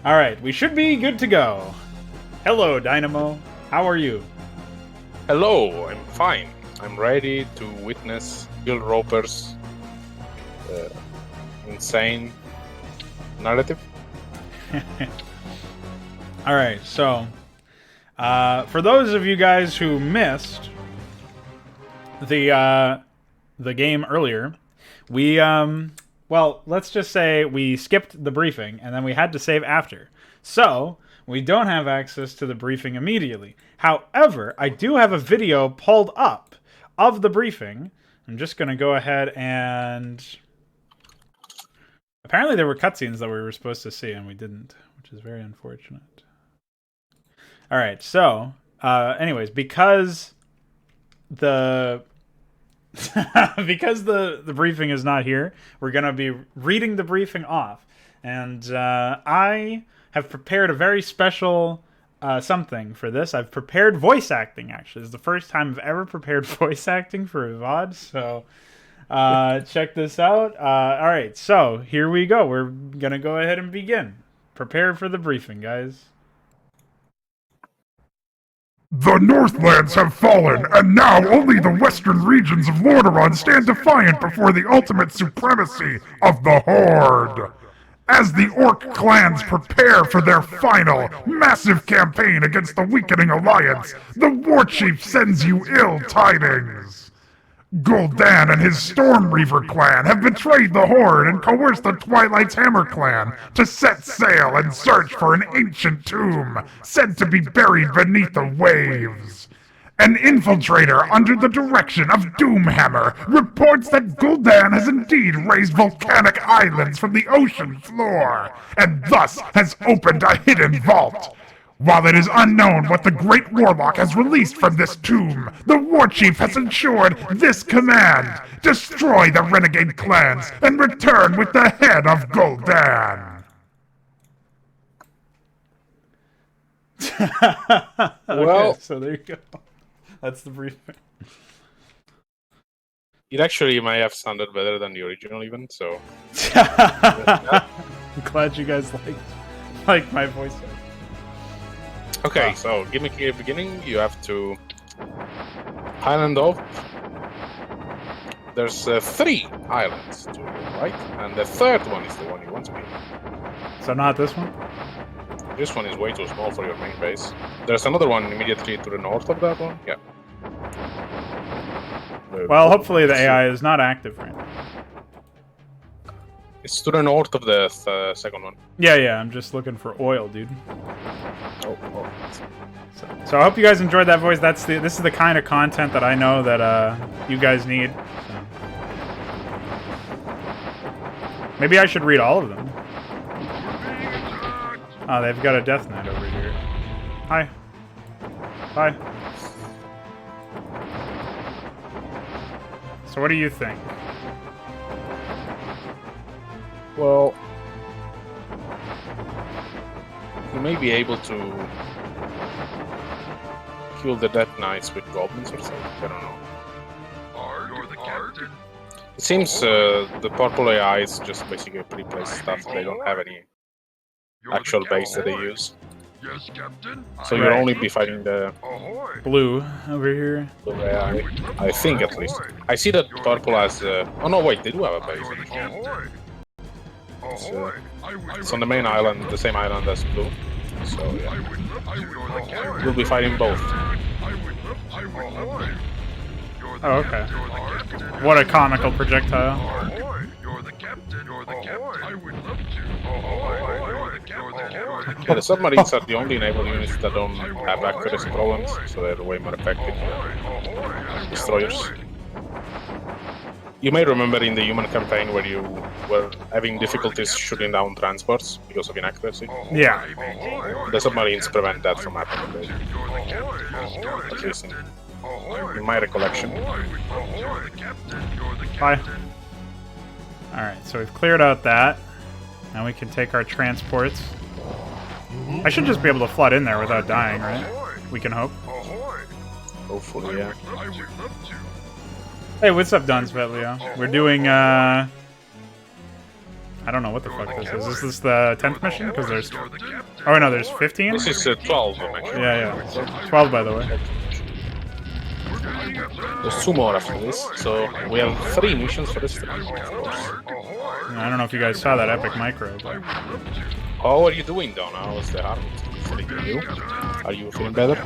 Alright, we should be good to go. Hello, Dynamo. How are you? Hello, I'm fine. I'm ready to witness Bill Roper's insane narrative. Alright, so for those of you guys who missed the game earlier, we well, let's just say we skipped the briefing and then we had to save after. So, we don't have access to the briefing immediately. However, I do have a video pulled up of the briefing. I'm just going to go ahead and... Apparently there were cutscenes that we were supposed to see and we didn't, which is very unfortunate. Alright, so, anyways, because the the briefing is not here, we're going to be reading the briefing off. And I have prepared a very special something for this. I've prepared voice acting, actually. It's the first time I've ever prepared voice acting for a VOD, so check this out. Alright, so here we go. We're going to go ahead and begin. Prepare for the briefing, guys. The Northlands have fallen, and now only the western regions of Lordaeron stand defiant before the ultimate supremacy of the Horde. As the Orc clans prepare for their final, massive campaign against the weakening Alliance, the Warchief sends you ill tidings. Gul'dan and his Storm Reaver clan have betrayed the Horde and coerced the Twilight's Hammer clan to set sail and search for an ancient tomb said to be buried beneath the waves. An infiltrator under the direction of Doomhammer reports that Gul'dan has indeed raised volcanic islands from the ocean floor, and thus has opened a hidden vault. While it is unknown what the Great Warlock has released from this tomb, the Warchief has ensured this command: destroy the renegade clans and return with the head of Gul'dan. Okay, so there you go. That's the briefing. It actually may have sounded better than the original even, so... I'm glad you guys like my voice. Okay, so gimmick here beginning, you have to island off. There's 3 islands to your right, and the third one is the one you want to be. So not this one? This one is way too small for your main base. There's another one immediately to the north of that one, yeah. Well, hopefully the AI is not active right now. It's to the north of the second one. Yeah, I'm just looking for oil, dude. Oh. So I hope you guys enjoyed that voice. This is the kind of content that I know that you guys need. So. Maybe I should read all of them. Oh, they've got a death knight over here. Hi. Bye. So what do you think? Well, you may be able to kill the Death Knights with goblins or something. I don't know. You're the captain. It seems the purple AI is just basically pre-placed stuff. They don't have any actual base that they use. Yes, Captain. So you'll only be fighting the Blue over here. blue AI. I think at least. I see that purple has... oh no, wait, they do have a base. It's on the main island, the same island as blue. So yeah. You'll be fighting both. Oh, okay. What a comical projectile. Yeah, the submarines are the only naval units that don't have accuracy problems, so they're way more effective than destroyers. You may remember in the human campaign where you were having difficulties shooting down transports because of inaccuracy. Yeah. The submarines prevent that from happening, at least in my recollection. Bye. Alright, so we've cleared out that. Now we can take our transports. I should just be able to flood in there without dying, right? We can hope. Hopefully, yeah. Hey, what's up, Dunsvet Leo? We're doing I don't know what the fuck this is. Is this the 10th mission? Because there's... Oh, no, there's 15? This is 12 actually. Yeah. 12, by the way. There's 2 more after this, so we have 3 missions for this time, of course. I don't know if you guys saw that epic micro, but... How are you doing, Donna? How's the heart feeling you? Are you feeling better?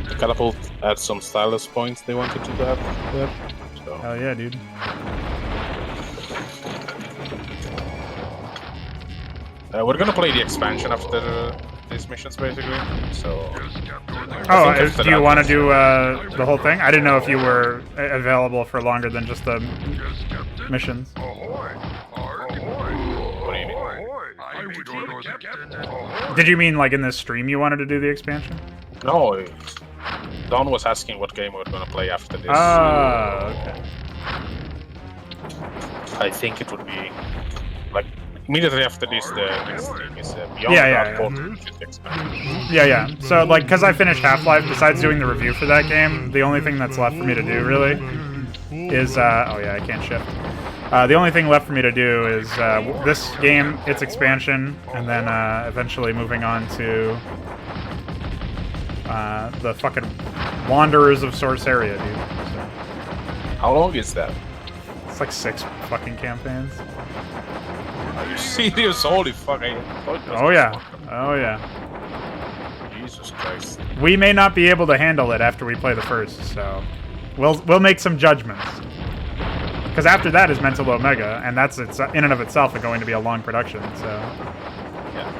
The catapult had some stylus points they wanted to have there. So. Hell yeah, dude. We're gonna play the expansion after these missions, basically. So. Oh, do you want to do the whole thing? I didn't know if you were available for longer than just the missions. What do you mean? Did you mean like in this stream you wanted to do the expansion? No, Don was asking what game we're gonna play after this. Oh, okay. I think it would be like immediately after this. The next game is Beyond Yeah. Portal, which is the expansion. Yeah. So like, because I finished Half-Life, besides doing the review for that game, the only thing that's left for me to do really is oh yeah, I can't shift. The only thing left for me to do is this game, its expansion, and then eventually moving on to the fucking Wanderers of Sorceria, dude. So, How long is that? it's like 6 fucking campaigns. Are you serious? Holy fuck! Oh yeah. Jesus Christ. We may not be able to handle it after we play the first, so we'll make some judgments. Because after that is Mental Omega, and that's in and of itself going to be a long production. So Yeah.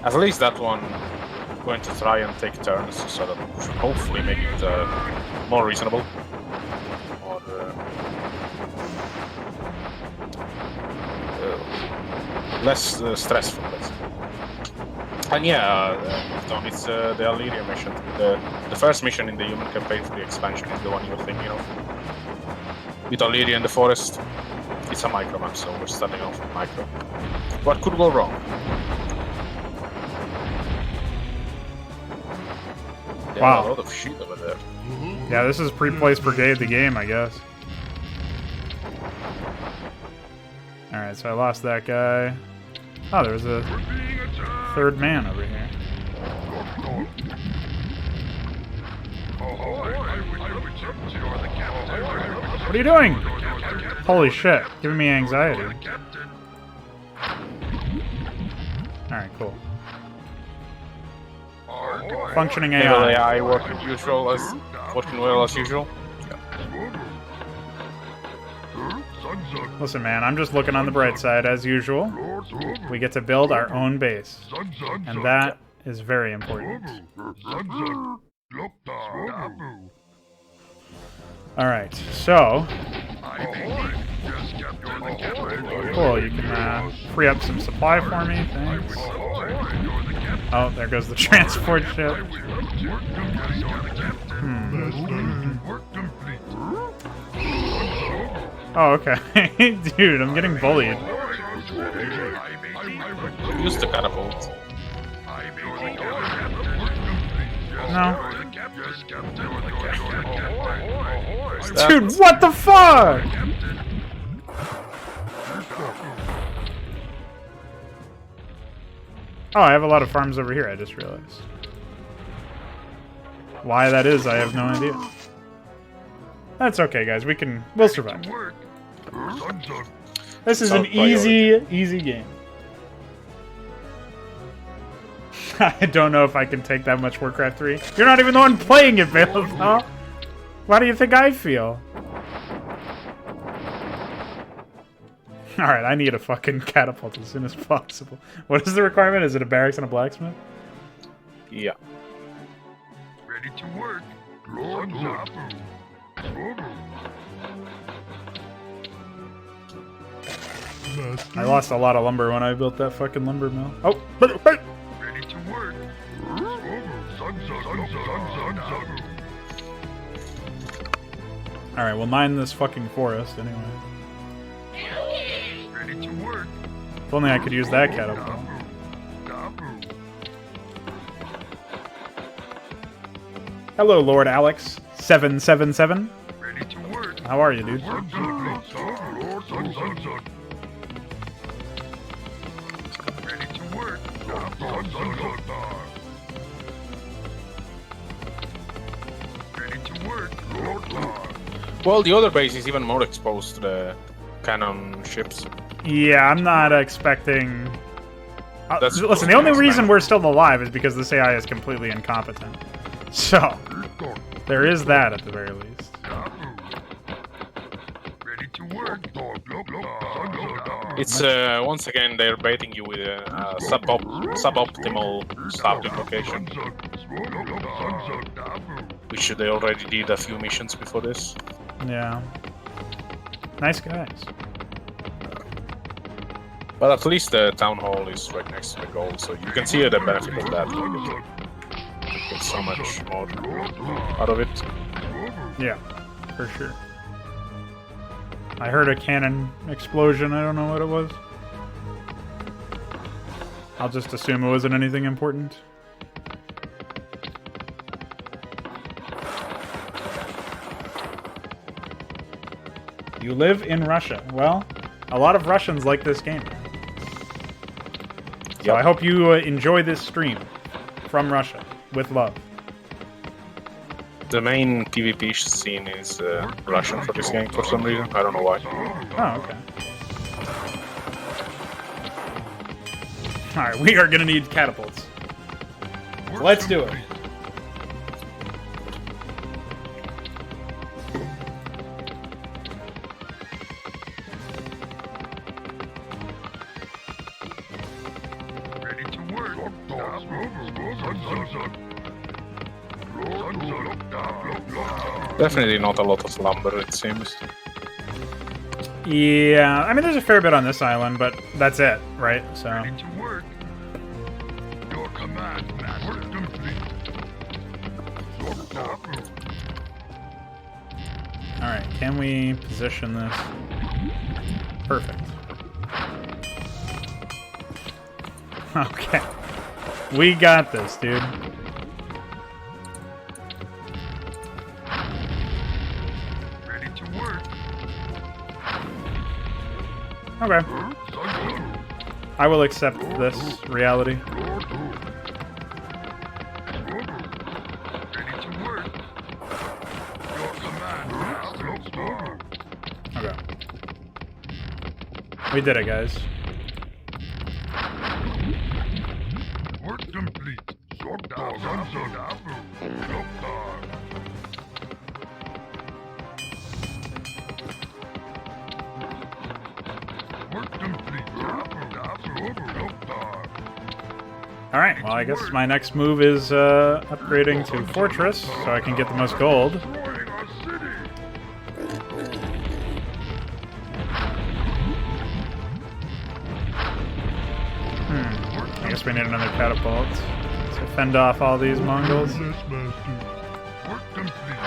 At least that one going to try and take turns, so that should hopefully make it more reasonable. Or less stressful, basically. And yeah, Tom, it's the Allyria mission. The first mission in the human campaign for the expansion is the one you're thinking of. With Allyria in the forest, it's a micro map, so we're starting off with micro. What could go wrong? Wow. A lot of shit over there. yeah, this is pre-place brigade the game, I guess. All right, so I lost that guy. Oh, there was a 3rd man over here. What are you doing? Holy shit, giving me anxiety. Alright, cool. Functioning Naval AI. AI working well as usual. Listen, man, I'm just looking on the bright side as usual. We get to build our own base. And that is very important. Alright, so... Cool, you can free up some supply for me, thanks. Oh, there goes the transport ship. Oh, okay. Dude, I'm getting bullied. Use the catapult. No. Dude, what the fuck? Oh, I have a lot of farms over here, I just realized. Why that is, I have no idea. That's okay, guys. We'll survive. This is an easy game. I don't know if I can take that much Warcraft 3. You're not even the one playing it, Bale. Huh? Why do you think I feel? Alright, I need a fucking catapult as soon as possible. What is the requirement? Is it a barracks and a blacksmith? Yeah. Ready to work. I lost a lot of lumber when I built that fucking lumber mill. Oh! Ready to work. Alright, we'll mine this fucking forest anyway. Ready to work. If only I could use that catapult. Hello, Lord Alex 777. Ready to work. How are you, dude? Ready to work. Ready to work. Well, the other base is even more exposed to the cannon ships. Yeah, I'm not expecting... That's listen, the only reason we're still alive is because this AI is completely incompetent. So, there is that at the very least. Ready to work. It's once again they're baiting you with a suboptimal starting location, which they already did a few missions before this. Yeah. Nice guys. But at least the town hall is right next to the goal, so you can see the benefit of that. You get so much more out of it. Yeah, for sure. I heard a cannon explosion. I don't know what it was. I'll just assume it wasn't anything important. You live in Russia. Well, a lot of Russians like this game. So I hope you enjoy this stream from Russia with love. The main PvP scene is Russian for this game for some reason. I don't know why. Oh, okay. Alright, we are gonna need catapults. So let's do it. Ready to work. Definitely not a lot of lumber, it seems. Yeah, I mean, there's a fair bit on this island, but that's it, right? So. Ready to work. Your command, master. Work complete. Alright, can we position this? Perfect. Okay. We got this, dude. Ready to work. Okay. I will accept this reality. Ready to work. Your command, master. Okay. We did it, guys. Work complete. Work complete. Alright, well, I guess my next move is upgrading to Fortress so I can get the most gold. Destroying our city. I guess we need another catapult to fend off all these Mongols. Work complete. Work complete.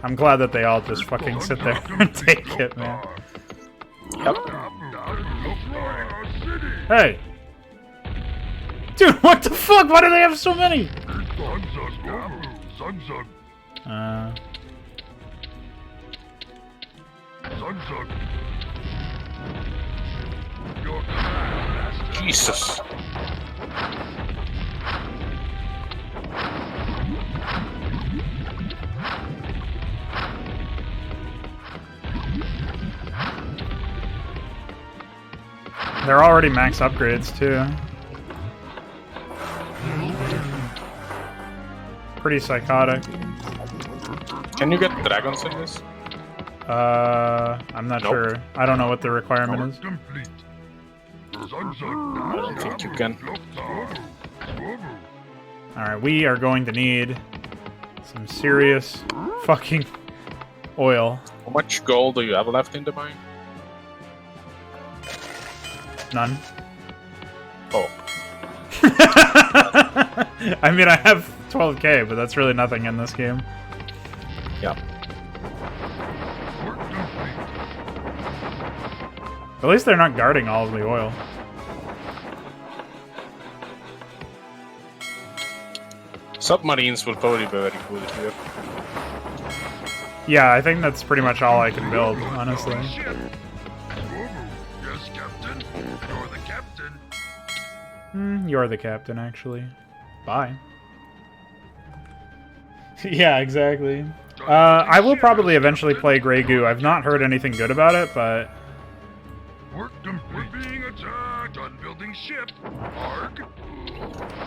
I'm glad that they all just fucking sit there and take it, man. Yep. Destroying our city. Hey! Dude, what the fuck? Why do they have so many? Your command, master. Jesus. They're already max upgrades, too. Pretty psychotic. Can you get dragons in this? I'm not Nope. sure. I don't know what the requirement is. Complete. I don't think you can. Alright, we are going to need some serious fucking oil. How much gold do you have left in the mine? None. Oh. I mean, I have 12k, but that's really nothing in this game. Yeah. Work complete. At least they're not guarding all of the oil. Submarines will probably be very good here. Yeah, I think that's pretty much all I can build, honestly. Yes, Captain. You're the captain. You're the captain, actually. Bye. Yeah, exactly. I will probably eventually play Grey Goo. I've not heard anything good about it, but... Work complete. We're being attacked. Done building ship. Arg.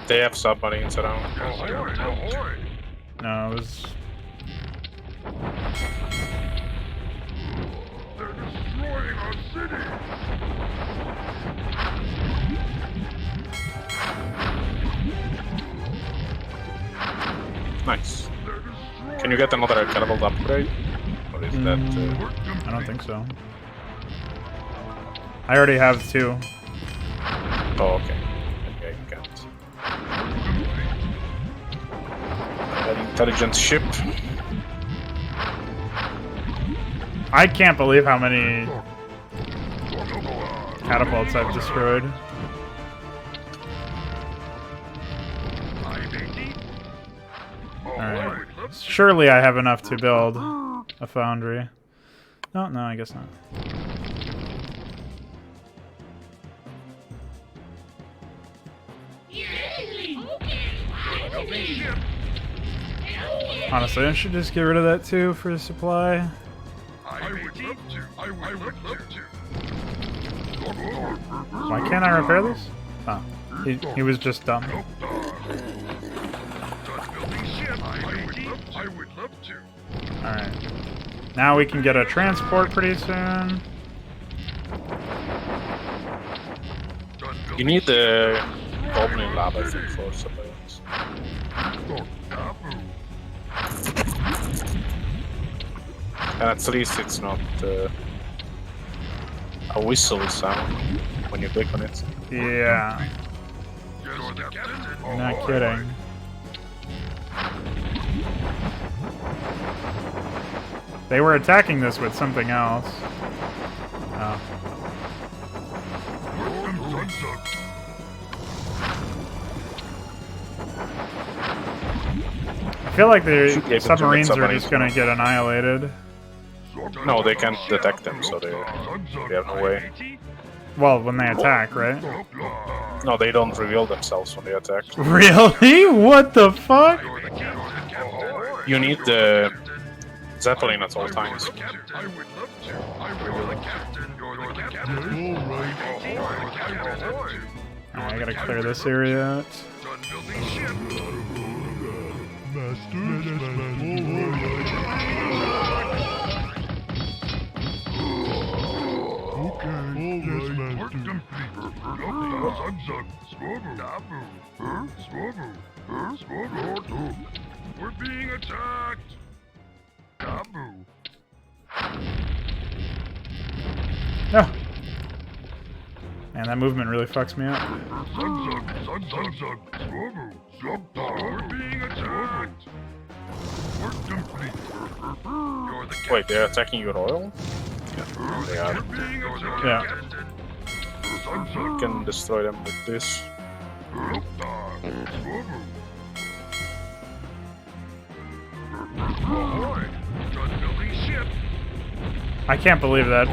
They have submarines around. Yes, Captain. Ahoy. No, it was... They're destroying our city. Nice. They're destroying. Can you get another catapult upgrade? Or is that... Work complete. I don't think so. I already have 2. Oh, okay. Okay, you can't. Very intelligent ship. I can't believe how many catapults I've destroyed. Alright. Surely I have enough to build a foundry. No, I guess not. Honestly, I should just get rid of that too for supply. I would love to. I would love to. Why can't I repair this? Oh, he was just dumb. Done building ship. I would love to. Alright. Now we can get a transport pretty soon. You need the Goblin Lab, I think, for submarines. And at least it's not a whistle sound when you click on it. Yeah, You're the captain. not kidding. They were attacking this with something else. Oh. I feel like the Should be able to submarines get are just gonna get annihilated. No, they can't detect them, so they have no way. Well, when they attack, right? No, they don't reveal themselves when they attack. Really? What the fuck? You need the Zeppelin at all times. I would love to. You're the captain. You're the captain. Alright, I gotta clear this area out. Done building ship. Work complete. We're being attacked. Kabu. No. Man, that movement really fucks me up. We're being attacked. Work complete. You're the Wait, they're attacking your oil? They are. We're being attacked. Yeah. You can destroy them with this. Ahoy. Done building ship. I can't believe that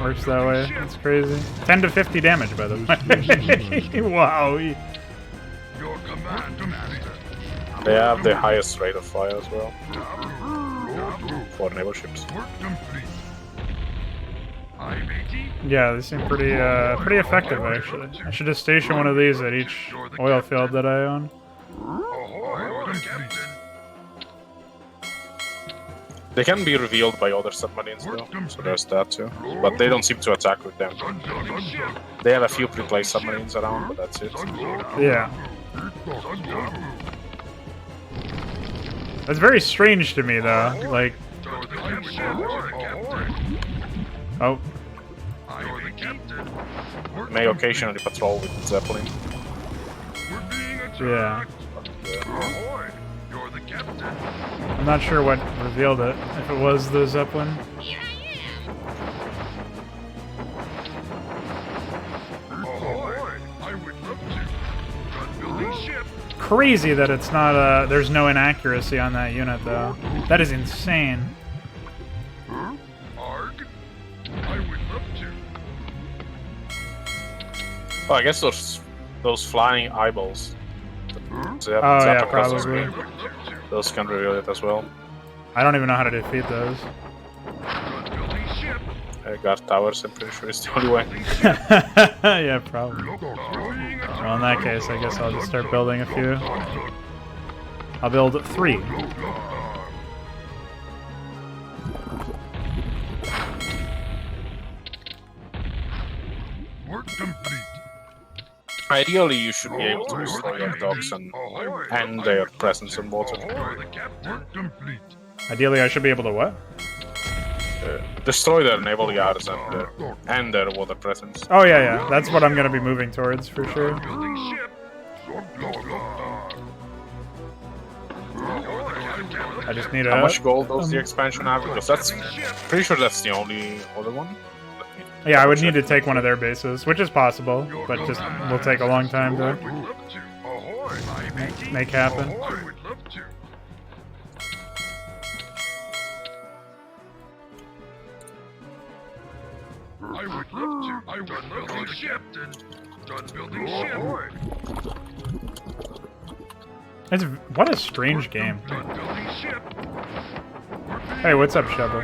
works that way. That's crazy. 10 to 50 damage, by the way. Wow. Your command, Commander. They have the highest rate of fire as well for naval ships. Work complete. I matey. Yeah, they seem pretty effective, actually. I should just station one of these at each oil field that I own. Ahoy. You're the captain. They can be revealed by other submarines though, so there's that too. But they don't seem to attack with them. Done building ship. They have a few pre-placed submarines around, but that's it. Yeah. That's very strange to me, though. Like, You're the captain. oh, You're the captain. May occasionally patrol with Zeppelin. We're being attacked. yeah. Ahoy. You're the captain. I'm not sure what revealed it. If it was the Zeppelin. Ahoy. I would love to. Done building ship. crazy that it's not, there's no inaccuracy on that unit, though. That is insane. Arg? I would love to. Well, I guess those flying eyeballs. Oh, yeah, probably. Those can reveal it as well. I don't even know how to defeat those. Done building ship. Guard towers, I'm pretty sure it's the only way. Yeah, probably. Well, in that case, I guess I'll just start building a few. I'll build 3. Work complete. Ideally, you should be able to destroy their docks and their presence in water. The captain. Work complete. Ideally, I should be able to what? Destroy their naval yards and their water presence. Oh, yeah, yeah. That's what I'm going to be moving towards, for sure. Building ship. I just need How a... much gold does the expansion have? Because that's pretty sure that's the only other one. Yeah, I would need to take one of their bases, which is possible, but just will take a long time to make happen. I would love to. I would love to. I would love to. Ship. Done building ship. It's, what a strange game. Done building ship. Hey, what's up, Shovel?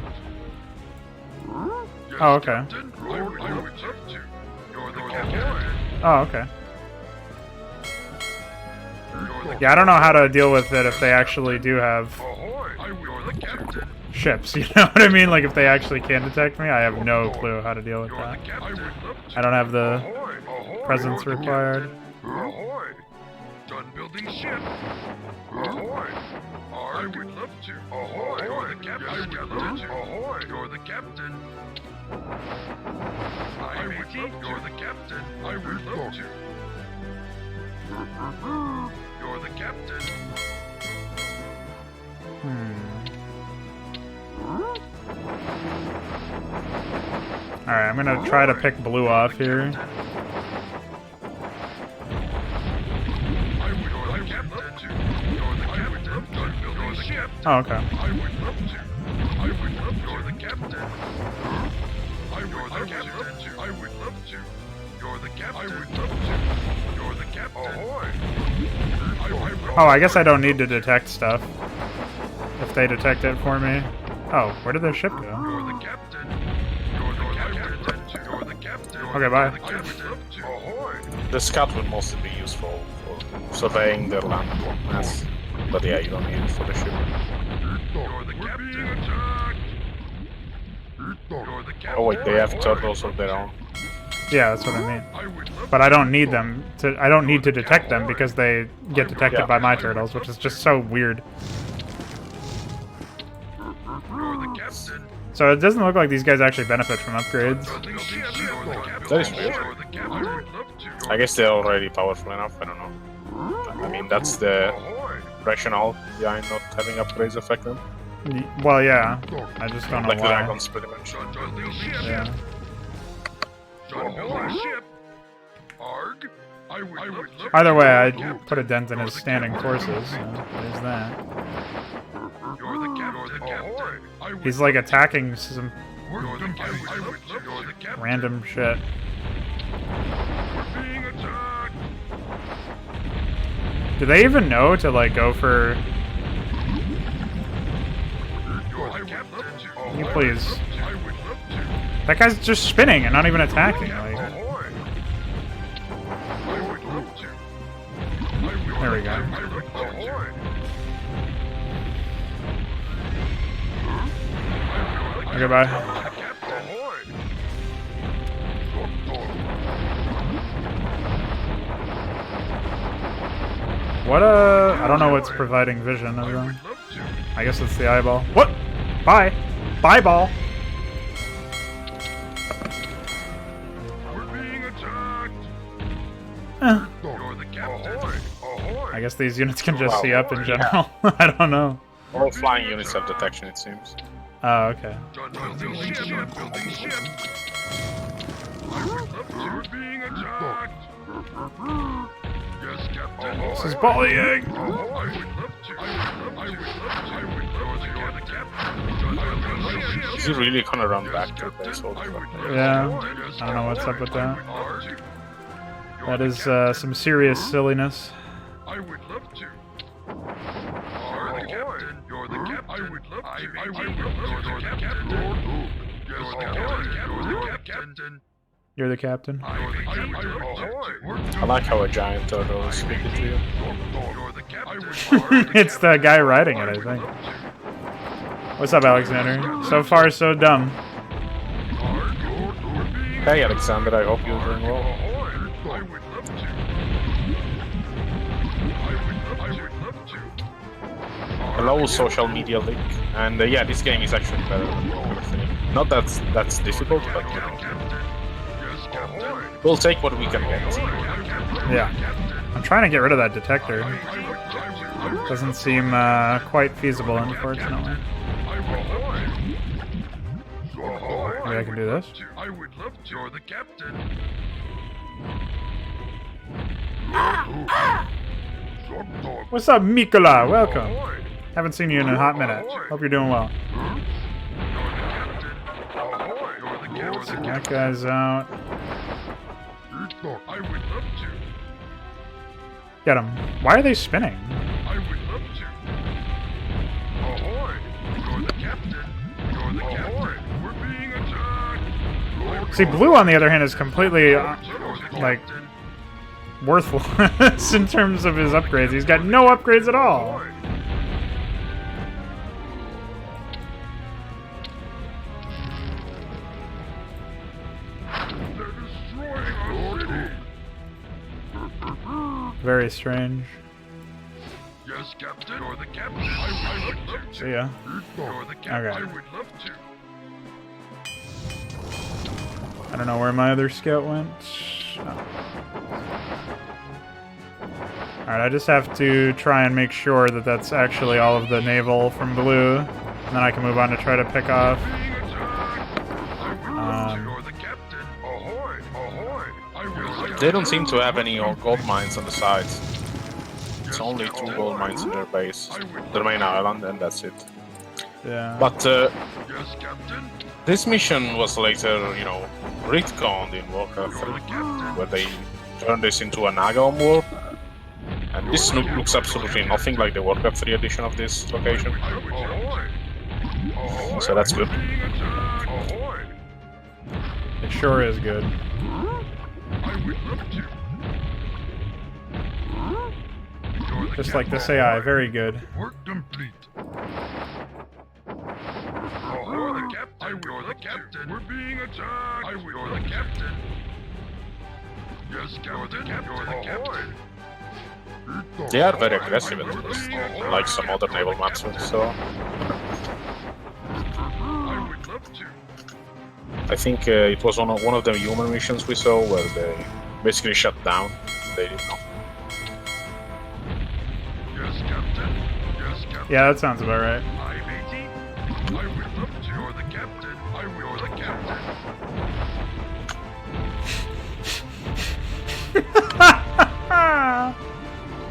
Oh, okay. I would love to. You're the captain. Oh, okay. Yeah, I don't know how to deal with it if they actually do have Ahoy! You're the captain. ships, you know what I mean? Like, if they actually can detect me, I have no clue how to deal with You're the that. captain. I don't have the Ahoy! Ahoy! presence You're the required. captain. Ahoy! Done building ship. Ahoy! I would love to. Ahoy! You're the captain. I would love to. Ahoy! You're the captain. I would love. You're the captain. I would love to. You're the captain. Alright, I'm gonna try to pick blue off here. I would love to. You're the captain. Done building ship. Oh, okay. I would love to. I would love to. You're the captain. I would love to. I would love to. You're the captain. I would love to. You're the captain. Ahoy! Oh, I guess I don't need to detect stuff. If they detect it for me. Oh, where did their ship go? You're the captain. You're the captain. You're the captain. Okay, bye. I would love to. Ahoy! The scout would mostly be useful for surveying their land mass. But yeah, you don't need it for the ship. You're the captain. You're the captain. Oh wait, they have turtles of their own. Yeah, that's what I mean. I would love But I don't need them to. I don't need to detect them because they get detected Yeah. by my turtles, which is just so weird. You're the captain. So it doesn't look like these guys actually benefit from upgrades. Building ship. You're the captain. That is weird. You're the captain. I would love to. I guess they're already powerful enough, I don't know. I mean, that's the Ahoy! rationale behind not having upgrades affect them. Well, yeah. I just don't know Like the why. dragons, pretty much. Done building ship. Yeah. Done building ship. Arg! I would love to. Either way, I put a dent in his standing forces. So there's that. You're the captain. Ahoy! I would He's like attacking some You're the captain. I would love to. You're the captain. random shit. We're being attacked. Do they even know to like go for? You're the captain. Can you please? I would love to. That guy's just spinning and not even attacking. Like, Ahoy! I would love to. there we go. I would love to. Ahoy! Okay, bye. Captain. Ahoy! What I don't know what's providing vision of them. Love to. I guess it's the eyeball. What? Bye. Bye, ball. We're being attacked. Eh. You're the captain. Ahoy! Ahoy! I guess these units can just Wow. see up in general. I don't know. All flying units have detection, it seems. Oh, okay. Done building ship. Done building ship. I would love to. We're being attacked. Yes, Captain. This is bullying. I would love to. I would love to. You're the captain. Is he really gonna run back to the base? Holy fuck. Yeah, I don't know what's up with that. That is some serious silliness. I would love to. You're the captain. You're the captain. I would love to. I would love to. You're the captain. Yes, you're the captain. You're the captain. I like how a giant turtle is speaking to you. You're the captain. It's the guy riding it, I think. What's up, Alexander? So far, so dumb. Hey, Alexander, I hope you're doing well. I would love to. I would love to. Hello, social media link. And yeah, this game is actually better than everything. Not that that's difficult, but you know, we'll take what we can get. Yeah. I'm trying to get rid of that detector. Doesn't seem quite feasible, unfortunately. Maybe I can do this. I would love to. You're the captain. What's up, Mikola? Welcome. Haven't seen you in a hot minute. Hope you're doing well. That guy's out. I would love to. Get him. Why are they spinning? I would love to. Ahoy! You're the captain. You're the captain. We're being attacked. See, Blue, on the other hand, is completely, like, worthless in terms of his upgrades. He's got no upgrades at all. They're destroying our city. Very strange. Yes, captain. You're the captain. I would love to. See ya. You're the captain. Okay. I would love to. I don't know where my other scout went. Oh. Alright, I just have to try and make sure that that's actually all of the naval from Blue. And then I can move on to try to pick off. Being attacked. I would love to. You're the captain. Ahoy! Ahoy! I will. They don't seem to have any gold mines on the sides. It's only 2 gold mines in their base, their main island, and that's it. Yeah. But Yes, captain. this mission was later, you know, retconned in Warcraft 3, where they turned this into an Aghaum warp. And this looks absolutely nothing like the Warcraft 3 edition of this location. Ahoy! So that's good. Being attacked. Ahoy! It sure is good. I would love to. You're the Just like captain. this AI, very good. Work complete. You're the captain. You're the captain. We're being attacked. You're the captain. Yes, captain. You're the captain. They are very aggressive at this, like some other naval maps, so I would love to. I think it was one of the human missions we saw where they basically shut down. They didn't know. Yes, captain. Yes, captain. Yeah, that sounds about right. I'm 80. I would love to. You're the captain. You're the captain.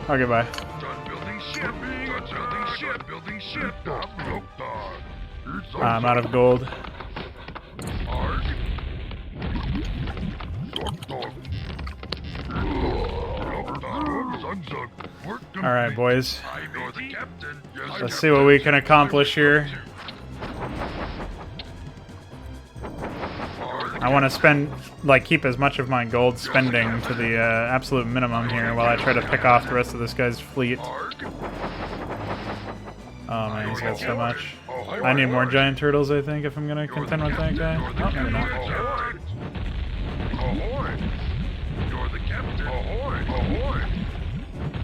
Okay, bye. Done building ship. Building ship. Building ship. I'm out of gold. Arg. Alright, boys. You're the captain. Yes, Let's see what we can accomplish here. I want to spend, like, keep as much of my gold spending to the absolute minimum here while I try to pick off the rest of this guy's fleet. Oh man, he's got so much. I need more giant turtles, I think, if I'm gonna contend with that guy. Oh, maybe not. Ahoy! You're the captain. Ahoy! Ahoy!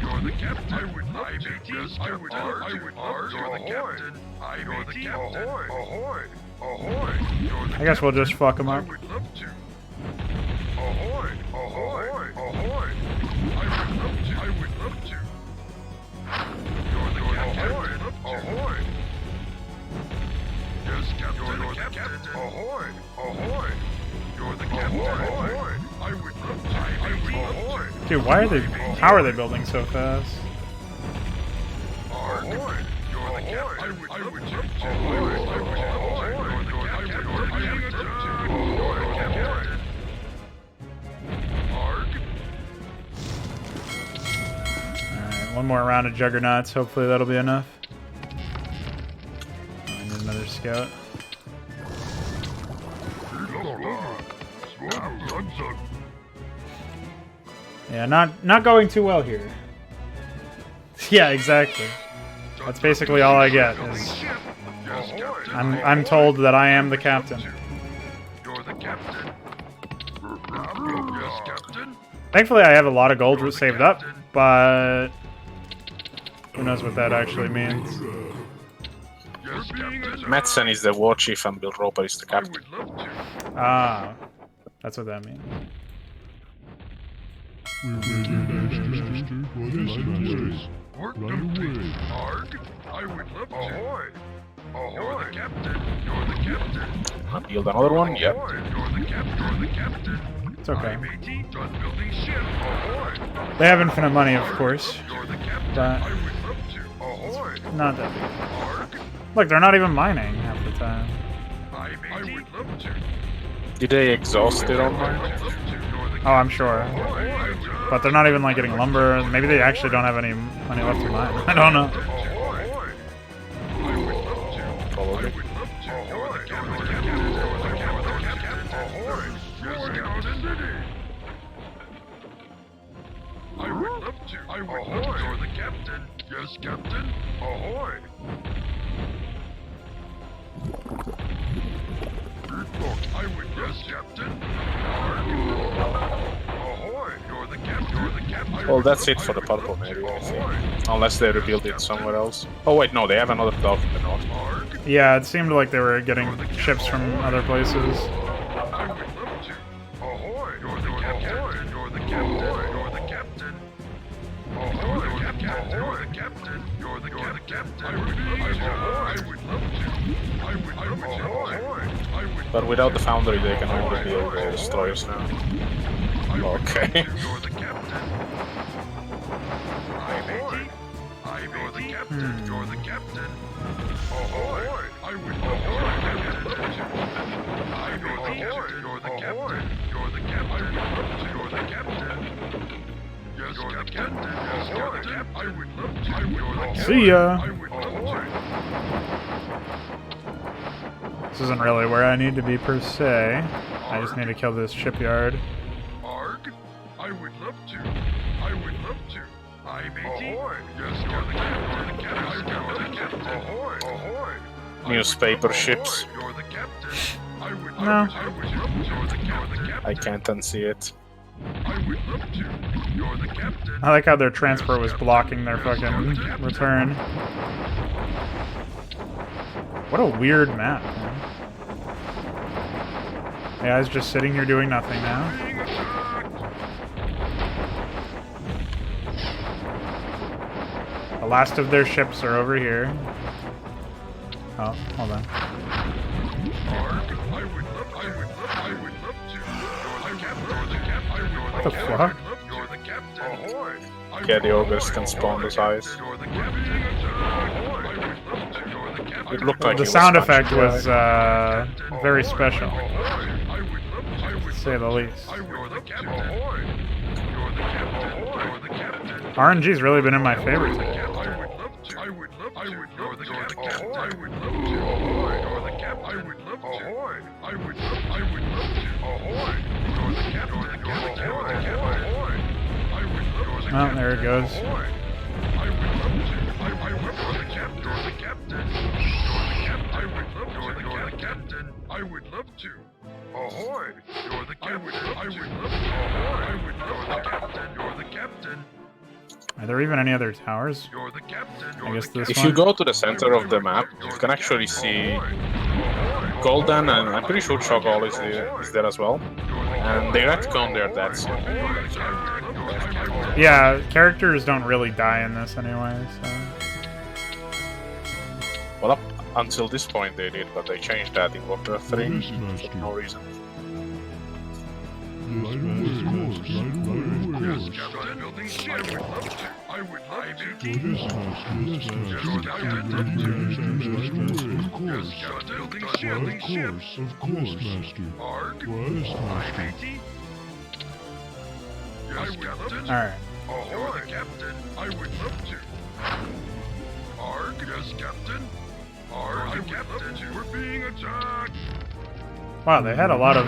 You're the captain. I would love to. Yes, I would love to. You're the captain. You're the captain. Ahoy! Ahoy! I guess we'll just fuck him I up. would love to. Ahoy! Ahoy! Ahoy! I would love to. I would love to. You're the captain. Ahoy! Yes, captain. You're the captain. Ahoy! Ahoy! You're the captain. Ahoy! I would love to. I would Dude, why are they? How are they building so fast? Alright, one more round of juggernauts. Hopefully that'll be enough. I need another scout. Yeah, not going too well here. Yeah, exactly. That's basically all I get. Is I'm told that I am the captain. You're the captain. Yes, captain. Thankfully, I have a lot of gold saved up, but who knows what that actually means. Yes, captain. Madsen is the war chief and Bill Roper is the I captain. would love to. Ah, that's what that means. Work complete. Arg. I would love to. Ahoy. You're the captain. You're the captain. Build another one? Yep. Ahoy. You're the captain. You're the captain. It's okay. I'm 18. Done building ship. Ahoy. They have infinite money, of course, You're the captain. but I would love to. Ahoy. not that big. Arg. Look, they're not even mining half the time. I would love to. Did they exhaust it on I mine? would love to. You're the Oh, I'm sure. Ahoy. But they're not even like getting lumber. Maybe they actually don't have any money left to mine. I don't know. Ahoy. I would love to. Probably. I would love to. You're the captain. You're the captain. Ahoy. Yes, captain. I would love to. I would love to. You're the captain. Yes, captain. Ahoy. I would, yes, captain. Ahoy. You're the captain. You're the captain. Well, that's it for the purple maybe, I think. Unless they rebuild it somewhere else. Oh wait, no, they have another dock in the north. Arg. Yeah, it seemed like they were getting ships from other places. I would love to. Ahoy. You're the captain. You're the captain. You're the captain. Ahoy. You're the captain. You're the captain. You're the captain. I would love to. I would ahoy. I would But without the foundry, they can only build destroyers now. Okay. You're the captain. I'm the captain. You're the captain. Ahoy. I would ahoy. I'm the captain. You're the captain. You're the captain. You're the captain. Yes, you're the captain. Yes, captain. I would love to. You're the captain. See ya. I would love to. This isn't really where I need to be per se. I just need to kill this shipyard. Arg. I would love to. I would love to. I'm 18. Ahoy. Yes, you're the captain. You're the captain. Ahoy. Ahoy. Newspaper ships. You're the captain. I would No. love to. You're the captain. I can't unsee it. I would love to. You're the captain. I like how their transport was blocking their fucking return. What a weird map, man. AI's just sitting here doing nothing now. Being attacked. The last of their ships are over here. Oh, hold on. Arg. I would love to. You're the captain. You're the captain. What the fuck? You're the captain. Ahoy. Yeah, the ogres can spawn the size. You're the captain. Ahoy. I would love to. You're the captain. It looked like The it was sound punched effect dry. was very special, Ahoy. I would love to. to say the least. You're the captain. Ahoy. You're the captain. You're the captain. RNG's really been in my favor today. I would love to. I would love to. You're the captain. I would love to. You're the captain. I would love to. I would love to. Ahoy. You're the captain. You're the captain. I would love to. Oh, there it goes. Ahoy. I would love to. I would love the captain. You're the captain. You're the captain. I would love to. You're the captain. I would love to. Ahoy. You're the captain. I would love to. Ahoy. I would love the captain. You're the captain. Are there even any other towers? You're the captain. I guess this If one. you go to the center of the map, you can actually see Golden, and I'm pretty sure Chogol is there as well. And they retcon their deaths. Yeah, characters don't really die in this anyway, so... Well, up until this point they did, but they changed that in Warcraft 3 for no reason. Yes, Captain. Building ship. I would love to. Yes, Captain. Building ship. Of course, Master. Arg. Yes, Master. matey. Yes, Captain. All right. Ahoy, Captain. I would love to. Arg. Yes, Captain. Arg, Captain. We're being attacked. Wow, they had a lot of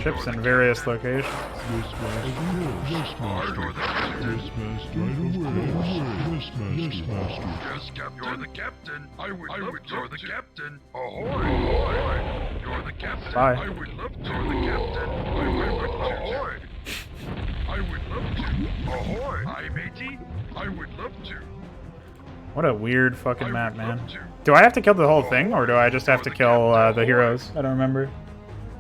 ships in various locations. Yes, Master. Yes, Master. You're the captain. Yes, Master. Yes, Master. Yes, Master. Yes, Captain. You're the captain. I would love to. You're the captain. Ahoy. Ahoy. You're the captain. Bye. I would love to. You're the captain. I would love to. Ahoy. I would love to. Ahoy. Aye, matey. I would love to. What a weird fucking I map, would man. love to. Do I have to kill the whole thing, or do I just have to kill the heroes? I don't remember.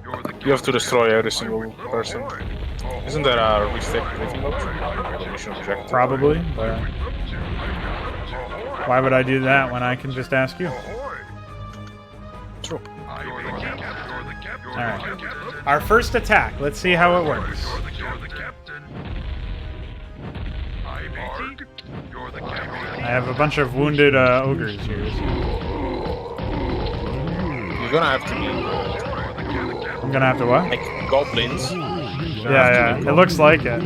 You're the You have to captain. destroy every I single would love person. Ahoy. Ahoy. Isn't there a restate briefing option? The mission objective? Probably, I but would love to. I would love to. Ahoy. why would I do that when I can just ask you? Ahoy. True. Aye, matey. You're the captain. All right. You're the captain. Our first attack. Let's see how it works. You're the captain. Aye, matey. You're the captain. I have a bunch of wounded ogres here. So You're gonna have to be I'm gonna have to what? like goblins. Yeah, it looks like it.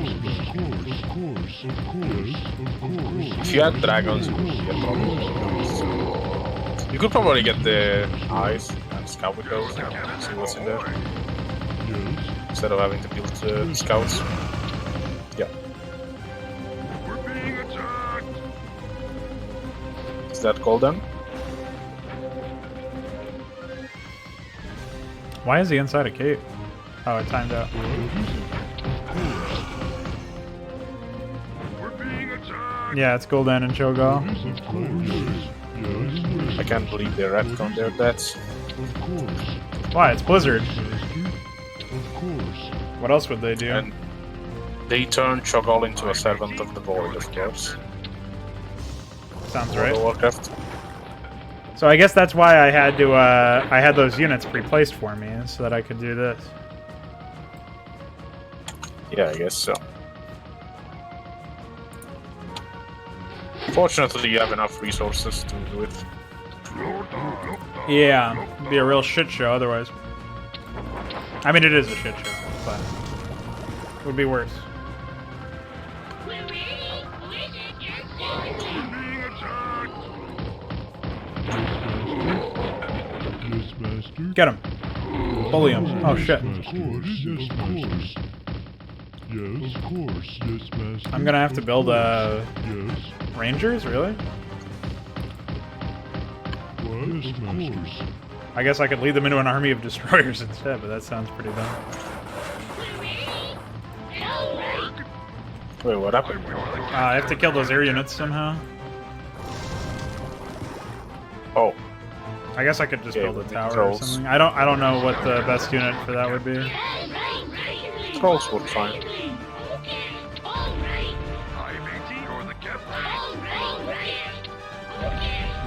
If you had dragons, you could get problems. You could probably get the eyes and scout with those and see what's in there instead of having to build scouts. Yeah. We're being attacked. Is that golden? Why is he inside a cave? Oh, it timed out. We're being attacked. Yeah, it's Gul'dan and Cho'Gall. I can't believe they retconned their deaths. Why? It's Blizzard. Of course. What else would they do? And they turned Cho'Gall into a servant of the void, of course. Sounds World of right. Warcraft. So I guess that's why I had to. I had those units pre-placed for me so that I could do this. Yeah, I guess so. Fortunately, you have enough resources to do it. Yeah, it'd be a real shit show otherwise. I mean, it is a shit show, but it would be worse. We're being attacked. Yes, Master. Get him. Bully him. Oh shit. Of course. Yes, Master. Yes, of course. Yes, Master. I'm gonna have to build Yes. Rangers, really? What? Yes, Master. I guess I could lead them into an army of destroyers instead, but that sounds pretty dumb. Wait, what happened? I have to kill those air units somehow. Oh, I guess I could just Yeah, build a with the tower or trolls. something. I don't know what the best unit for that would be. trolls would fine. Aye, matey. You're the captain.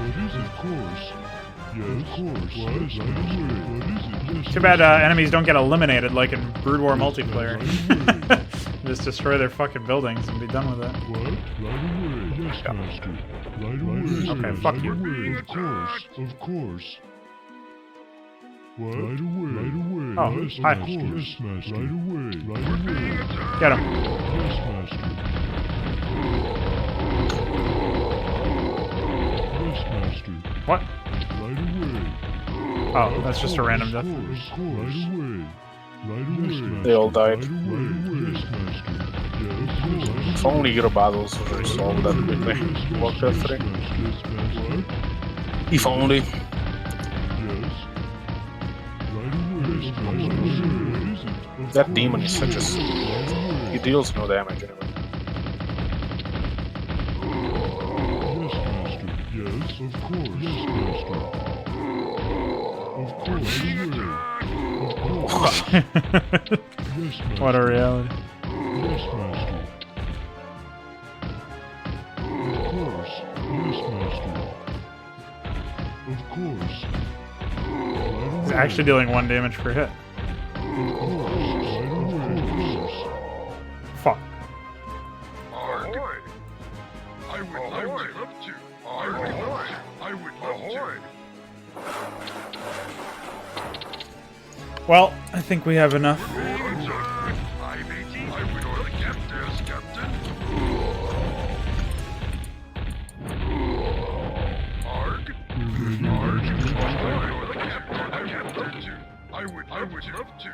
What is it? Of course. Yes, of course. What? Right away. What is it? Yes, Too bad enemies don't get eliminated like in Brood War multiplayer. Just destroy their fucking buildings and be done with it. What? Right away. Yes, Master. Right away. Okay, fuck you. Right away. Of course. Of course. What? Right away. Right away. Oh, yes, hi. Master. Yes, Master. Right away. Right away. Get him. Yes, Master. Yes, Master. What? Right away. Oh, that's just a random death. Of course. Right away. Right away. Yes, Master. They all died. Right away. Yes, Master. Yes, yes. If only your battles were resolved that quickly. Warcraft 3. Yes, Master. If only. Yes. Right away. Yes, Master. What is it? Of That demon is course. such a... Right away. He deals no damage anyway. Yes, Master. Yes, of course. Yes, Master. Of course. Right away. Of course. Yes, Master. What a reality. Yes, Master. Of course. Yes, Master. Of course. Right He's away. actually dealing 1 damage per hit. Of course. Right away. Well, I think we have enough. Aye, matey. I would you're the captain. Yes, captain. Arg. Arg. You're the captain. I'm captain too. I would love to.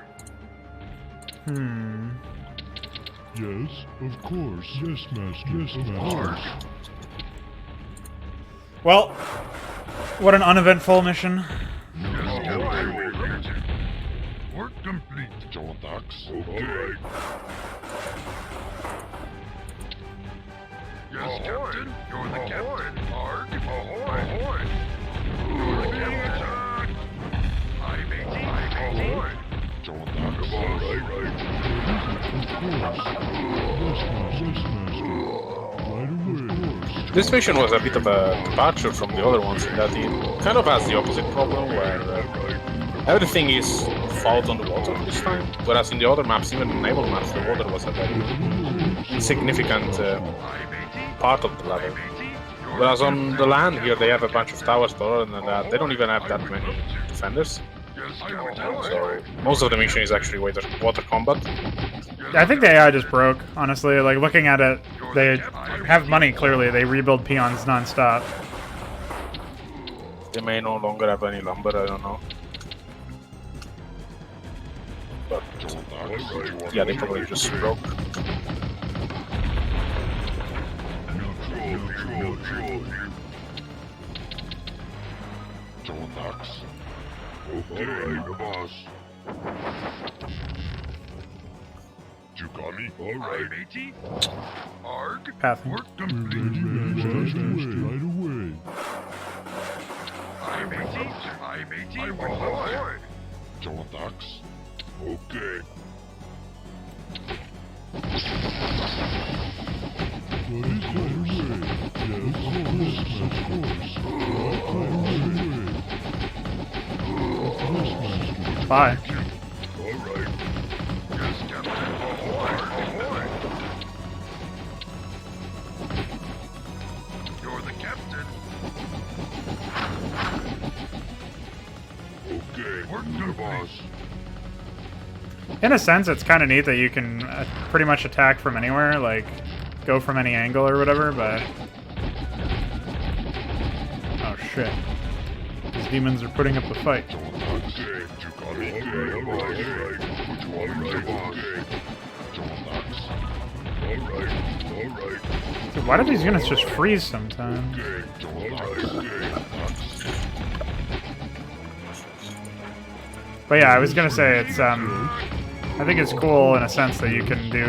Yes, of course. Yes, master. Yes, master. Well, what an uneventful mission. Yes, captain. I would love to. Work complete. John Dax. Okay. Yes, captain. You're the captain. Arg. Ahoy. You're the captain. Aye, matey. Aye, matey. John Dax. Right. This mission was a bit of a departure from the other ones in that it kind of has the opposite problem where everything is fought on the water this time, whereas in the other maps, even in naval maps, the water was a very insignificant part of the level. Whereas on the land here, they have a bunch of towers taller than that. They don't even have that many defenders. So most of the mission is actually water combat. I think the AI just broke, honestly. Like, looking at it, they have money, clearly. They rebuild peons non-stop. They may no longer have any lumber, I don't know. But yeah, they probably just broke. Okay, boss. You got me? Alright, matey. Arg. Pathing. Work complete. Right away. Aye, matey. Aye, matey. Ahoy. John Dax. Okay. What is right away? Yes, of course. Bye. Alright. Yes, Captain. Ahoy. You're the captain. Okay, work the boss. In a sense, it's kind of neat that you can pretty much attack from anywhere, like, go from any angle or whatever, but... Oh, shit. These demons are putting up a fight. Dude, why do these units just freeze sometimes? But yeah, I was gonna say it's I think it's cool in a sense that you can do,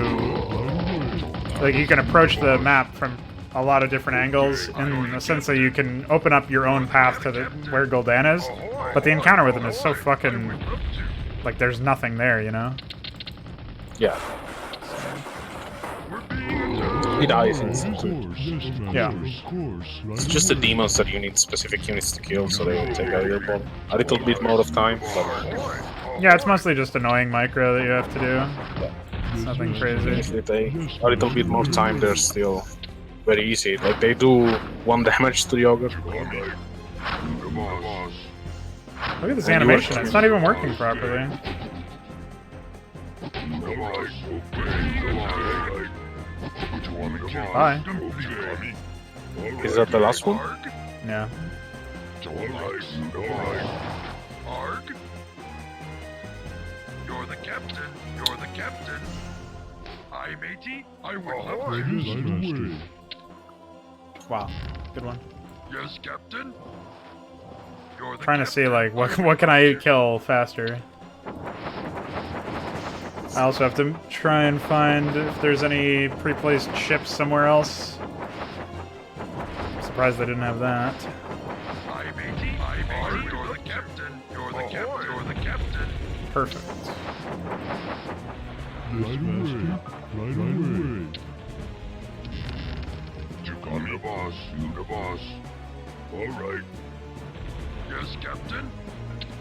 like, you can approach the map from a lot of different angles in the sense that you can open up your own path to where Gul'dan is, but the encounter with him is so fucking, like, there's nothing there, you know? Yeah. He dies instantly. Yeah. It's just the demons that you need specific units to kill, so they will take a little bit more of time. But Yeah, it's mostly just annoying micro that you have to do. It's nothing crazy. if they take a little bit more time, they're still very easy. Like, they do 1 damage to the ogre. Look at this animation, it's not even working properly. Bye. Is that the last one? Yeah. Arg. You're the captain. You're the captain. Aye, matey. I would love Right to. away. Wow. Good one. Yes, captain. You're the Trying to see, captain. like, what can I kill faster? I also have to try and find if there's any pre-placed ships somewhere else. I'm surprised they didn't have that. Aye, matey. Aye, matey. You're the captain. You're the captain. You're the captain. Perfect. Right away. Right away. You got me, boss. You the boss. All right. Yes, captain.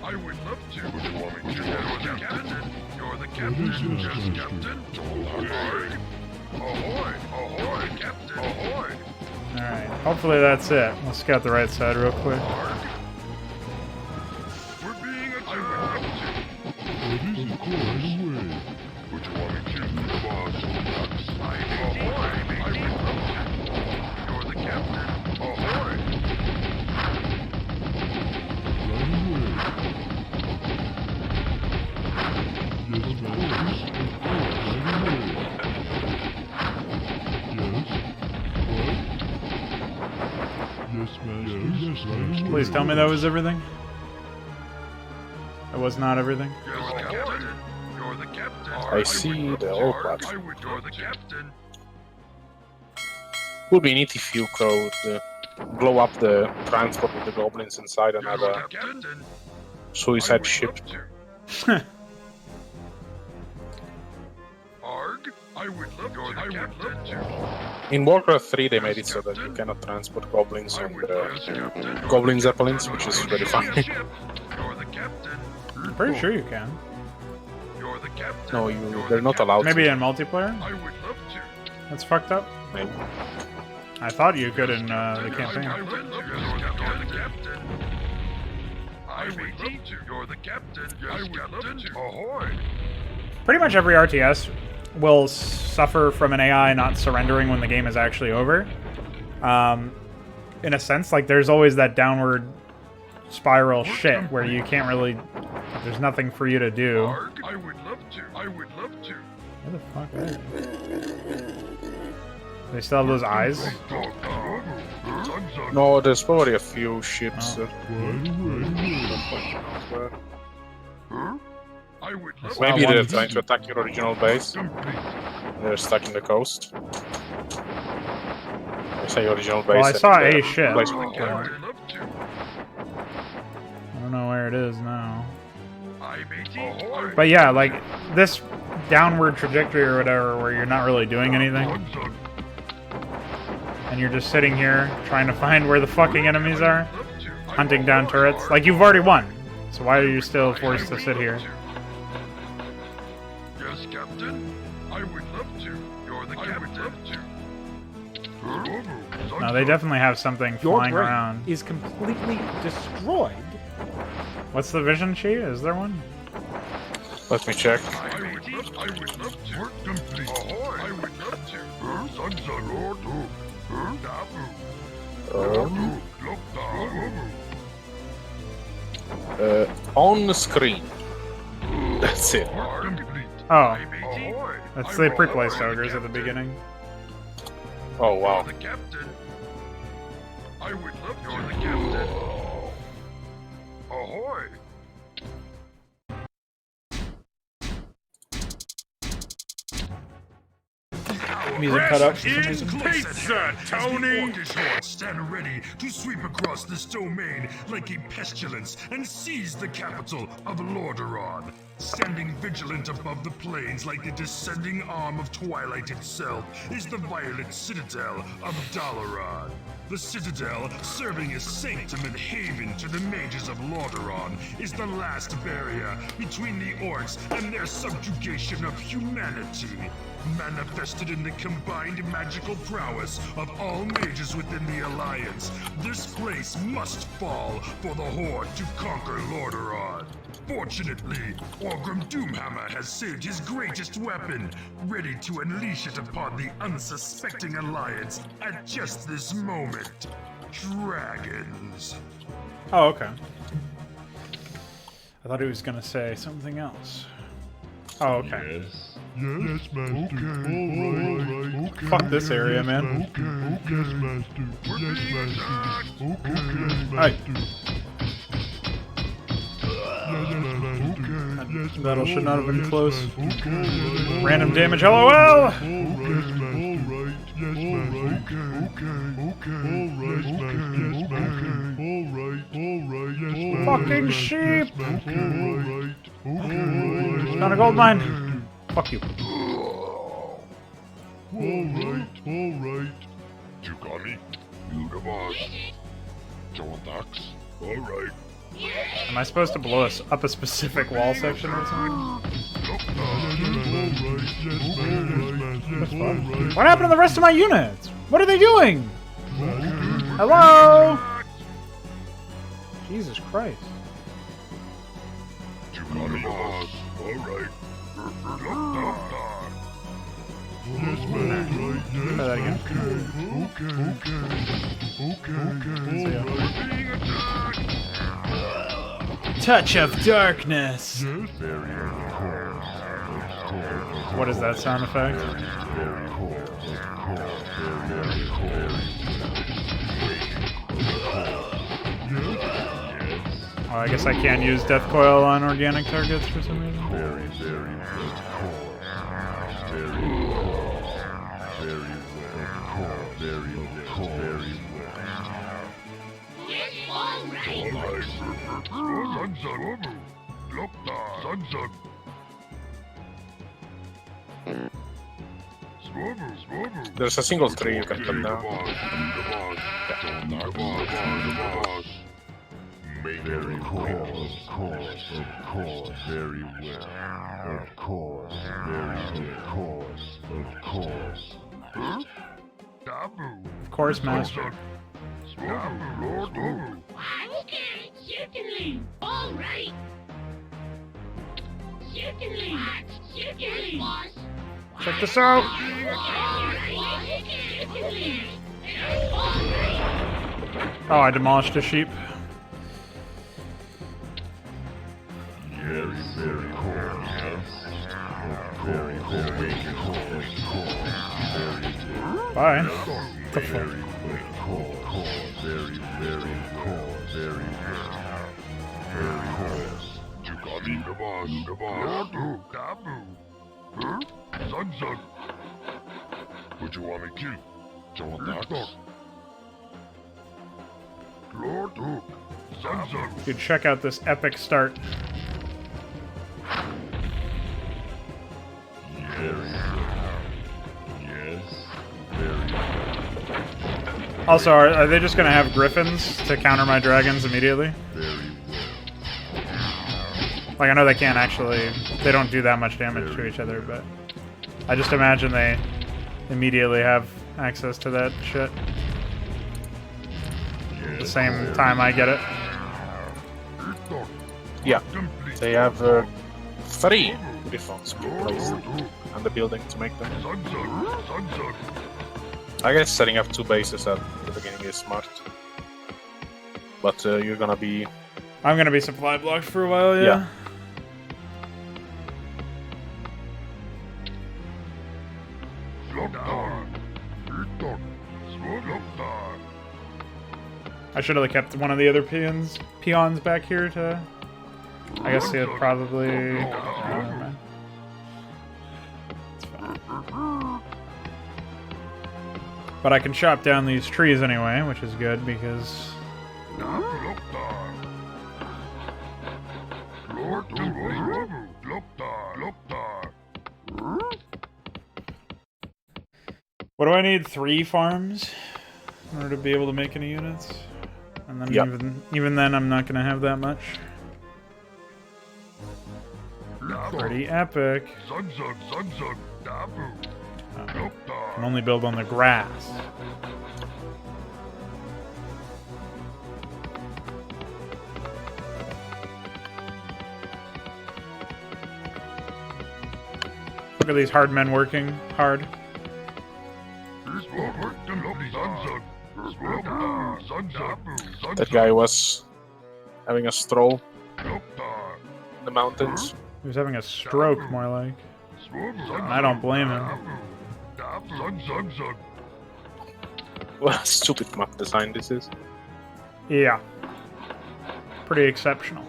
I would love to. What do you want me to do? You're the captain. You're the captain. Yes, captain. Ahoy. Ahoy. Ahoy, captain. Ahoy. Alright, hopefully that's it. We'll scout the right side real quick. Arg. We're being attacked. I would love to. Please tell me that was everything. It was not everything. Yes, Captain. You're the captain. I see the old platform. You're the captain. Would be neat if you could blow up the transport with the goblins inside and have You're a the captain. suicide ship. Arg, I would love to. I would love to. In Warcraft 3 they made it so that you cannot transport goblins and goblin zeppelins, which is very funny. You're the captain. I'm pretty sure you can. You're the captain. No, they're not allowed Maybe to. in multiplayer? I would love to. That's fucked up. Maybe. I thought you could in the I campaign. would love to. You're the captain. I would love to. You're the captain. I would love to. Ahoy. Pretty much every RTS will suffer from an AI not surrendering when the game is actually over. In a sense, like there's always that downward spiral shit where you can't really. There's nothing for you to do. Arg, I would love to. I would love to. Where the fuck are they? They still have those eyes? No, there's probably a few ships. Right away. I would love Maybe one. they're trying to attack your original base. They're stuck in the coast. I say original base. Well, I saw and, a ship. place I where- would love to. I don't know where it is now. I matey. But yeah, like this downward trajectory or whatever where you're not really doing anything. And you're just sitting here trying to find where the fucking enemies are. Hunting down turrets. Like, you've already won. So why are you still forced to sit here? Yes, Captain. I would love to. You're the captain. No, they definitely have something Your flying brain around. is completely destroyed. What's the vision sheet? Is there one? Let me check. I would love to. Work complete. Ahoy. I would love to. On the screen. That's it. Oh, that's the pre-placed ogres at the beginning. Oh wow. The captain. I would love to. You're the captain. Ahoy. Music cut up for some reason. Pizza, Tony! Orcish hordes stand ready to sweep across this domain like a pestilence and seize the capital of Lordaeron. Standing vigilant above the plains like the descending arm of Twilight itself is the violet citadel of Dalaran. The citadel, serving as sanctum and haven to the mages of Lordaeron, is the last barrier between the orcs and their subjugation of humanity. Manifested in the combined magical prowess of all mages within the Alliance, this place must fall for the Horde to conquer Lordaeron. Fortunately, Orgrim Doomhammer has saved his greatest weapon, ready to unleash it upon the unsuspecting Alliance at just this moment. Dragons. Oh, okay. I thought he was gonna say something else. Oh, okay. Yes, Master. Alright. Okay. Fuck this area, man. Okay. Yes, Master. Yes, Master. Okay. Yes, Hey. Master. Yes, Master. Okay. Yes, Battle should not have been close. Okay. Random damage, LOL! Alright, yes, Master. Okay. Yes, Master. Alright. Yes, Master. Fucking sheep! Alright. Okay. Not a gold mine! Fuck you. Alright. You got me? You the boss. Joel Ducks. Alright. Am I supposed to blow us up a specific wall section or something? What happened to the rest of my units? What are they doing? Hello? Jesus Christ. You got me, boss. Alright. Try that again. Touch of darkness. What is that sound effect? Oh, I guess I can't use Death Coil on organic targets for some reason. Very, very well. Very well. Very well. Very well. Very There's a single tree you can cut down. Very cool. Of course. Very well. Of course. Very course. Of course. Of course, Master. Okay, certainly. All right. Certainly. Certainly. Boss. Check this out. Oh, I demolished a sheep. Very, very cool. Very cool. Bye. Very cool. Very, very cool. Very, very cool. You got me the boss. What you want me to kill? Dude, check out this epic start. Yes. Very. Also, are they just gonna have griffins to counter my dragons immediately? Like, I know they can't actually... They don't do that much damage to each other, but... I just imagine they immediately have access to that shit. At the same time I get it. Yeah, they have 3 griffons placed on the building to make them. I guess setting up 2 bases at the beginning is smart. But you're gonna be... I'm gonna be supply blocked for a while, yeah. I should have kept one of the other peons back here to... I guess he'll probably... never mind. It's fine. But I can chop down these trees anyway, which is good because... What do I need? 3 farms in order to be able to make any units? And then even then, I'm not gonna have that much. Pretty epic. Can only build on the grass. Look at these hard men working hard. That guy was having a stroll in the mountains. He was having a stroke, more like. And I don't blame him. What a stupid map design this is. Yeah. Pretty exceptional.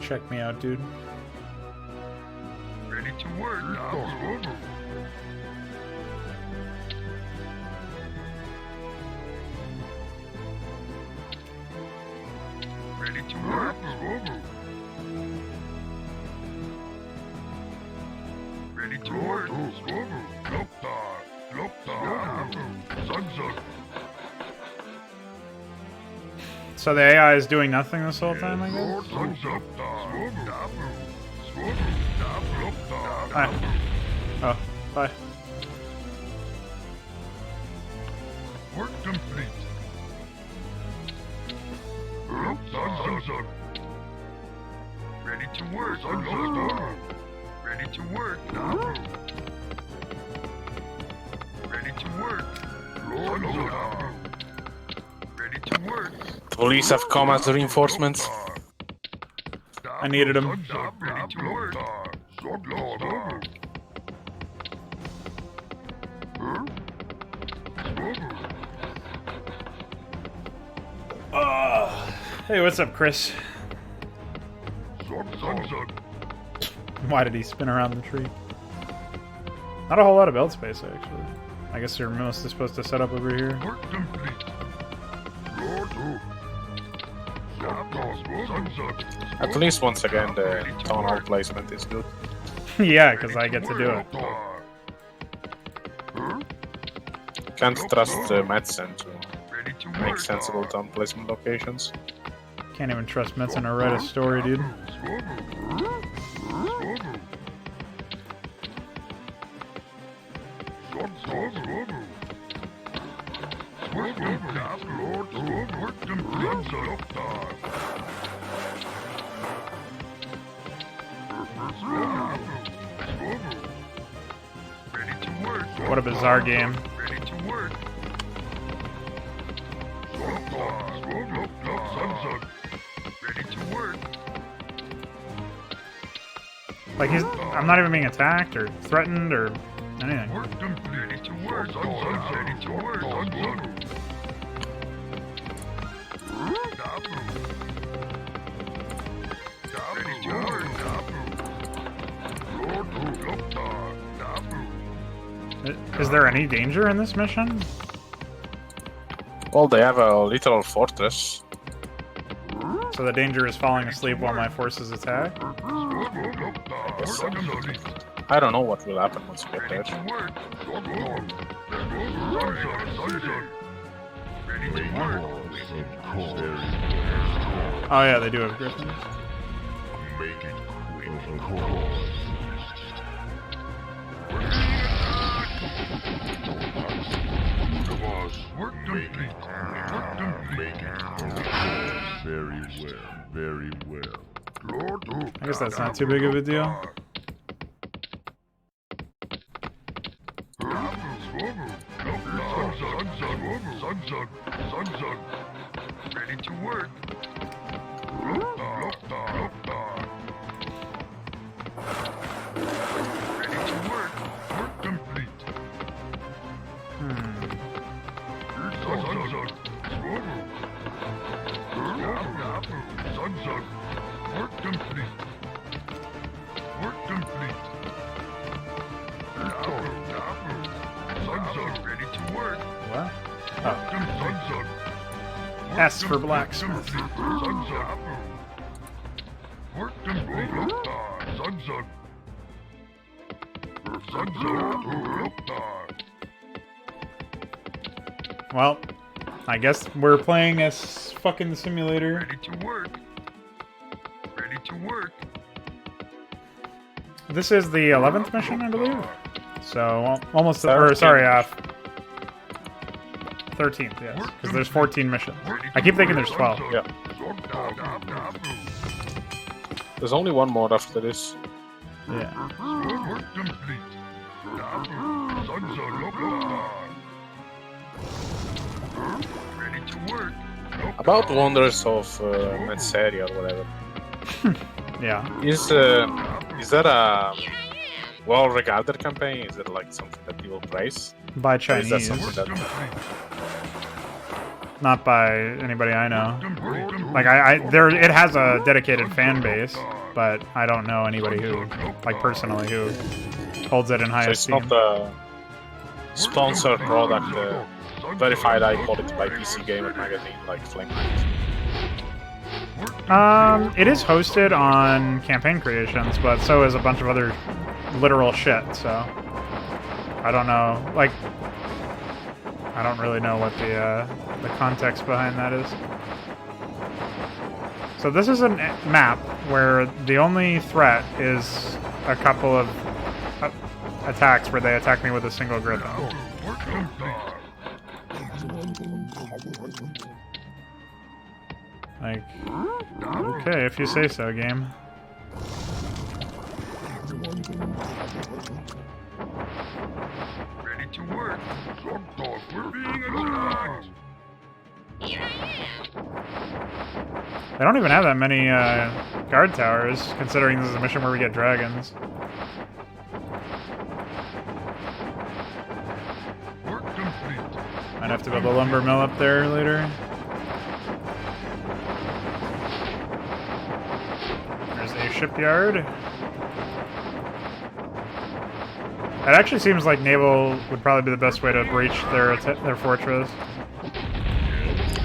Check me out, dude. Ready to work. Ready to work. Ready to work. So the AI is doing nothing this whole time, I guess? Hi. Oh, bye. Work complete. to work. Sunset. Ready to work. Dabu. Ready to work. Sunset. Ready to work. The police have come as reinforcements. I needed him. Ready to work. Hey, what's up, Chris? Why did he spin around the tree? Not a whole lot of belt space, actually. I guess you're mostly supposed to set up over here. Work complete. At least once again, the town hall placement is good. Yeah, because I get to do it. Can't trust Madsen to make sensible town placement locations. Can't even trust Metzen to write a story, dude. What a bizarre game. Ready to work. Ready to work. Like, I'm not even being attacked or threatened or anything. Work complete. Ready to work. Ready to work. Ready to work. Is there any danger in this mission? Well, they have a literal fortress. So the danger is falling asleep while my forces attack? I don't know what will happen once you get there. Oh yeah, they do have griffins. Make it quick. Of course. Work complete. Work complete. Very well. Very well. I guess that's not too big of a deal. Ready to work. Ready to work. Work complete. Work complete. Work complete. Ready to work. What? Work complete. S for blacksmith. Work complete. Well, I guess we're playing as fucking simulator. Ready to work. Ready to work. This is the 11th mission, I believe. So almost, or sorry, 13th, yes, because there's 14 missions. I keep thinking there's 12. Yeah. There's only one more after this. Yeah. Work complete. Ready to work. About Wonders of Metzeria or whatever. Yeah. Is that a well-regarded campaign? Is it like something that people praise? By Or is that Chinese, something that... not by anybody I know. Like it has a dedicated fan base, but I don't know anybody who, like personally, who holds it in high So it's esteem. not a sponsored product, verified high quality by PC Gamer magazine like Flame. It is hosted on Campaign Creations, but so is a bunch of other literal shit, so I don't know, like, I don't really know what the context behind that is. So this is a map where the only threat is a couple of attacks where they attack me with a single griffin. Like, okay, if you say so, game. Ready to work. Sometimes we're being attacked. Here I am. They don't even have that many guard towers, considering this is a mission where we get dragons. Work complete. Might have to build a lumber mill up there later. There's a shipyard. It actually seems like naval would probably be the best way to breach their fortress.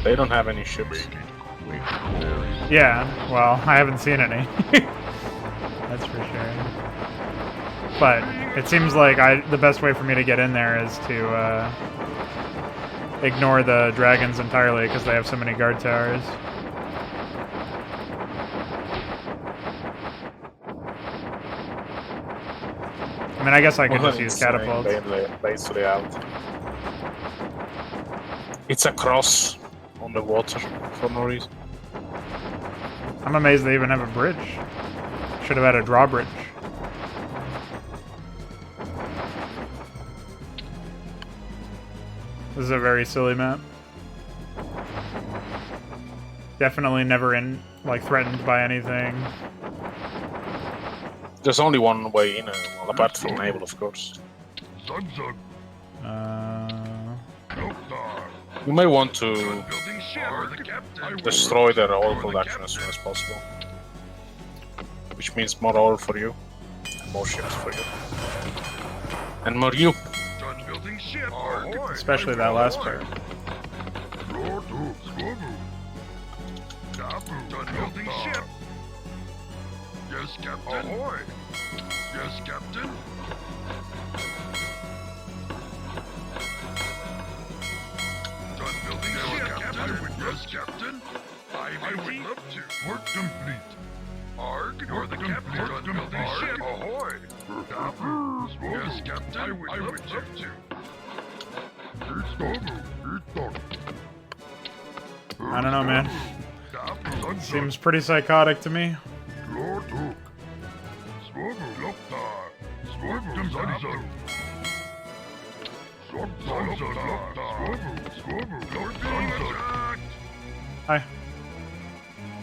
They don't have any ships. Yeah, well, I haven't seen any. That's for sure. But it seems like the best way for me to get in there is to ignore the dragons entirely because they have so many guard towers. I mean, I guess I could just use catapults. Base layout. It's a cross on the water for no reason. I'm amazed they even have a bridge. Should have had a drawbridge. This is a very silly map. Definitely never threatened by anything. There's only one way in, apart from naval, of course. Zug zug. Loktar. You may want to Building ship. The captain. destroy their oil production as soon as possible. Which means more oil for you, and more ships for you. And more you. Done building ship. Especially that last part. Done building ship. Yes, Captain. Ahoy. Yes, Captain. Done building ship, Captain. Yes, Captain. I would love to. Work complete. Arg, you're the captain. Done building ship. Ahoy. Yes, Captain. I would love to. It's done. I don't know, man. Seems pretty psychotic to me. Hi.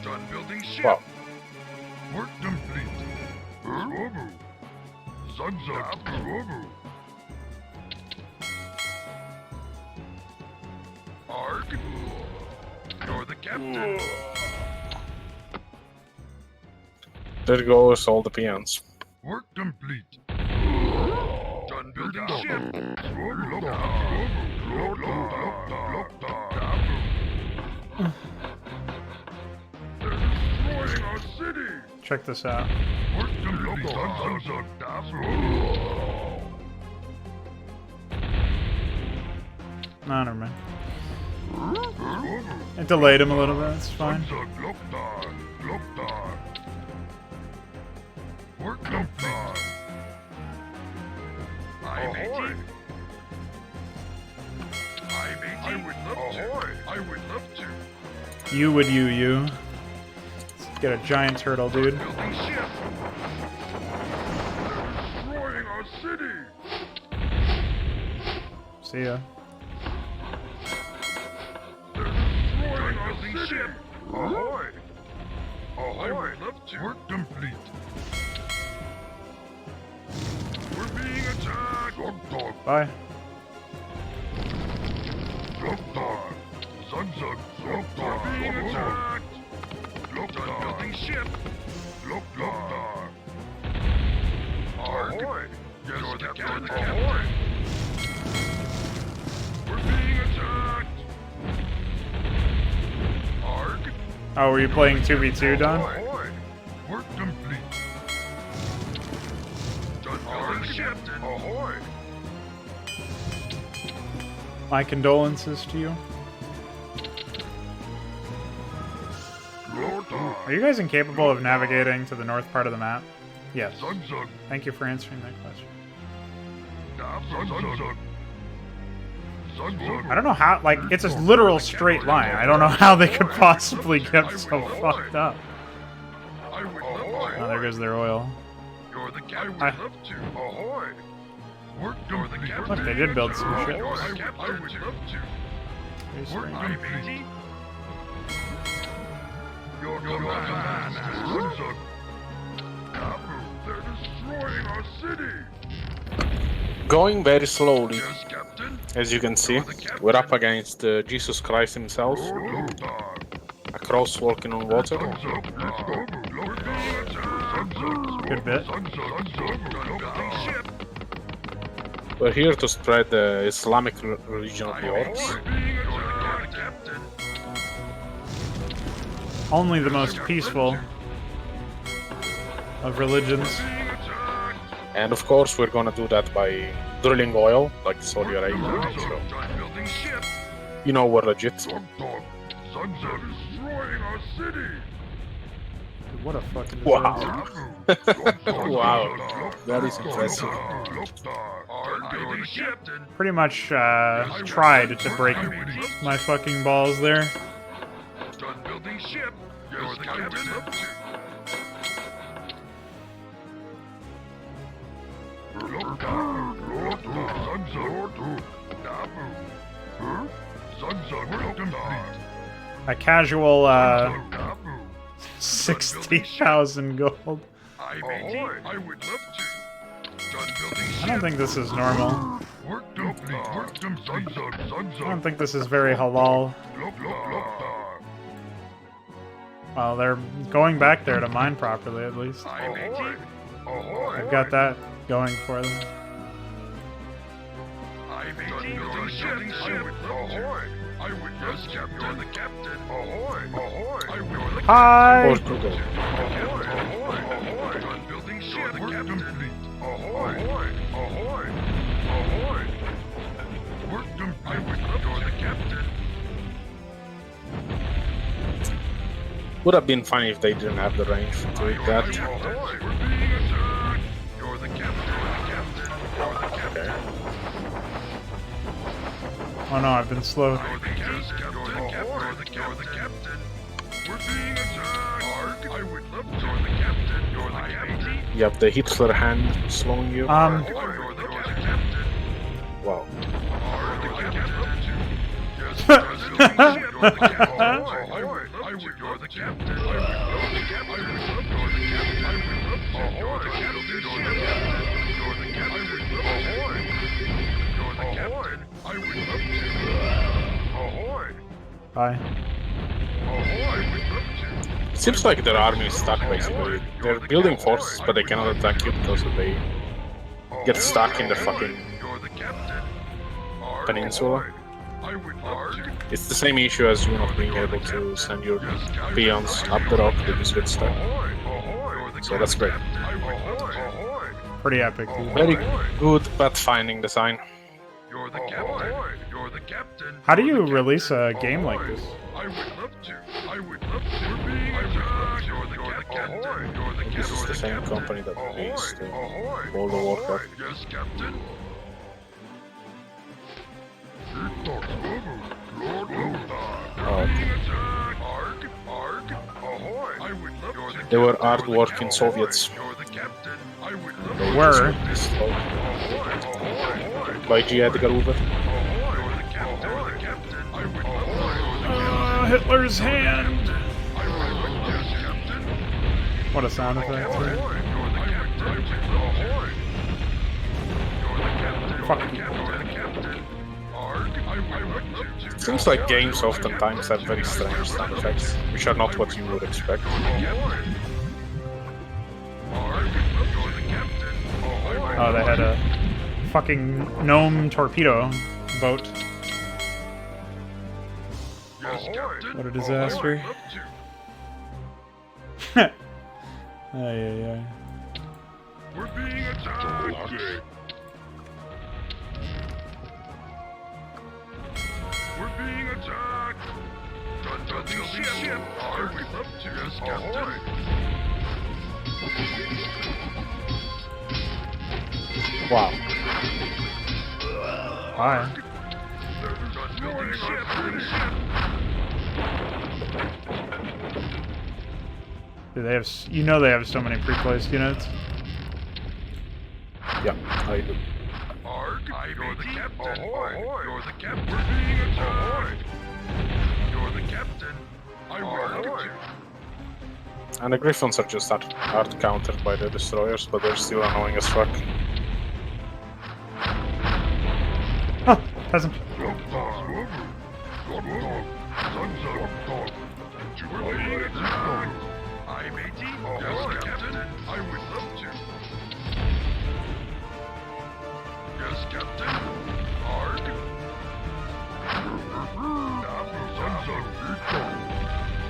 Done building ship. Wow. Work complete. Zug zug. Arg. You're the captain. There goes all the peons. Work complete. Done building ship. They're destroying our city. Check this out. Work complete. No, never mind. It delayed him a little bit, it's fine. Work complete. I would love to. I would love to. You. Let's get a giant turtle, dude. Building ship. They're destroying our city. See ya. They're destroying our building ship. Ahoy. I would love to. Work complete. We're being attacked. Bye. Loktar. Zug zug. Loktar. We're being attacked. Loktar. Building ship. Loktar. Arg. Yes, Captain. Ahoy. We're being attacked. Arg. Oh, were you playing 2v2, Don? Ahoy. Work complete. Done building ship. Ahoy. My condolences to you. Are you guys incapable of navigating to the north part of the map? Yes. Zug zug. Thank you for answering that question. Zug zug. Zug zug. I don't know how, like, it's a literal straight line. I don't know how they could possibly get so fucked up. I would love Oh, there goes their oil. You're the captain. I- I would love to. Ahoy! You're the captain. Look, they did build some ships. I would love to. Very strange. I'm matey. You're the man. Sons of Kabu, they're destroying our city. Going very slowly. Yes, Captain. As you can see, we're up against Jesus Christ himself, a cross walking on water. Good bit. We're here to spread the Islamic religion of the orcs. Only the most peaceful of religions. And of course, we're gonna do that by drilling oil, like Saudi Arabia. So, you know, we're legit. Sons are destroying our city. What a fucking Wow. Wow. That is impressive. Pretty much tried to break my fucking balls there. Done building ship. You're the captain. A casual 60,000 gold. I would love to. Done building I don't think this is normal. I don't think this is very halal. Well, they're going back there to mine properly, at least. I've got that going for them. I would yes, Captain. You're the captain. Ahoy! Ahoy! I would Hi! Portugal. Ahoy! Ahoy! Done building ship. The captain. Ahoy! Ahoy! Ahoy! Ahoy! Work them. I would love you're the captain. Would have been funny if they didn't have the range to do that. Ahoy! We're being attacked. You're the captain. You're the captain. You're the captain. Oh no, I've been slow. You're the captain. You're the captain. We're being attacked. Arg. I would love to. You're the captain. You're the captain. You have the Hitler hand slowing you. You're the captain. Wow. You're the captain. Yes, President. You're the captain. I would love to. You're the captain. I would love the captain. I would love you're the captain. I would love to. You're the captain. You're the captain. You're the captain. I would love ahoy. You're the captain. I would love to. Ahoy. Bye. Ahoy. I would love to. Seems like their army is stuck basically. They're building forces, but they cannot attack you because they get stuck in the fucking You're the captain. peninsula. I would love to. It's the same issue as you not being able to send your peons up the rock, they just get stuck. Ahoy. Ahoy. You're the So that's great. captain. I would love to. Ahoy. Pretty epic, dude. Very good pathfinding design. You're the captain. You're the captain. How do you release a game like this? I would love to. I would love to. We're being attacked. You're the captain. You're the captain. This is the same company that released World of Warcraft. Yes, captain. Arg, arg, ahoy. I would love to. They were hard-working Soviets. You're the captain. I would love They to. were. Ahoy, ahoy. By G. Edgar Hoover. Ahoy, you're the captain. You're the captain. I would love to. Hitler's hand! I would love yes, captain. What a sound effect. Ahoy, too. you're the captain. Ahoy. You're the captain. Fuck You're the you. captain. You're the captain. Arg, I would love to. Seems like games oftentimes have very strange sound effects, which are not what you would expect. Oh, they had a fucking gnome torpedo boat. What a disaster. Ay, ay, ay. We're being attacked. We're being attacked. Done building ship. I would love to. Yes, captain. Wow. Bye. Done building ship. Do they have? You know they have so many pre-placed units. Yeah, I do. Arg, you're the captain. Ahoy, you're the captain. We're being attacked. You're the captain. I will look at you. And the Griffons are just hard countered by the destroyers, but they're still annoying as fuck. Oh, peasant. We're being attacked. I, matey. Yes, captain. I would love to. Yes, captain. Arg.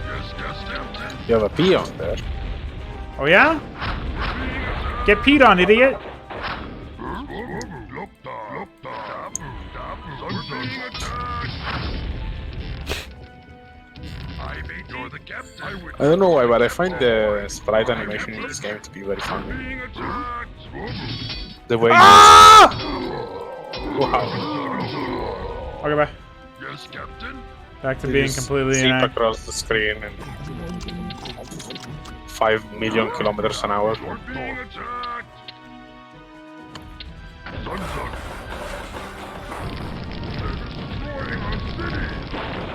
Yes, captain. You have a Peon there. Oh yeah? Get peed on, idiot! I don't know why, but I find the sprite animation in this game to be very funny. The way Ah! Wow. Okay, bye. Yes, captain. Back to You being just completely zip inactive. across the screen and 5 million kilometers an hour. We're being attacked.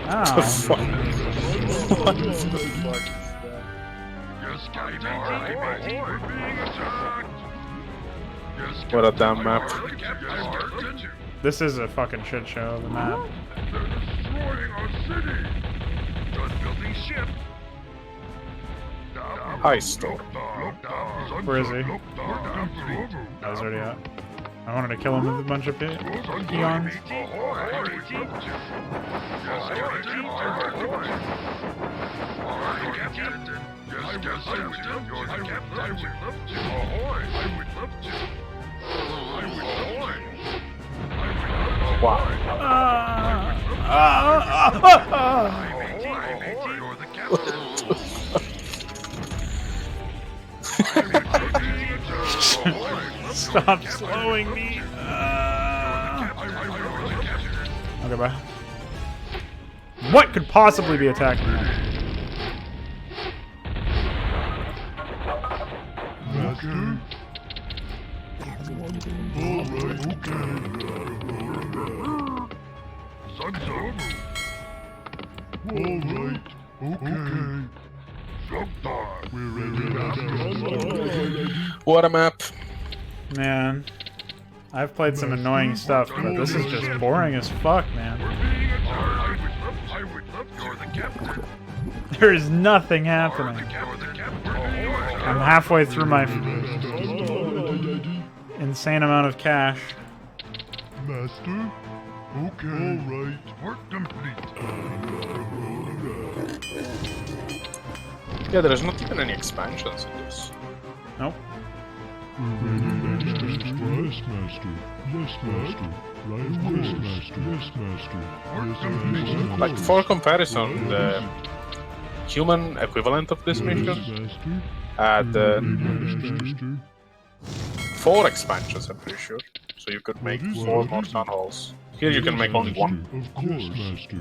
Oh. Fuck. What the fuck? Yes, captain. We're being attacked. Yes, What a damn map. Yes, captain. This is a fucking shit show of a map. They're destroying our city. Done building ship. Hi, Storm. Where is he? Oh, he's already out. I wanted to kill him with a bunch of peons. Wow. Stop slowing me. Okay, bye. What could possibly be attacking me? Master? Alright, okay. Alright, okay. We're ready. What a map. Man, I've played some annoying stuff, but this is just boring as fuck, man. There is nothing happening. I'm halfway through my insane amount of cash. Master? Okay. Alright. Work complete. Yeah, there's not even any expansions in this. Nope. Yes, Master. Yes, Master. Right away. Yes, Master. Yes, Master. Yes, Master. Like, for comparison, the human equivalent of this mission had Master. 4 expansions, I'm pretty sure. So you could make 4 more town halls. Here you can make only 1. Of course, Master.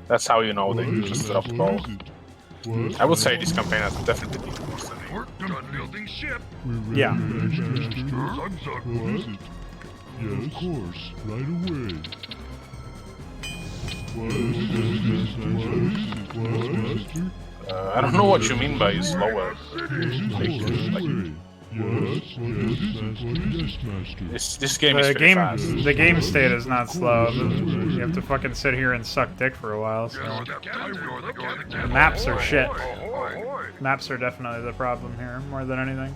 That's how you know they just dropped ball. What? I would say this campaign has definitely been worse than it. Work done building ship. Yeah. What is it? Yes, of course. Right away. What is it? What, Master? I don't know what you mean by slower. Yes, Master. This game is pretty fast. The game state is not slow. You have to fucking sit here and suck dick for a while. So the maps are shit. Maps are definitely the problem here, more than anything.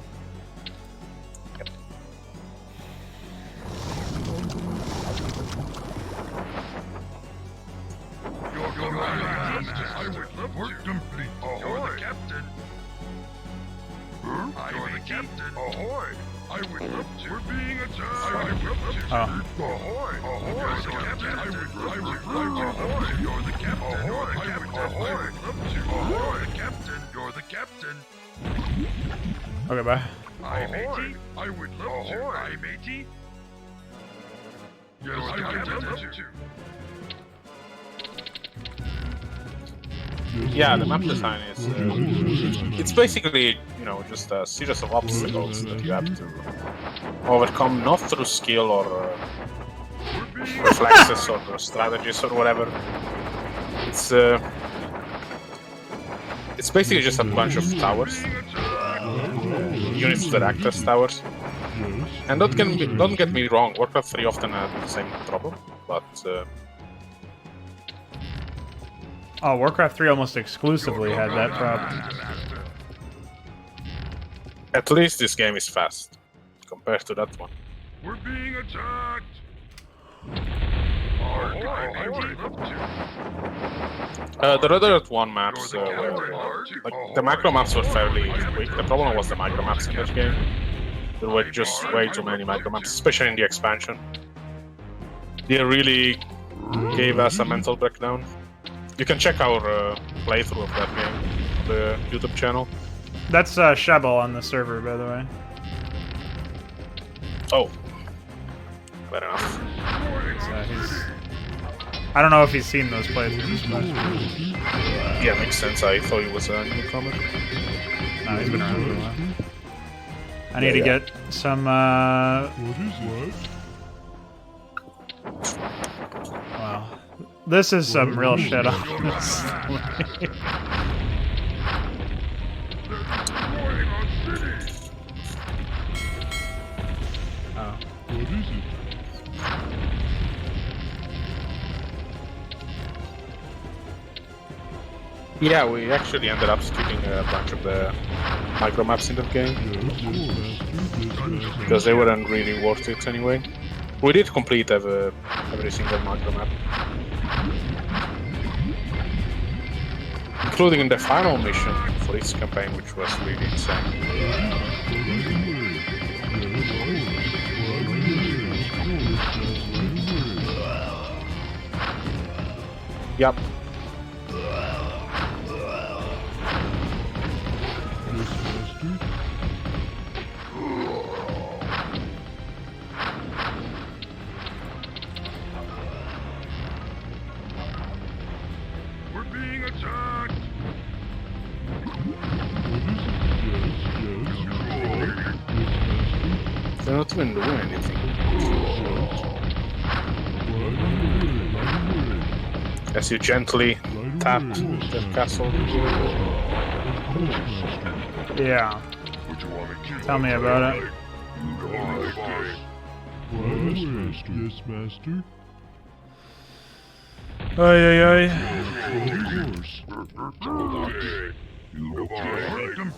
I would love work complete. You're the captain. You're the captain. Ahoy! I would love to. We're being attacked. I would love to. Ahoy! Ahoy! You're the captain. I would love to. You're the captain. You're the captain. I would love to. Ahoy! The captain. You're the captain. Okay, bye. I matey. I would love to. I matey. Yes, I would love to. Yeah, the map design is it's basically, you know, just a series of obstacles that you have to overcome, not through skill or reflexes or strategies or whatever. It's basically just a bunch of towers, units that act as towers. And don't get me wrong, Warcraft 3 often had the same problem, but Oh, Warcraft 3 almost exclusively had that problem. at least this game is fast compared to that one. We're being attacked! Arg, I would love to. The Red Alert 1 maps, like the macro maps were fairly quick. The problem was the micro maps in that game. There were just way too many micro maps, especially in the expansion. They really gave us a mental breakdown. You can check our playthrough of that game on the YouTube channel. That's Shebel on the server, by the way. Oh, fair enough. I don't know if he's seen those playthroughs, but Yeah, makes sense. I thought he was a newcomer. no, he's been around for a while. I need to get some. What is that? Wow, this is some real shit, honestly. Oh. What is it? Yeah, we actually ended up skipping a bunch of the micro maps in that game because they weren't really worth it anyway. We did complete every single micro map, including the final mission for this campaign, which was really insane. Yep. We're being attacked! They're not even doing anything. As you gently tap the castle. Yeah. Tell me about it. Yes, master. Ay, ay, ay.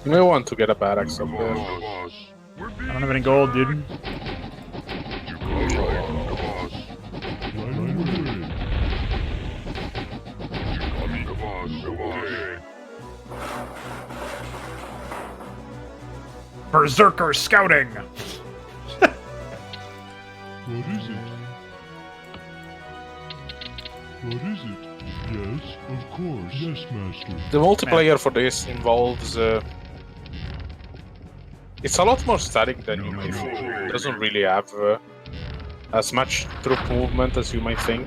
You may want to get a barracks up there. I don't have any gold, dude. Berserker scouting! What is it? What is it? Yes, of course. Yes, master. The multiplayer for this involves... it's a lot more static than you may think. It doesn't really have as much troop movement as you might think.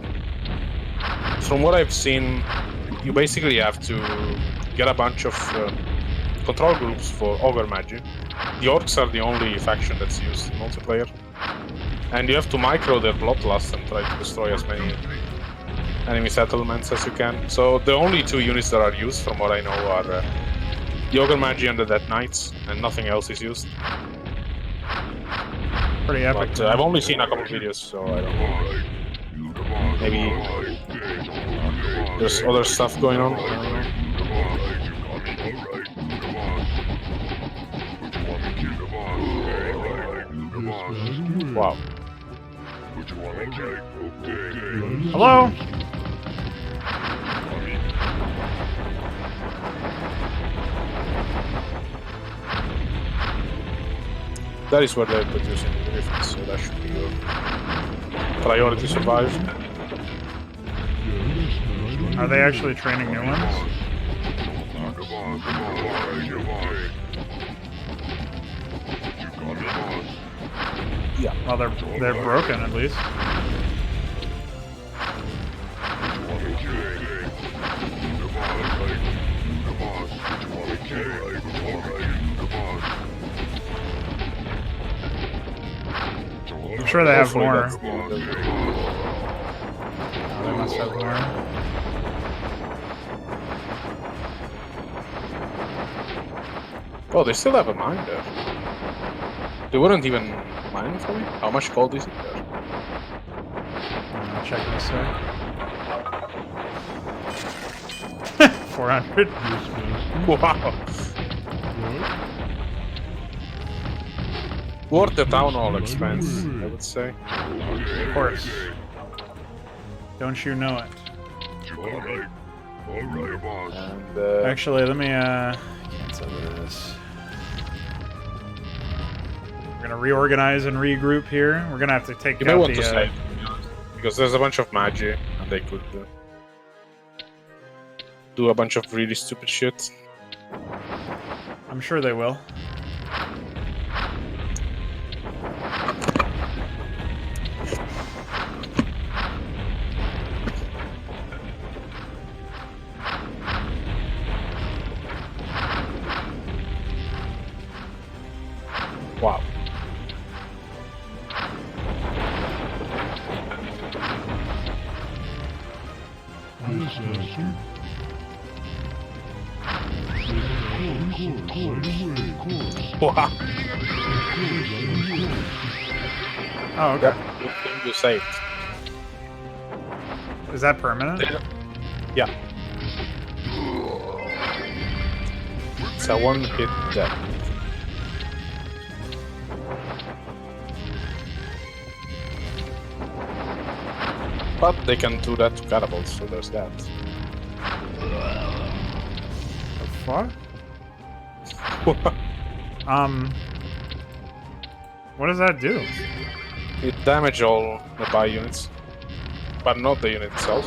From what I've seen, you basically have to get a bunch of control groups for Ogre Magi. The Orcs are the only faction that's used in multiplayer. And you have to micro their bloodlust and try to destroy as many enemy settlements as you can. So the only two units that are used, from what I know, are the Ogre Magi and the Dead Knights, and nothing else is used. Pretty epic. But I've only seen a couple videos, so I don't know. Maybe there's other stuff going on. I don't know. Wow. Hello? That is where they're producing the Griffins, so that should be your priority survive. Are they actually training new ones? Yeah. Well, they're broken at least. sure they have Hopefully more. that's the end of it. Oh, they must have more. Oh, they still have a mine there. They wouldn't even mine for me? How much gold is it there? I'll check this out. 400. Wow! Worth the town hall expense, I would say. Of course. Don't you know it? Alright, boss. And Actually, let me cancel this. We're gonna reorganize and regroup here. We're gonna have to take you may out want the. to save, because there's a bunch of magi, and they could do a bunch of really stupid shit. I'm sure they will. Wow. Yes, master. Course. Wow! Oh, okay. Good thing you saved. Is that permanent? Yeah. It's a one-hit death. But they can do that to catapults, so there's that. The fuck? What does that do? It damages all nearby units, but not the unit itself.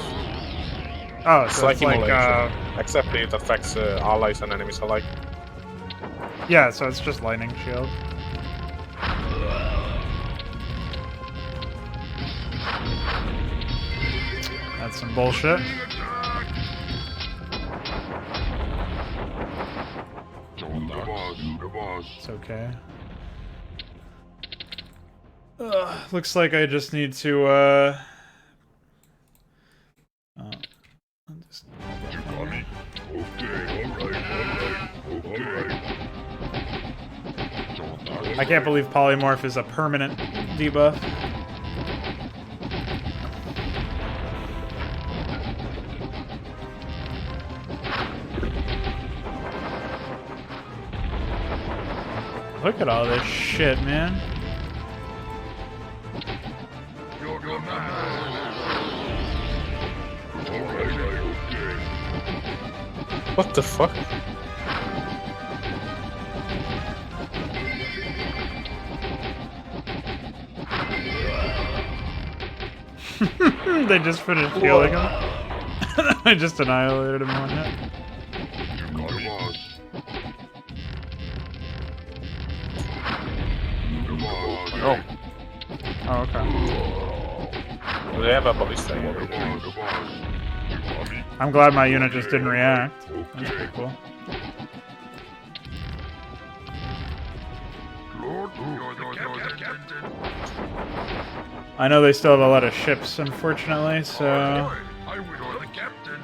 Oh, It's so like it's like immolation, except it affects allies and enemies alike. yeah, so it's just lightning shield. That's some bullshit. The boss. It's okay. Looks like I just need to, I'll just... You got me? Okay, alright. I can't believe polymorph is a permanent debuff. Look at all this shit, man. You're mad. Alright, okay. What the fuck? They just finished healing him. I just annihilated him on hit. You got me, boss. The boss. Oh, Oh, okay. they have a ballista here. The boss. You got me? I'm glad my unit just didn't react. That's pretty cool. Lord, you're the captain. I know they still have a lot of ships, unfortunately, so... I would you're the captain.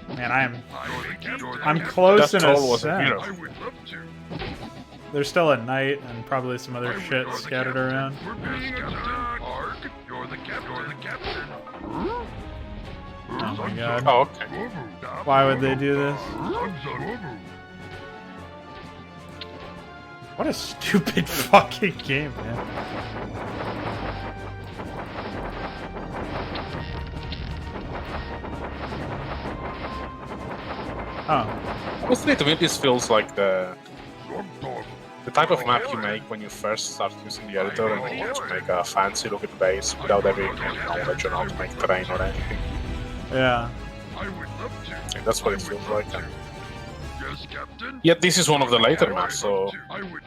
Man, I'm close That in a troll was a sense. hero. I would love to. There's still a knight and probably some other shit scattered around. We're being attacked. Arg, you're the captain. You're the captain. Oh my god. Oh, okay. Why would they do this? What a stupid fucking game, man. Oh. Honestly, to me, this feels like the type of map you make when you first start using the editor and you want to make a fancy looking base without having any knowledge on how to make terrain or anything. Yeah. I would love to. And that's what it feels like. Yes, Captain. Yet this is one of the later maps, so I would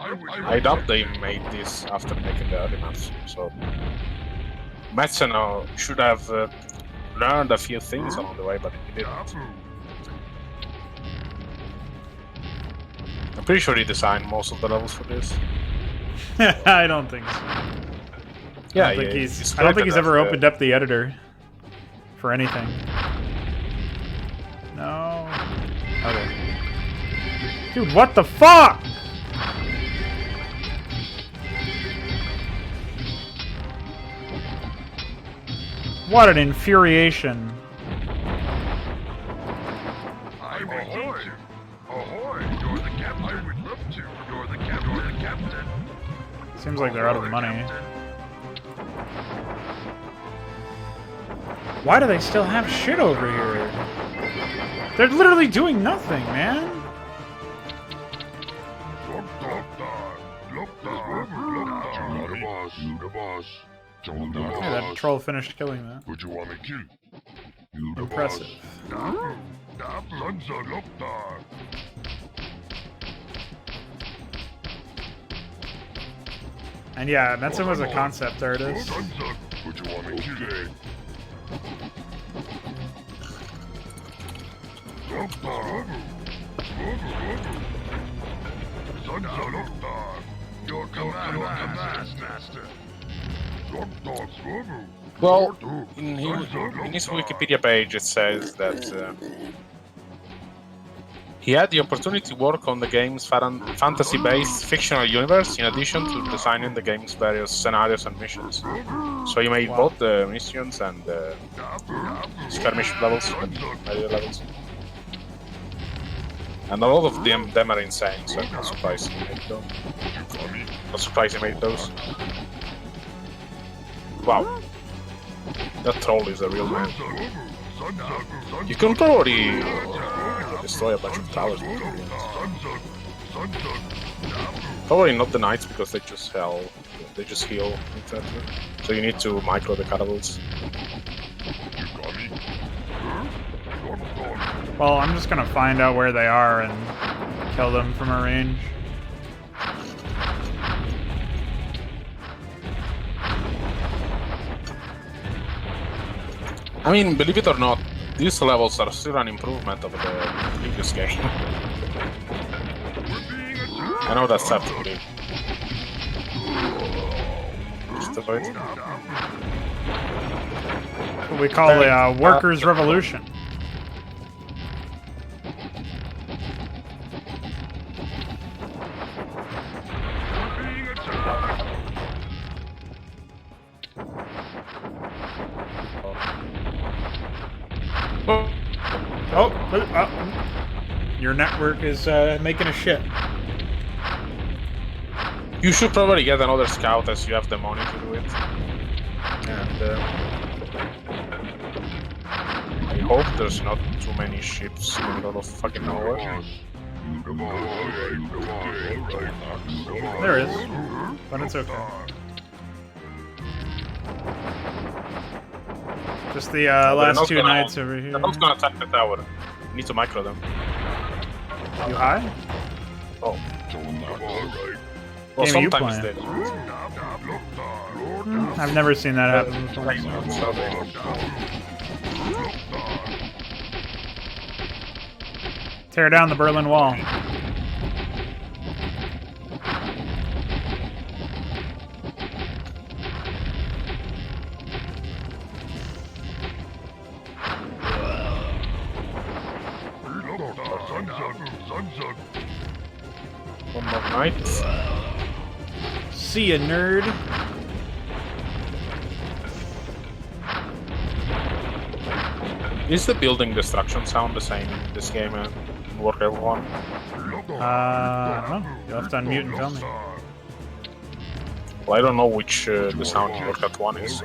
I doubt they made this after making the early maps. So Matsuno should have learned a few things along the way, but he didn't. I'm pretty sure he designed most of the levels for this. I don't think so. Yeah, I don't think he's ever opened up the editor for anything. No. Okay. Dude, what the fuck? What an infuriation. I would love to. Ahoy! You're the captain. I would love to. You're the captain. You're the captain. Seems like they're out of money. Why do they still have shit over here? They're literally doing nothing, man. Hey, that troll finished killing that. Would you want to kill? Impressive. And yeah, Metsun was a concept artist. Would you want to kill? Your command, master. Well, in his Wikipedia page it says that he had the opportunity to work on the game's fantasy-based fictional universe in addition to designing the game's various scenarios and missions. So he made both the missions and the skirmish levels and area levels. And a lot of them are insane, so I'm not surprised he made them. Not surprised he made those. Wow. That troll is a real man. You can probably destroy a bunch of towers. Probably not the knights because they just heal instantly. So you need to micro the catapults. Well, I'm just gonna find out where they are and kill them from a range. I mean, believe it or not, these levels are still an improvement of the previous game. I know that's tough to believe. Still right? What we call a workers' revolution. Your network is making a shit. You should probably get another scout as you have the money to do it. And I hope there's not too many ships in the middle of fucking nowhere. There is, but it's okay. Just the last two knights over here. They're not gonna attack the tower. You need to micro them. You high? Oh. Well, Game are you sometimes playing? they do. I've never seen that happen before. Tear down the Berlin Wall. One more knight. See ya, nerd. Is the building destruction sound the same in this game and in Warcraft 1? I don't know. You'll have to unmute and tell me. Well, I don't know which the sound in Warcraft 1 is.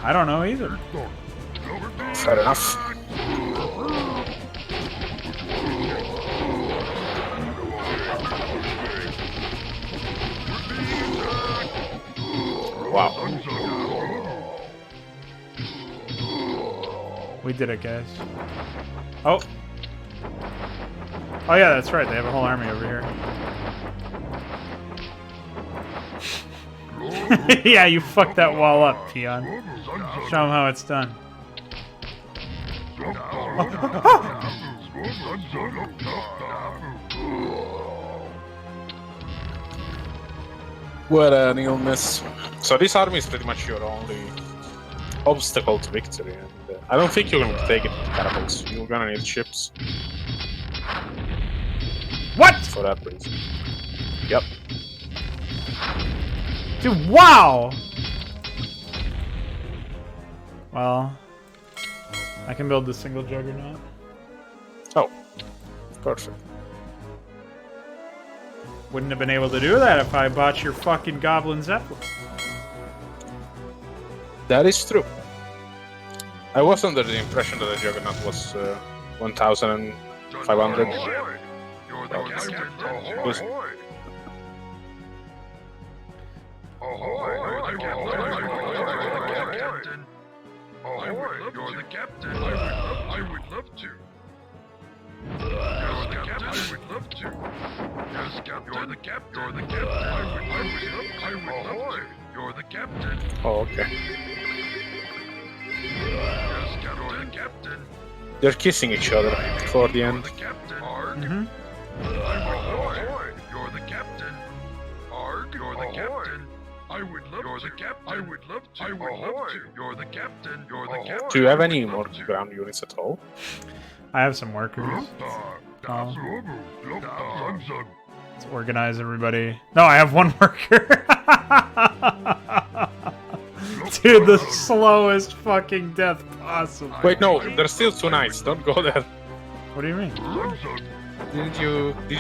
I don't know either. Fair enough. Wow. We did it, guys. Oh. Oh yeah, that's right. They have a whole army over here. Yeah, you fucked that wall up, Peon. Show him how it's done. What an illness. So this army is pretty much your only obstacle to victory, and I don't think you're going to take it with catapults. You're going to need ships. What? For that reason. Yep. Dude, wow! Well, I can build the single juggernaut. Oh, perfect. Wouldn't have been able to do that if I bought your fucking Goblin Zeppelin. That is true. I was under the impression that the Juggernaut was 1,500. You're the captain. Yes. Ahoy! You're the captain. You're the captain. I would love to. You're the captain. I would love to. Yes, captain. You're the captain. You're the captain. I would love to. You're the captain. Oh, okay. Yes, captain. You're the captain. They're kissing each other before the end. You're the captain. Arg. Mm-hmm. Ahoy! You're the captain. Arg. You're the captain. I would love to. I would love to. I would love to. You're the captain. You're the captain. Do you have any more ground units at all? I have some workers. Let's organize everybody. No, I have one worker. Dude, the slowest fucking death possible. Wait, no, there's still 2 knights. Don't go there. What do you mean? Did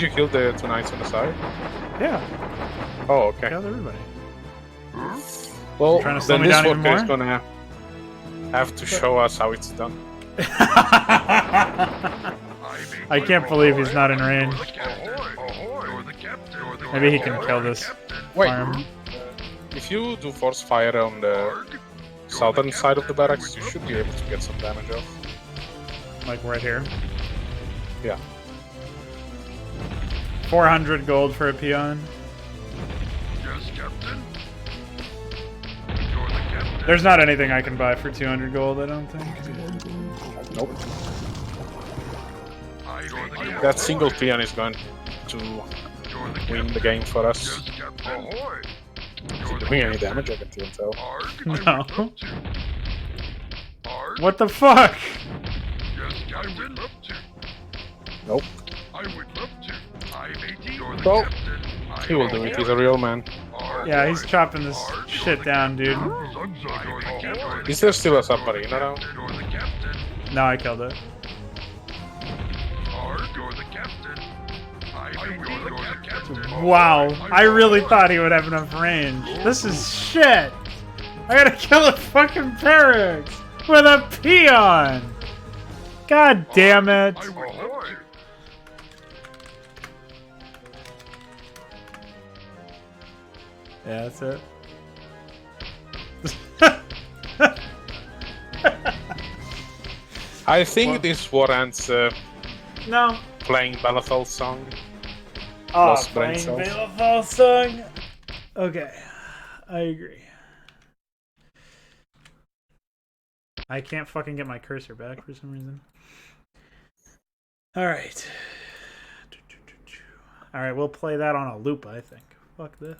you kill the 2 knights on the side? Yeah, Oh, okay. killed everybody. Well, Trying to slow then me this down even worker is more? gonna have to show us how it's done. I can't believe he's not in range. Maybe he can kill this Wait. farm. If you do force fire on the southern side of the barracks, you should be able to get some damage off. Like right here. Yeah. 400 gold for a peon. Yes, captain. You're the captain. There's not anything I can buy for 200 gold, I don't think. Nope. You're the captain. That single peon is going to win the game for us. Yes, captain. Ahoy! Is it doing any damage? I can't tell. Arg. No. Arg. What the fuck? Yes, captain. I would love to. Nope. I would love to. I'm 80. You're the Well, captain. he will do it. He's a real man. Arg. Yeah, he's chopping this shit down, dude. You're the captain. Is there still a submarine around? You're the captain. No, I killed it. Arg. You're the captain. You're the captain. Wow, I really thought he would have enough range. This is shit! I gotta kill a fucking barracks with a peon! God damn it! I would love to. Yeah, that's it. I think this warrants No. playing Balafel song. Oh, Lost brain playing cells. Balefall song. Okay, I agree. I can't fucking get my cursor back for some reason. Alright. Alright, we'll play that on a loop, I think. Fuck this.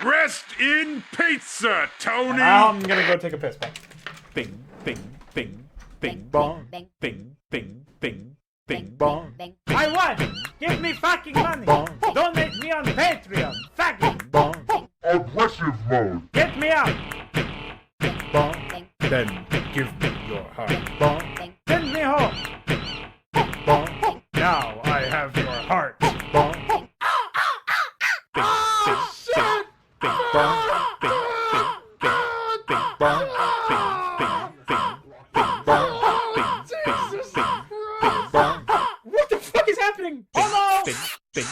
Rest in pizza, Tony! Now I'm gonna go take a piss. Bing, bing, bing, bing, bong. Bing, bing, bing, bing, bong. I won! Give me fucking money! Donate me on Patreon! Fucking bong! Aggressive mode. Get me out! Bong. Then give me your heart. Bong. Send me home! Bong. Now I have your heart. Bong. Bing, bing, bing, bing, bong. Bing, bing, bing, bing, bong. Bing, bing, bing, bing, bong. Bing, bing, bing, bing, bong. What the fuck is happening? Bing, bing, bing,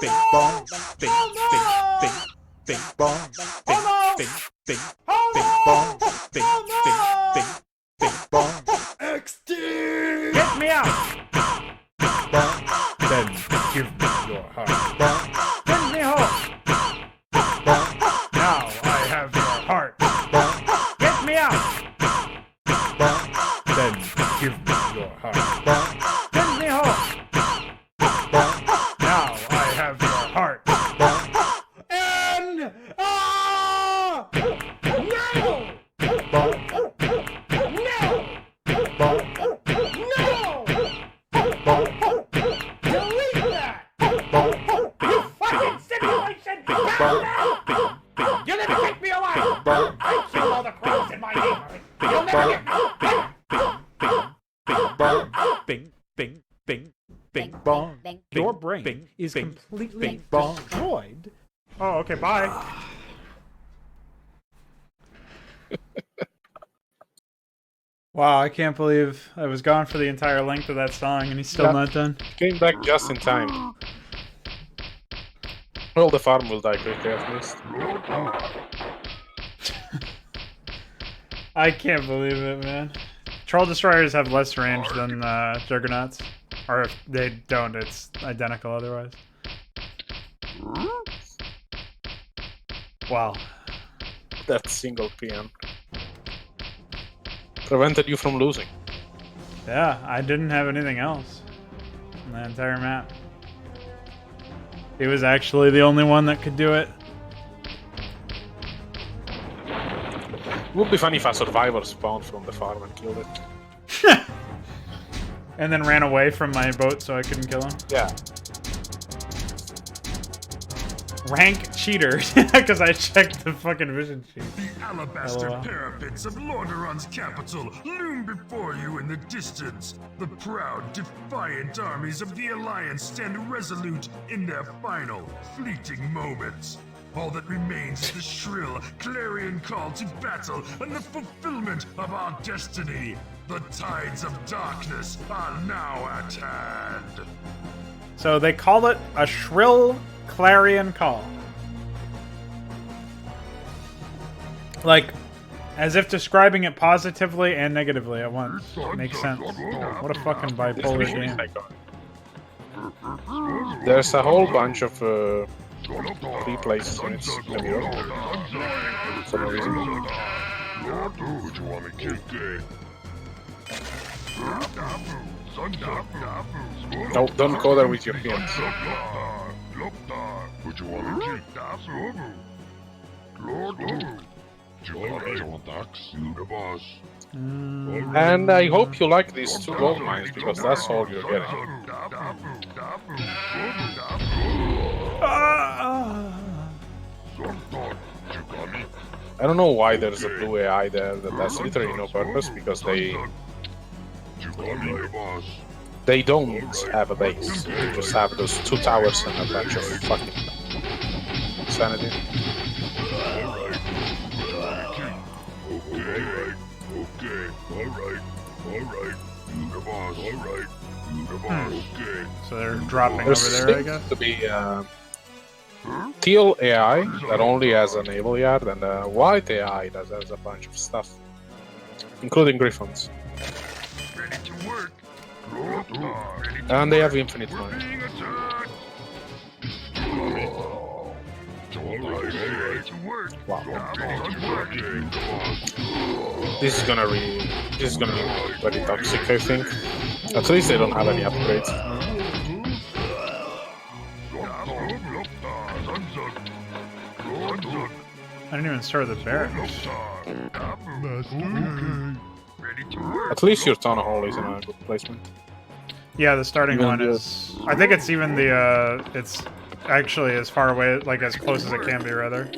bing, bong. Bing, bing, bing, bing, bong. Bing, bing, bing, bing, bong. Bing, bing, bing, bing, bong. XD! Get me out! Bing, bong. Then give me your heart. Send me home. Now I have your heart. Get me out. Then give me your heart. Send me home. Now I have your heart. And no! You'll never take me away! I kill all the crows in my neighborhood! You'll never get me! Bing, bing, bing, bing, bong. Your brain is completely destroyed. Oh, okay, bye. Wow, I can't believe I was gone for the entire length of that song and he's still not done. Came back just in time. Well, the farm will die quickly at least. I can't believe it, man. Troll Destroyers have less range than Juggernauts. Or if they don't, it's identical otherwise. Wow. That single Peon prevented you from losing. Yeah, I didn't have anything else on the entire map. He was actually the only one that could do it. It would be funny if a survivor spawned from the farm and killed it. And then ran away from my boat so I couldn't kill him. Yeah. Rank cheater, because I checked the fucking vision sheet. The alabaster LOL. parapets of Lordaeron's capital loom before you in the distance. The proud, defiant armies of the Alliance stand resolute in their final, fleeting moments. All that remains is the shrill, clarion call to battle and the fulfillment of our destiny. The tides of darkness are now at hand. So they call it a shrill clarion call. Like, as if describing it positively and negatively at once. Makes sense. What a fucking bipolar game. There's a whole bunch of replays units in the Europe. For no reason. Would you want me to kill? No, don't go there with your peons. Would you want me to And I hope you like these 2 gold mines, because that's all you're getting. I don't know why there's a blue AI there, that's literally no purpose, because they don't have a base. They just have those 2 towers and a bunch of fucking sanity. So they're dropping There's over there, I guess? to be teal AI that only has a naval yard, and a white AI that has a bunch of stuff, including griffins. Ready to work. And they have infinite money. Wow. This is gonna be very toxic, I think. At least they don't have any upgrades. I didn't even start the barracks. At least your town hall is in a good placement. Yeah, the starting Even one the- is... I think it's even the, it's actually as far away, like as close as it can be, rather.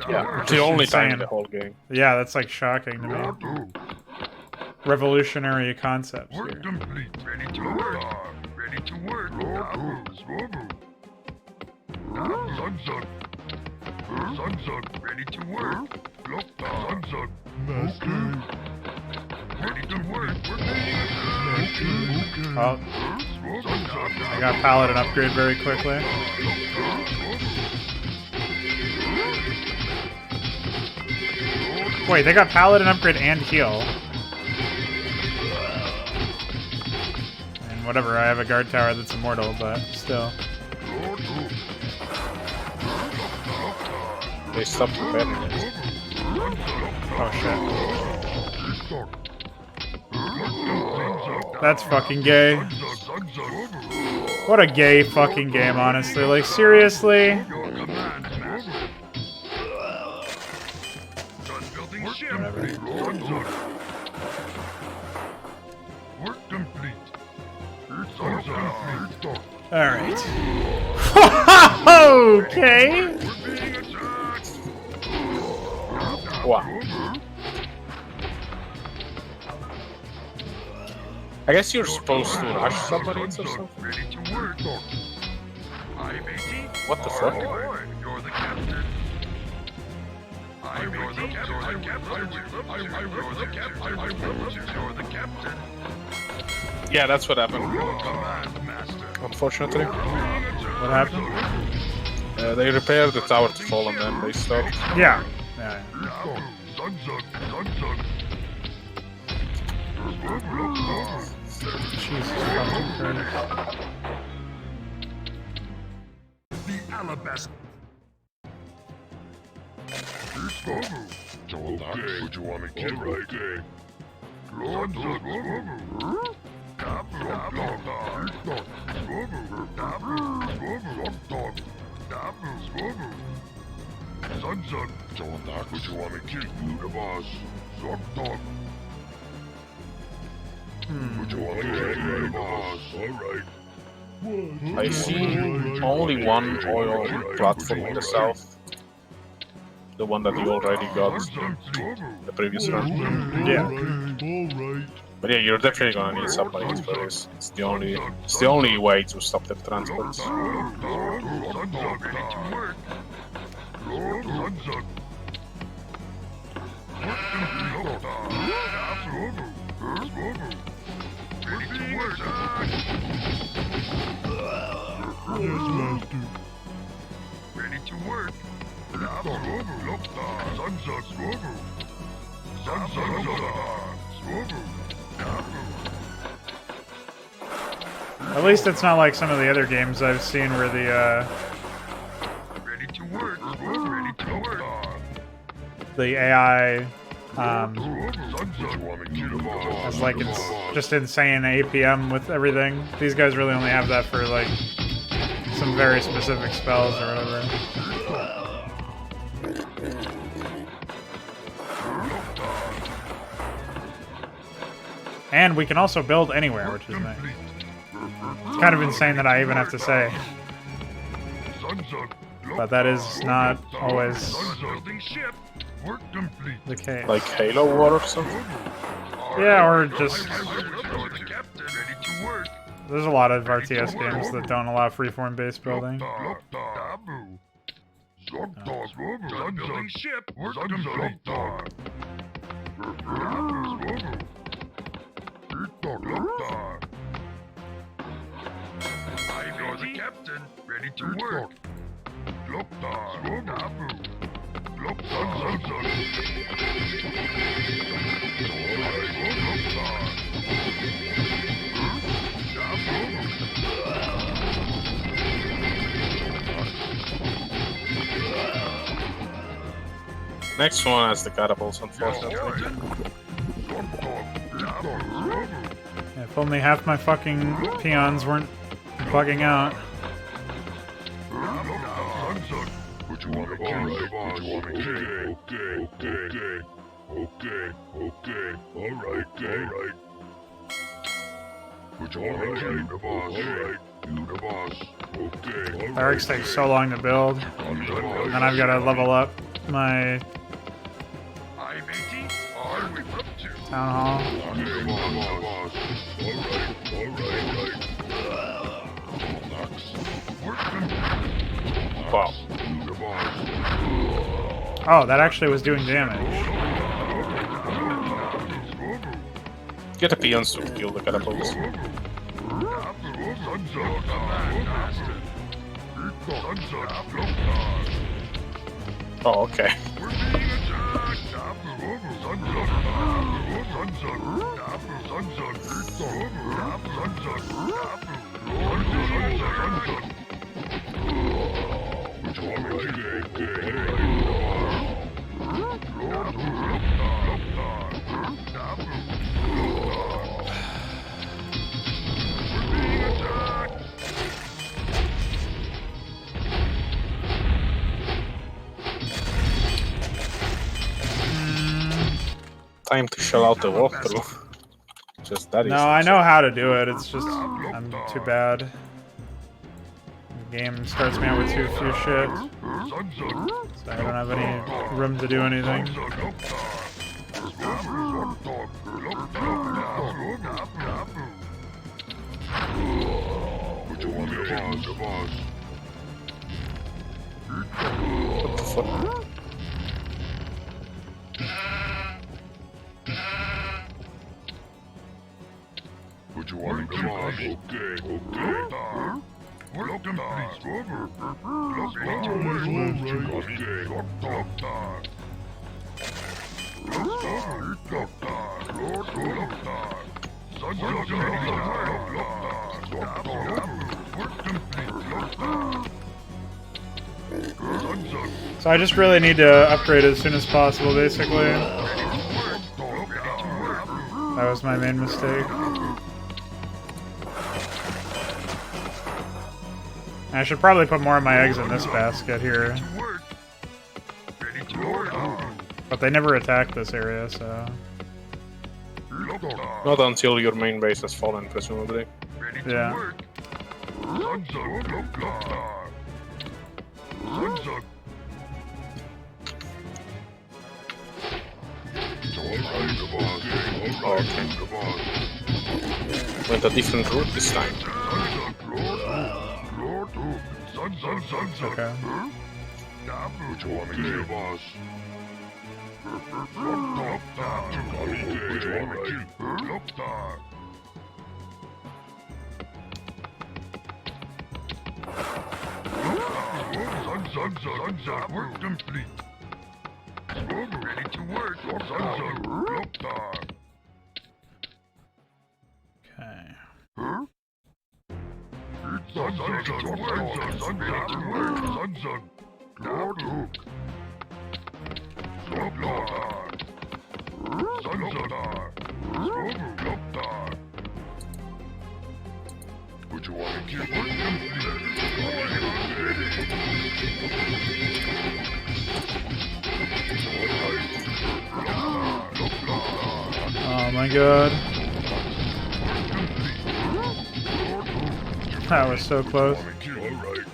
Yeah, it's the only time in insane. the whole game. Yeah, that's like shocking to me. Revolutionary concepts Work here. complete. Ready to work. Ready to work. Sunsun. Ready to work. Sunsun. Ready to work. Oh, I got Paladin upgrade very quickly. Wait, they got Paladin upgrade and heal. And whatever, I have a guard tower that's immortal, but still. They stopped repairing it. Oh shit. That's fucking gay. What a gay fucking game, honestly. Like, seriously? Whatever. Work complete. Alright. Okay. Wow. I guess you're supposed to rush submarines or something? Ready to work. I'm 18. What the fuck? You're the captain. I'm the captain. Yeah, that's what happened. Command master. Unfortunately. What happened? They repaired the tower to fall and then they stopped. Yeah. Jesus fucking Christ. The alabaster. Okay, what you want to get right there? What you want to kill you, the boss? What you want to kill the boss? Alright. I see only one oil platform in the south. The one that you already got the previous run. Yeah. Alright. But yeah, you're definitely gonna need submarines for this. It's the only way to stop the transports. Yes, master. Ready to work. At least it's not like some of the other games I've seen where Ready to work. Ready to work. the AI has like just insane APM with everything. These guys really only have that for like some very specific spells or whatever. And we can also build anywhere, which is nice. It's kind of insane that I even have to say. But that is not always the case. Like Halo War or something? Yeah, or just... There's a lot of RTS games that don't allow freeform base building. Building ship. Work complete. I'm the captain. Ready to work. Next one has the catapults, unfortunately. If only half my fucking peons weren't bugging out. What you want to kill the boss? What you want to kill? Okay. Alright. What you want to kill the boss? Alright. You the boss. Okay. Barracks takes so long to build. And then I've got to level up my I'm 18. Are we up to? town hall. Wow. Oh, that actually was doing damage. Get the peons to kill the catapults. Oh, okay. time to shell out the walkthrough. Just that No, I know how to do it. It's just I'm too bad. The game starts me out with too few shit, so I don't have any room to do anything. What the fuck? Would you want to boss? Okay. Welcome, please. Over. So I just really need to upgrade as soon as possible, basically. That was my main mistake. I should probably put more of my eggs in this basket here. But they never attack this area, so... Not until your main base has fallen, presumably. Yeah. Okay. Went a different route this time. Okay. Work complete. Ready to work. Would you want to keep Oh my god. That was so close. Work complete.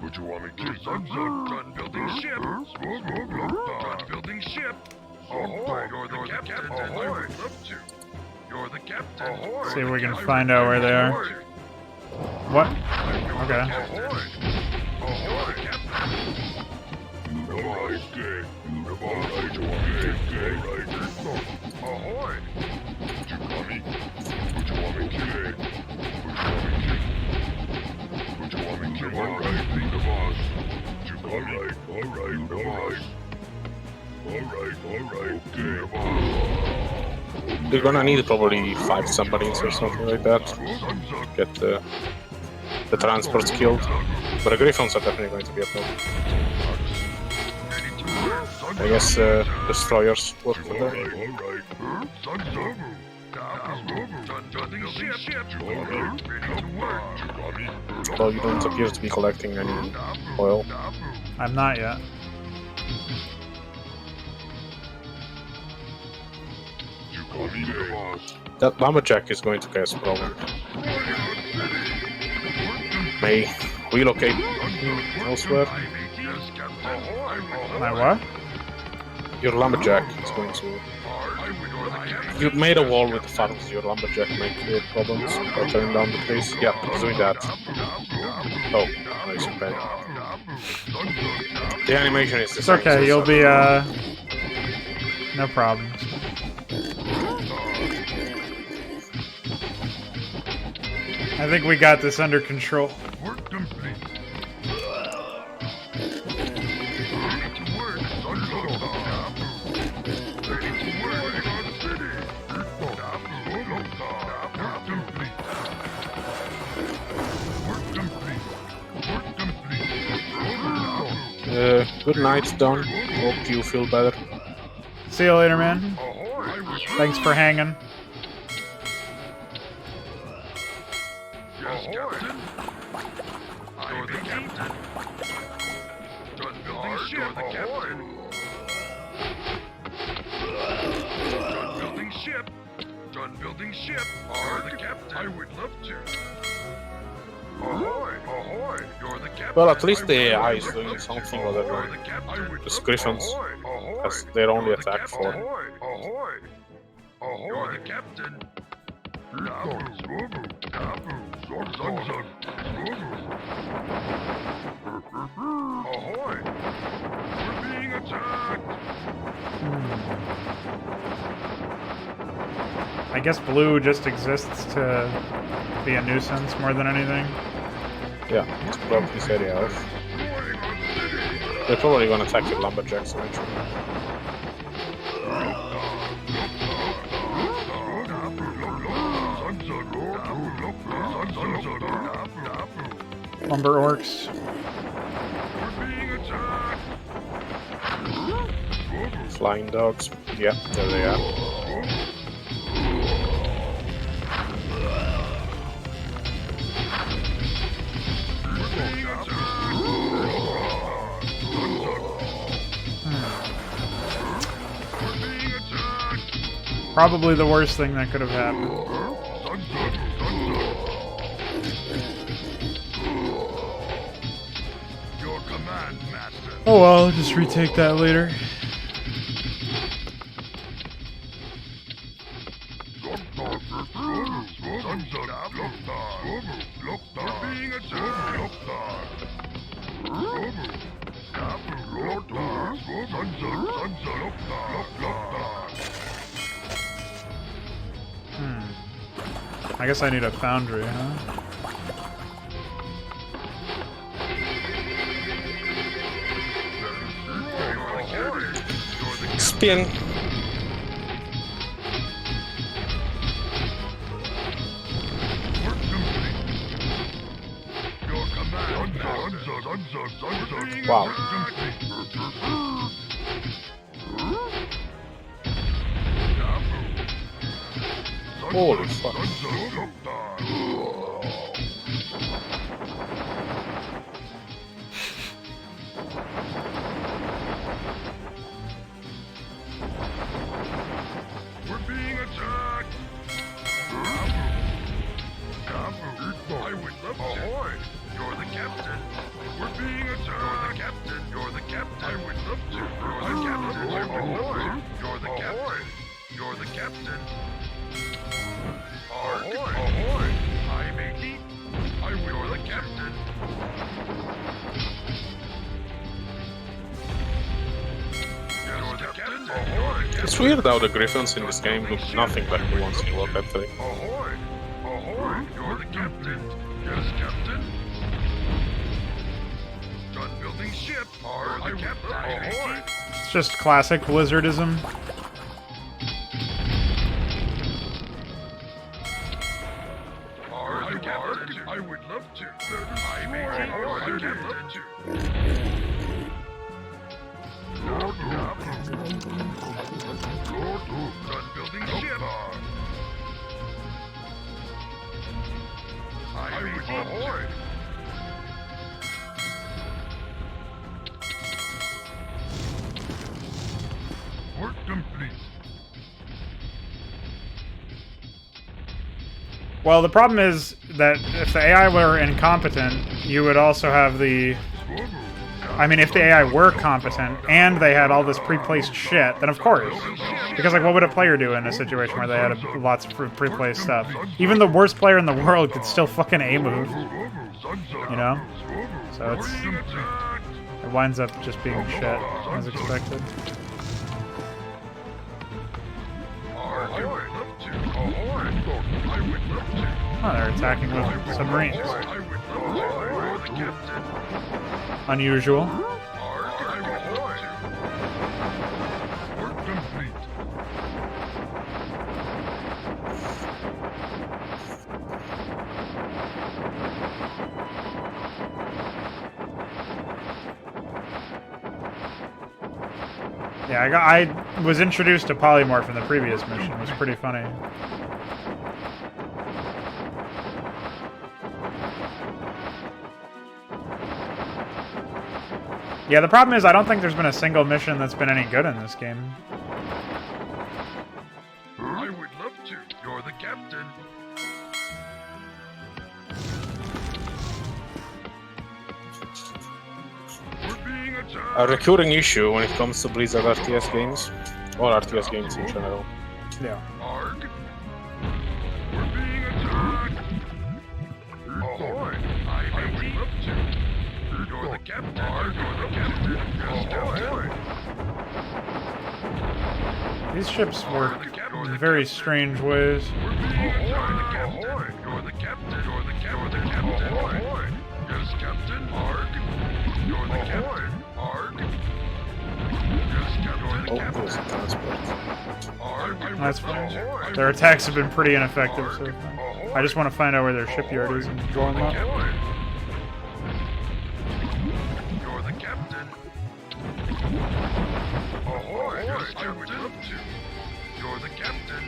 Would you want to kill done building ship? Done building ship. Ahoy! You're the captain. Ahoy! I would love to. You're the captain. Ahoy! See if we can find out where they are. What? Okay. Ahoy! Ahoy! Captain. Ahoy! You're gonna need probably 5 submarines or something like that. Get the transports killed. But the Griffons are definitely going to be a problem. I guess destroyers work for them. Well, you don't appear to be collecting any oil. I'm not yet. That lumberjack is going to cause a problem. May relocate elsewhere. My what? Your lumberjack is going to... You made a wall with the farms, your lumberjack may create problems by turning down the trees. Yeah, he's doing that. Oh, nice and bad. The animation is the It's same. okay, you'll be, no problems. I think we got this under control. Work complete. Good night, Don. Hope you feel better. See you later, man. Ahoy! Thanks for hanging. Yes, Captain. You're the captain. Done building ship. You're the captain. Done building ship. Done building ship. You're the captain. I would love to. Ahoy! Ahoy! You're the captain. Well, at least the AI is doing something other You're than the captain. the Griffins. Ahoy! Ahoy! That's their only You're the attack captain. for. Ahoy! Ahoy! Ahoy! You're the captain. Ahoy! We're being attacked! I guess blue just exists to be a nuisance more than anything. Yeah, it's block this area off. They're probably gonna attack the lumberjacks eventually. Lumber orcs. We're being attacked! Flying dogs. Yeah, there they are. Probably the worst thing that could have happened. Your command, Master. Oh well, I'll just retake that later. We're being attacked. I guess I need a foundry, huh? Spin. Wow. Holy fuck. We're being attacked! I would love to. Ahoy! You're the captain. We're being attacked. You're the captain. You're the captain. I would love to. You're the captain. I would love to. You're the captain. You're the captain. Ahoy! Ahoy! Hi, matey. I would. You're the captain. You're the captain. Ahoy! It's weird how the Griffins in this game look nothing like the ones in Warcraft 3. Ahoy! Ahoy! You're the captain. Yes, captain. Done building ship. You're the captain. Ahoy! It's just classic Blizzardism. You're the captain. I would love to. I may be the captain. Done building ship. I would ahoy! Work complete. Well, the problem is that if the AI were incompetent, you would also have the... I mean, if the AI were competent and they had all this pre-placed shit, then of course. Because, like, what would a player do in a situation where they had lots of pre-placed stuff? Even the worst player in the world could still fucking A-move. You know? So it's... It winds up just being shit, as expected. Oh, they're attacking with submarines. Unusual. Yeah, I was introduced to polymorph in the previous mission. It was pretty funny. Yeah, the problem is I don't think there's been a single mission that's been any good in this game. I would love to. You're the captain. We're being attacked. A recurring issue when it comes to Blizzard RTS games, or RTS games in general. Yeah. Arg. We're being attacked. Ahoy. I would love to. You're the captain. Arg, you're the captain. Yes, captain. These ships work in very strange ways. We're being attacked. You're the captain. You're the captain. Ahoy. Yes, captain. Arg. You're the captain. Arg. Yes, captain. Oh, there's a transport. Arg. That's fine. Their attacks have been pretty ineffective so far. I just want to find out where their shipyard is and draw them up. You're the captain. Ahoy! Yes, I would love to. You're the captain.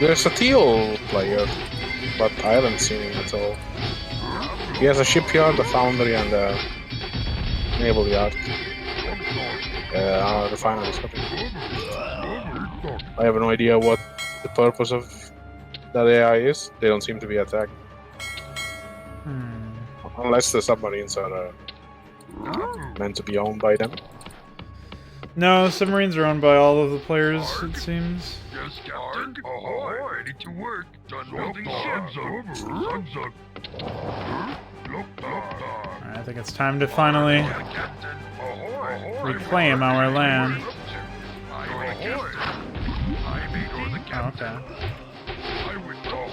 There's a teal player, but I haven't seen him at all. He has a shipyard, a foundry, and a naval yard. Refinery, sorry. I have no idea what the purpose of that AI is. They don't seem to be attacked. Unless the submarines are meant to be owned by them. No, submarines are owned by all of the players, it seems. Yes, captain. Ahoy! Ready to work. Done building ships. Sun's up. Alright, I think it's time to finally reclaim our land. Oh, okay. I would love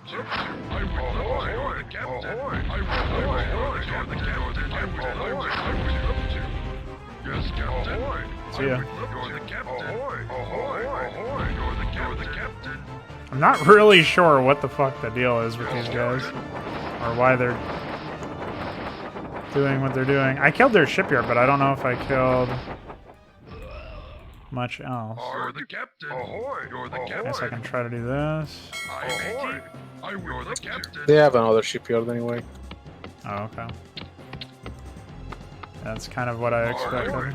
to. I would love to. You're the captain. You're the captain. I would love to. Yes, captain. See ya. You're the captain. You're the captain. I'm not really sure what the fuck the deal is with these guys. Or why they're doing what they're doing. I killed their shipyard, but I don't know if I killed much else. You're the captain. You're the captain. I guess I can try to do this. You're the captain. They have another shipyard anyway. Oh, okay. That's kind of what I expected.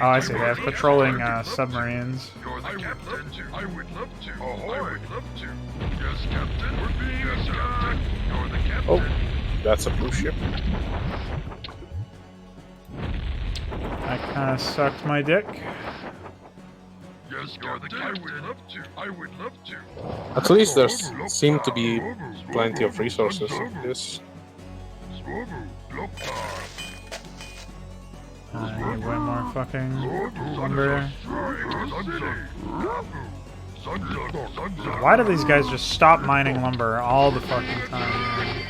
Oh, I see. They have patrolling submarines. You're the captain. I would love to. I would love to. Yes, captain. We're being attacked. You're the captain. Oh, that's a blue ship. I kind of sucked my dick. Yes, captain. I would love to. I would love to. At least there seem to be plenty of resources in this. I need way more fucking lumber. Why do these guys just stop mining lumber all the fucking time, man?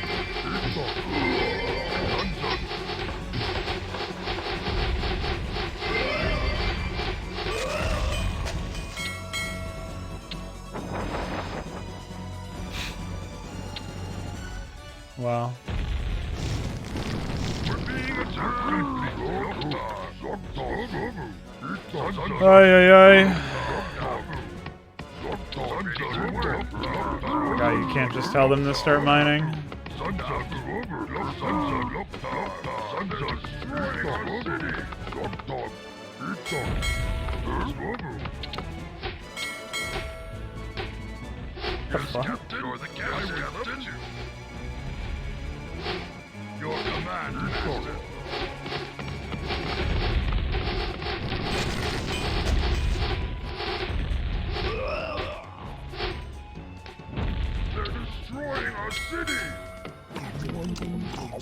Wow. Ay, ay, ay. God, you can't just tell them to start mining. The fuck? Your command, master. They're destroying our city.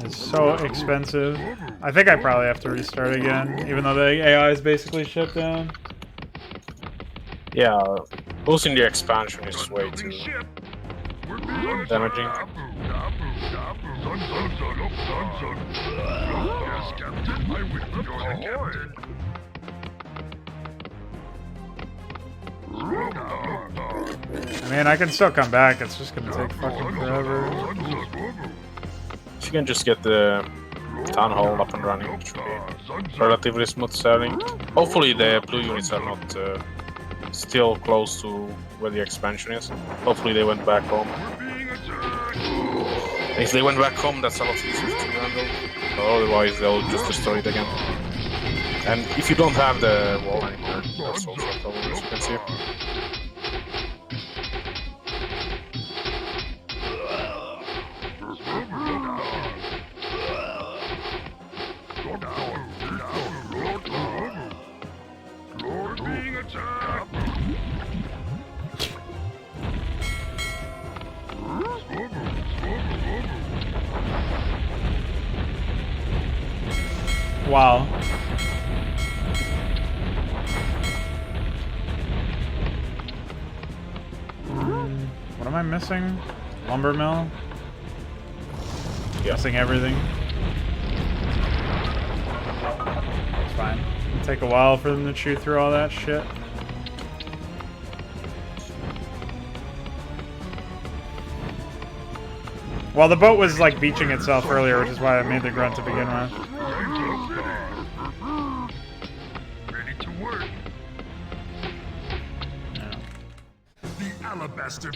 It's so expensive. I think I probably have to restart again, even though the AI is basically shut down. Yeah, losing the expansion is way too damaging. Yes, captain. I would love to, captain. I mean, I can still come back. It's just gonna take fucking forever. you can just get the town hall up and running, it should be relatively smooth sailing. Hopefully the blue units are not still close to where the expansion is. Hopefully they went back home. If they went back home, that's a lot easier to handle. Otherwise, they'll just destroy it again. And if you don't have the wall anymore, that's also a problem, as you can see. Wow. What am I missing? Lumber mill? Yeah. Missing everything. It's fine. It'll take a while for them to chew through all that shit. Well, the boat was like beaching itself earlier, which is why I made the grunt to begin with. Ready to work. Yeah. The alabaster.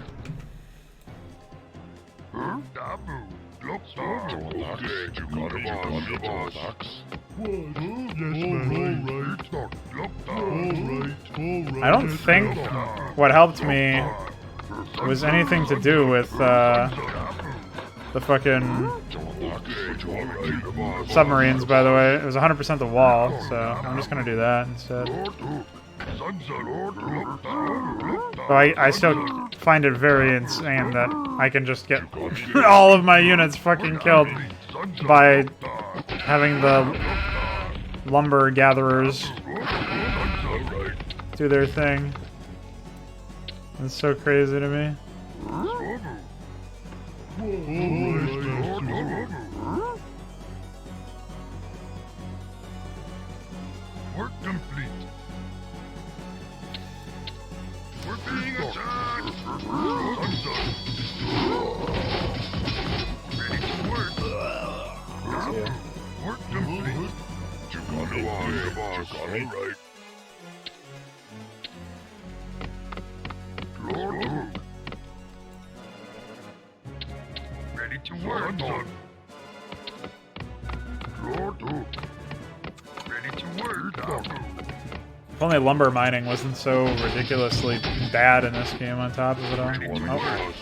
Dabu. Look, Okay, you got it on the boss. What? Alright. I don't think what helped me was anything to do with the fucking submarines, by the way. It was 100% the wall, so I'm just gonna do that instead. So I still find it very insane that I can just get all of my units fucking killed by having the lumber gatherers do their thing. It's so crazy to me. Work complete. We're being attacked. Ready to work. Work complete. You got it on the boss. Alright. Ready to work. Ready to work. If only lumber mining wasn't so ridiculously bad in this game on top of it all. Oh.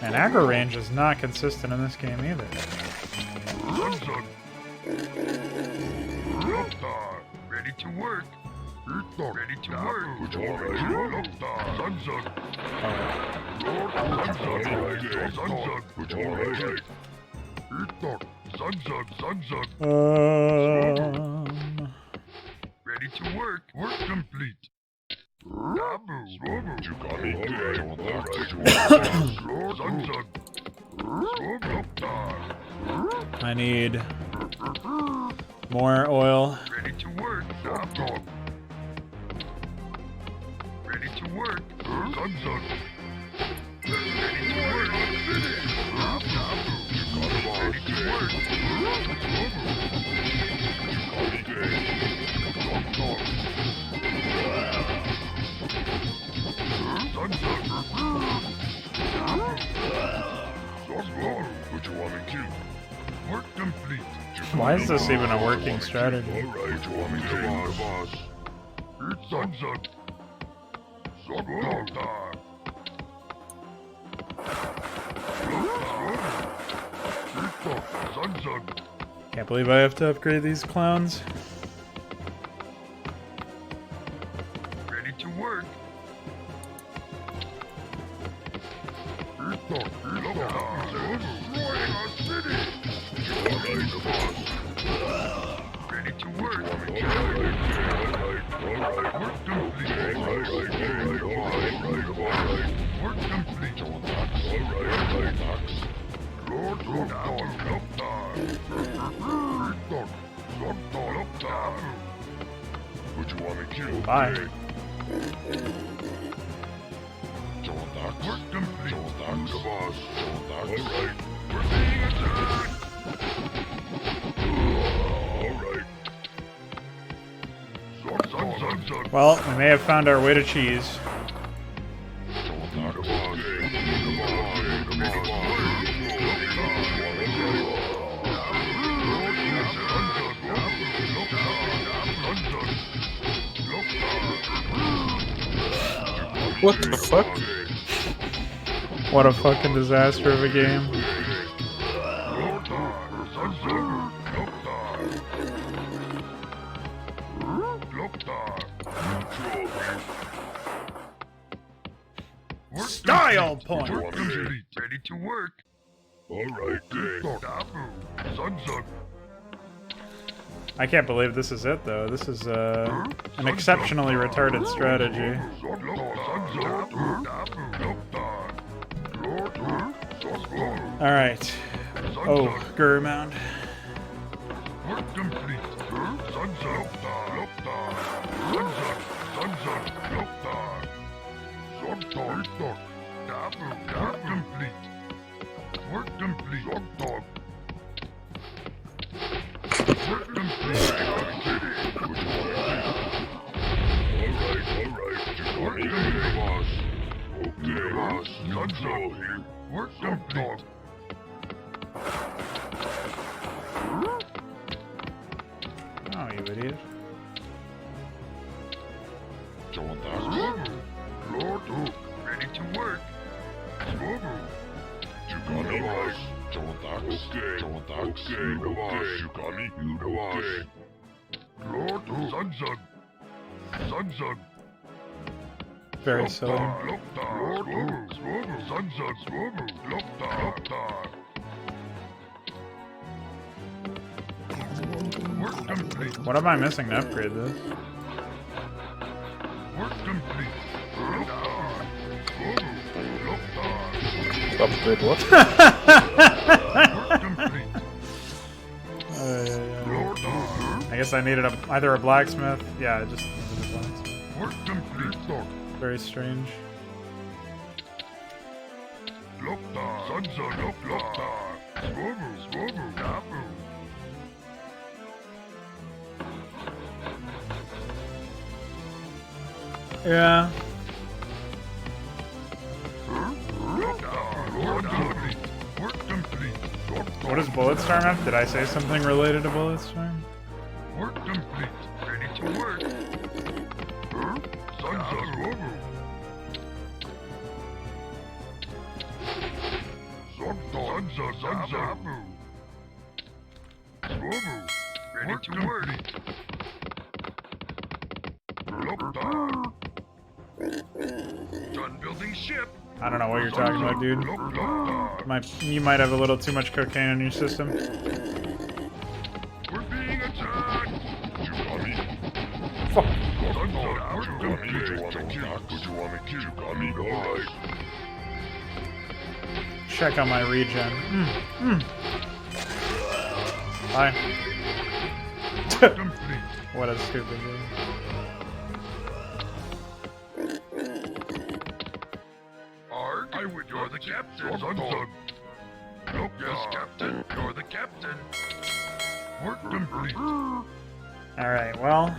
And aggro range is not consistent in this game either. Ready to work. Ready to work. Ready to work. Work complete. You got it. I need more oil. Ready to work. Ready to work. Ready to work. What you want me to? Work complete. Why is this even a working strategy? Alright, you want me to? Boss. Can't believe I have to upgrade these clowns. Ready to work. Ready to work. Work complete. Work complete. What you want me to? Bye. Work complete. Alright. We're being attacked. Alright. Well, we may have found our way to cheese. What the fuck? What a fucking disaster of a game. Style point! Work complete. Ready to work. Alright, I can't believe this is it, though. This is an exceptionally retarded strategy. Alright. Oh, Guru Mound. Work complete. Work complete. Work complete. Work complete. Work complete. Oh, you idiot. Ready to work. Very silly. Work complete. What am I missing to upgrade this? Work complete. Upgrade what? Work complete. I guess I needed either a blacksmith. Yeah, I just needed a blacksmith. Work complete. Very strange. Yeah. What does Bulletstorm have? Did I say something related to Bulletstorm? Work complete. Ready to work. Ready to work. Done building ship. I don't know what you're talking about, dude. You might have a little too much cocaine in your system. We're being attacked. Fuck. Check on my regen. Bye. What a stupid game. You're the captain. Yes, captain. You're the captain. Work complete. Alright, well, I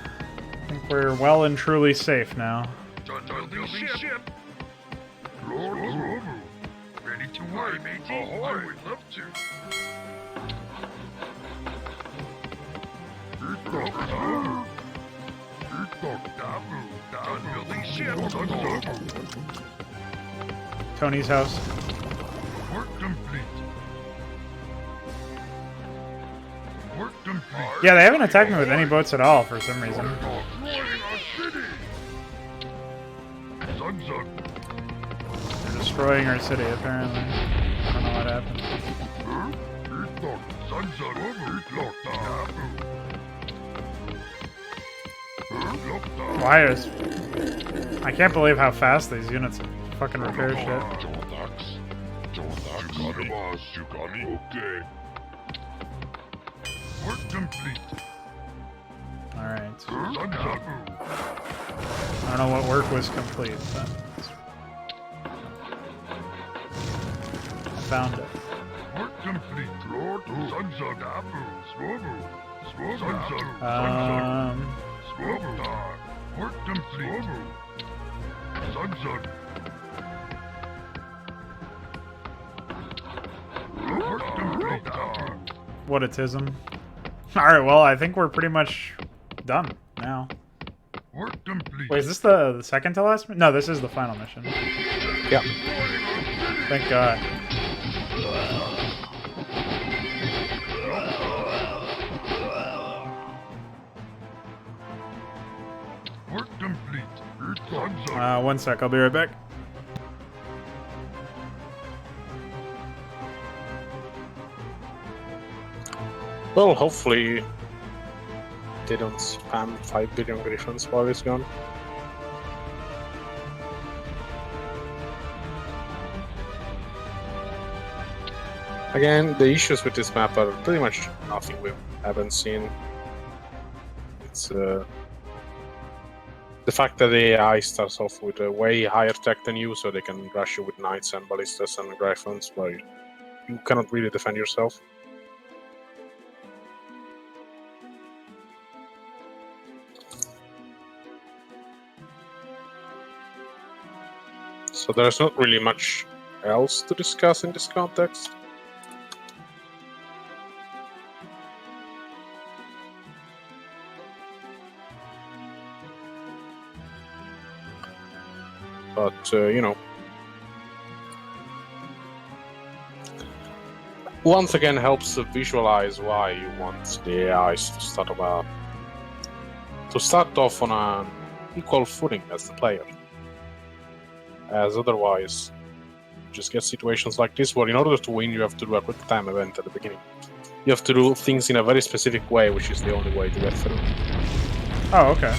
think we're well and truly safe now. Done building ship. Ready to work, matey. I would love to. Done building ship. Tony's house. Work complete. Work complete. Yeah, they haven't attacked me with any boats at all for some reason. They're destroying our city, apparently. I don't know what happened. Why is... I can't believe how fast these units fucking repair shit. Work complete. Alright. I don't know what work was complete, but... found it. Work complete. Sunzug Apu. Swobu. Swobu. Swobu. Work complete. Sunzug. Work complete. Apu. What a tism. Alright, well, I think we're pretty much done now. Work complete. Wait, is this the second to last? No, this is the final mission. Yeah. Thank God. Work complete. Sunzug. 1 sec, I'll be right back. Well, hopefully they don't spam 5 billion griffins while it's gone. Again, the issues with this map are pretty much nothing we haven't seen. It's the fact that the AI starts off with a way higher tech than you, so they can rush you with knights and ballistas and griffins, but you cannot really defend yourself. So there's not really much else to discuss in this context. But, you know, once again helps to visualize why you want the AIs to start off on an equal footing as the player. As otherwise, you just get situations like this where in order to win you have to do a quick time event at the beginning. You have to do things in a very specific way, which is the only way to get through. Oh, okay.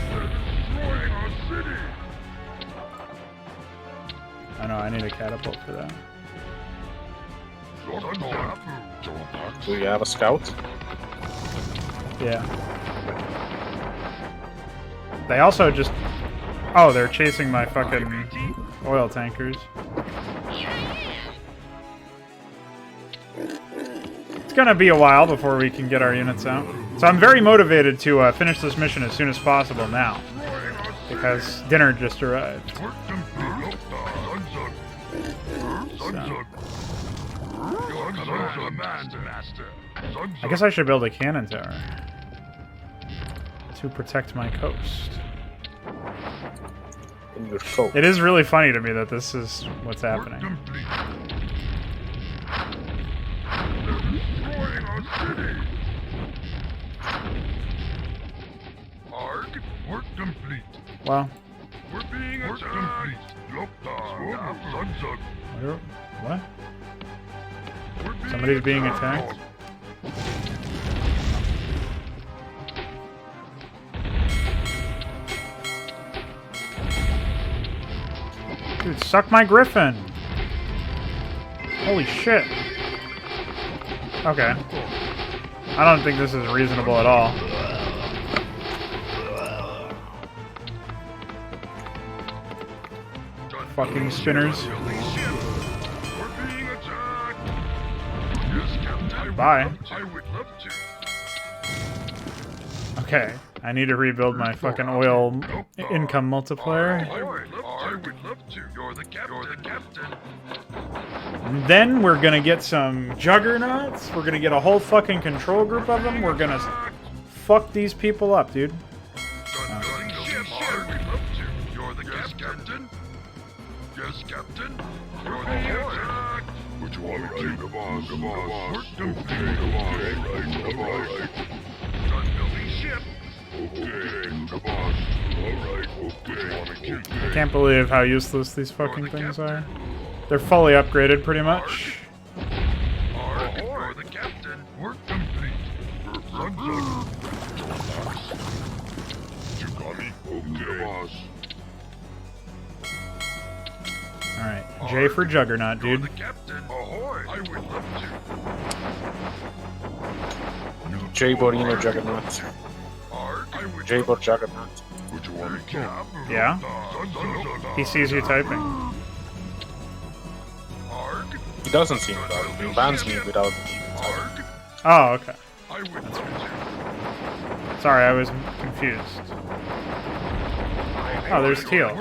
Destroying our city. I know, I need a catapult for that. Sunzug Apu. Do you have a scout? Yeah. They also just... Oh, they're chasing my fucking oil tankers. It's gonna be a while before we can get our units out. So I'm very motivated to finish this mission as soon as possible now. Because dinner just arrived. Work complete. Sunzug. Sunzug. Sunzug master. I guess I should build a cannon tower. To protect my coast. In your coat. It is really funny to me that this is what's happening. Complete. They're destroying our city. Arg, work complete. Well, We're being attacked. Complete. Loktar, Sunzug. what? We're Somebody's being attacked? Dude, suck my griffin! Holy shit. Okay. I don't think this is reasonable at all. Fucking spinners. We're being attacked. Yes, Captain. Bye. I would love to. Okay. I need to rebuild my fucking oil income multiplier. I would love to. You're the captain. And then we're gonna get some juggernauts. We're gonna get a whole fucking control group of them. We're gonna fuck these people up, dude. Building ship. I would love to. You're the captain. Yes, Captain. You're the attack. What you want me to do? Come on. Work complete. Right. Done building ship. Okay, come on. Alright, okay. I can't believe how useless these fucking things are. They're fully upgraded, pretty much. Arg, you're the captain. Work complete. Sunzug. You got me? Okay, boss. Alright, J for Juggernaut, You're dude. the captain. Ahoy. I would love to. J-Borino Juggernaut. Arg, I would J-Bor Juggernaut. What you want me to do? Yeah? He sees you typing. Arg, He doesn't seem without it. He bans me without me. Oh, okay. I would love to. Sorry, I was confused. Oh, there's Teal.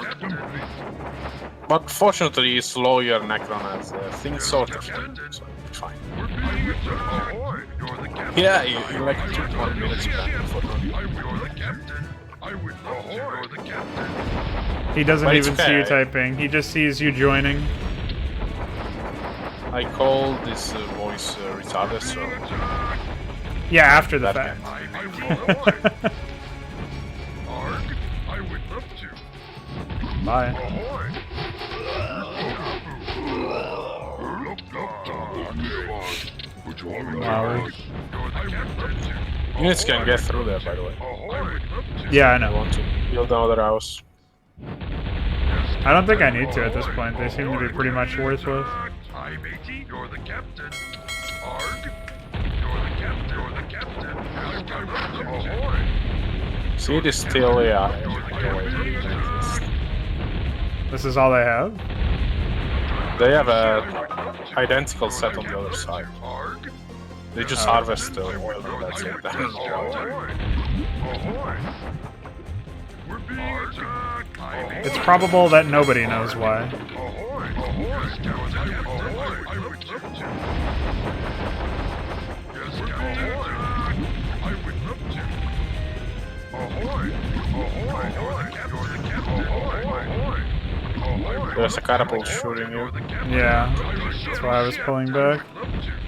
But fortunately, his lawyer Necron has things sorted, so fine. We're being attacked. Ahoy! You're the captain. Yeah, he like took 1 minute to ban for You're the captain. I would love to. You're the captain. He doesn't But it's even see you fair. typing. He just sees you joining. I call this voice retarded, so Yeah, after the That fact. I will ahoy. Arg, I would love to. Bye. Ahoy! Flowers. units can get through there, by the way. Yeah, I I know. want to build another house. I don't think I need to at this point. They seem to be pretty much worthless. Hi, matey. You're the captain. Arg. You're the captain. You're the captain. Ahoy. See, it is still AI. This is all they have? They have a identical set on the other side. Arg. They just harvest the oil and that's it. Ahoy. Ahoy. We're being attacked. Hi, matey. It's probable that nobody knows why. Ahoy. Ahoy. Ahoy. I would love to. Yes, Captain. I would love to. Ahoy. Ahoy. You're the captain. You're the captain. Ahoy. Ahoy. Ahoy. There's a catapult shooting you. Yeah, that's why I was pulling back.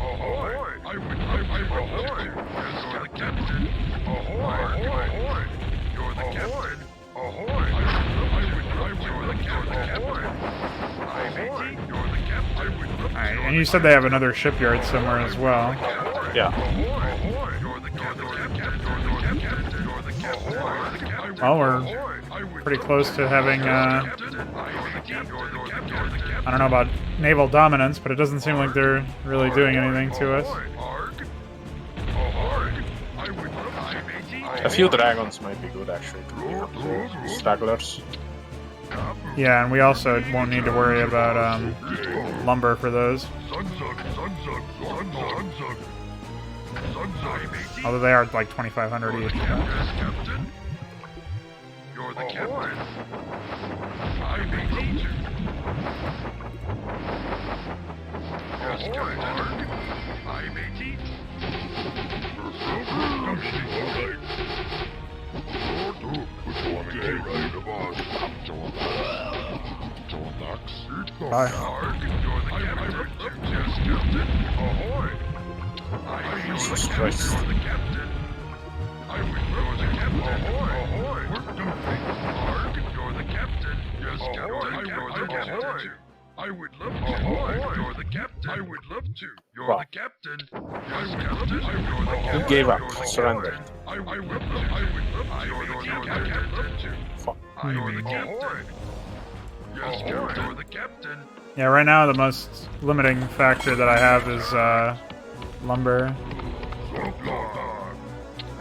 Ahoy. I would ahoy. Yes, you're the captain. Ahoy. Ahoy. You're the captain. Ahoy. You're the captain. Hi, matey. You're the captain. I would love to. Alright, and you said they have another shipyard somewhere as well. Yeah. Ahoy. You're the captain. You're the captain. You're the captain. Well, we're pretty close to having, I don't know about naval dominance, but it doesn't seem like they're really doing anything to us. A few dragons might be good actually to clean up the stragglers. Yeah, and we also won't need to worry about lumber for those. Although they are like 2,500 each. You're the captain. I may teach you. Yes, Captain. I may teach. Bye. You're the captain. Yes, Captain. Ahoy. I may Jesus teach. Christ. You're the captain. I would love the captain. Ahoy. Work complete. Arg, you're the captain. Yes, Captain. You're the captain. I would love to. Ahoy. You're the captain. I would love to. You're Wow. the captain. Yes, Captain. You're the captain. You gave up, surrendered. I would love to. I would love to. You're the captain. Fuck. You're the captain. Yes, Captain. You're the captain. Yeah, right now the most limiting factor that I have is lumber.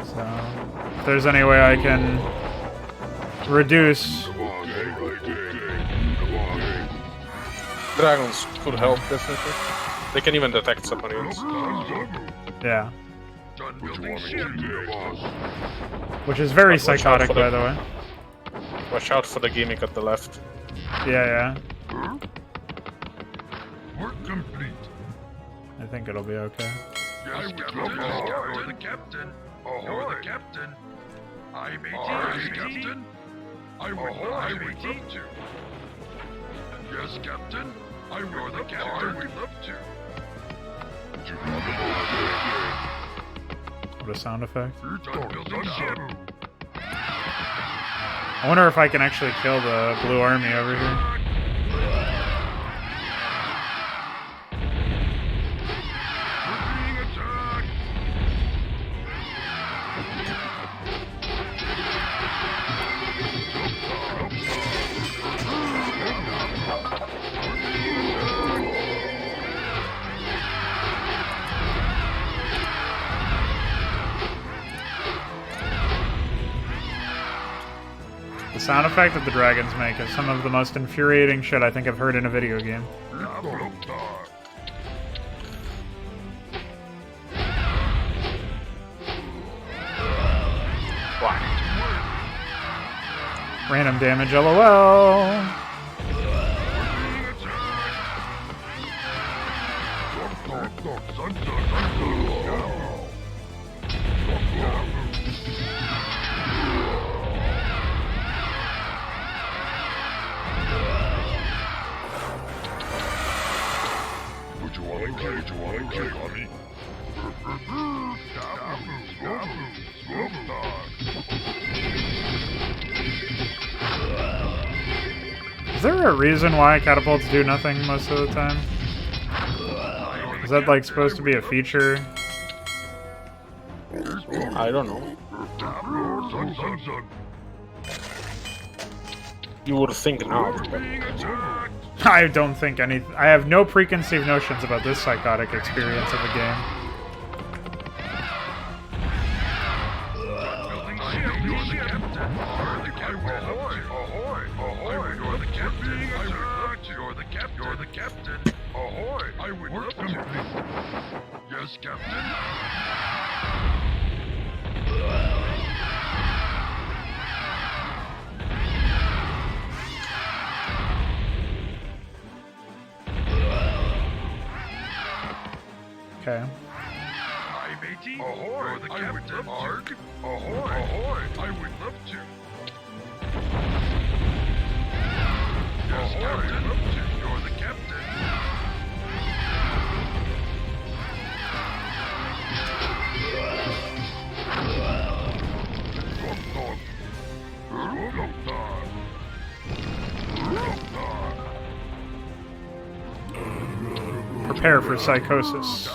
So if there's any way I can reduce. Dragons could help definitely. They can even detect submarines. Yeah. Done building ship. Which is very Watch out psychotic, for the- by the way. Watch out for the gimmick at the left. Yeah, Work complete. I think it'll be okay. Yes, Captain. You're the captain. You're the captain. I may teach. Captain. I may teach you. Yes, Captain. I would the captain. I would love to. What a sound effect. Done building ship. I wonder if I can actually kill the blue army over here. We're being attacked. The sound effect that the dragons make is some of the most infuriating shit I think I've heard in a video game. Random damage, LOL. Would you want to kill me? Is there a reason why catapults do nothing most of the time? Is that like supposed to be a feature? I don't know. You would think not, but I don't think any. I have no preconceived notions about this psychotic experience of a game. You're the captain. Ahoy! I would love to. Yes, Captain. Okay. Hi, matey. Ahoy! You're the captain. Arg. Ahoy! Ahoy! I would love to. Yes, Captain. You're the captain. Prepare for psychosis.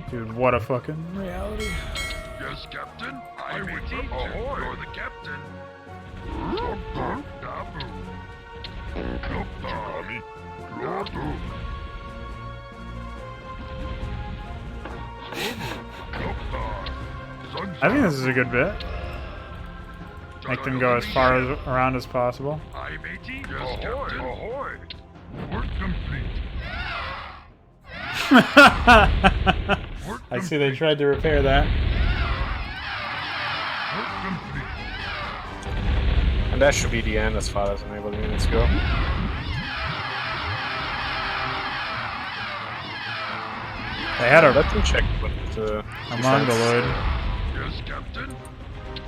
Dude, what a fucking reality. Yes, Captain. I would love to. You're the captain. I think this is a good bit. Make them go as far around as possible. Aye, matey. Yes, Captain. Ahoy. Work complete. I see they tried to repair that. Work complete. and that should be the end as far as enable units go. They had a Let me check what Mongoloid. Yes, Captain.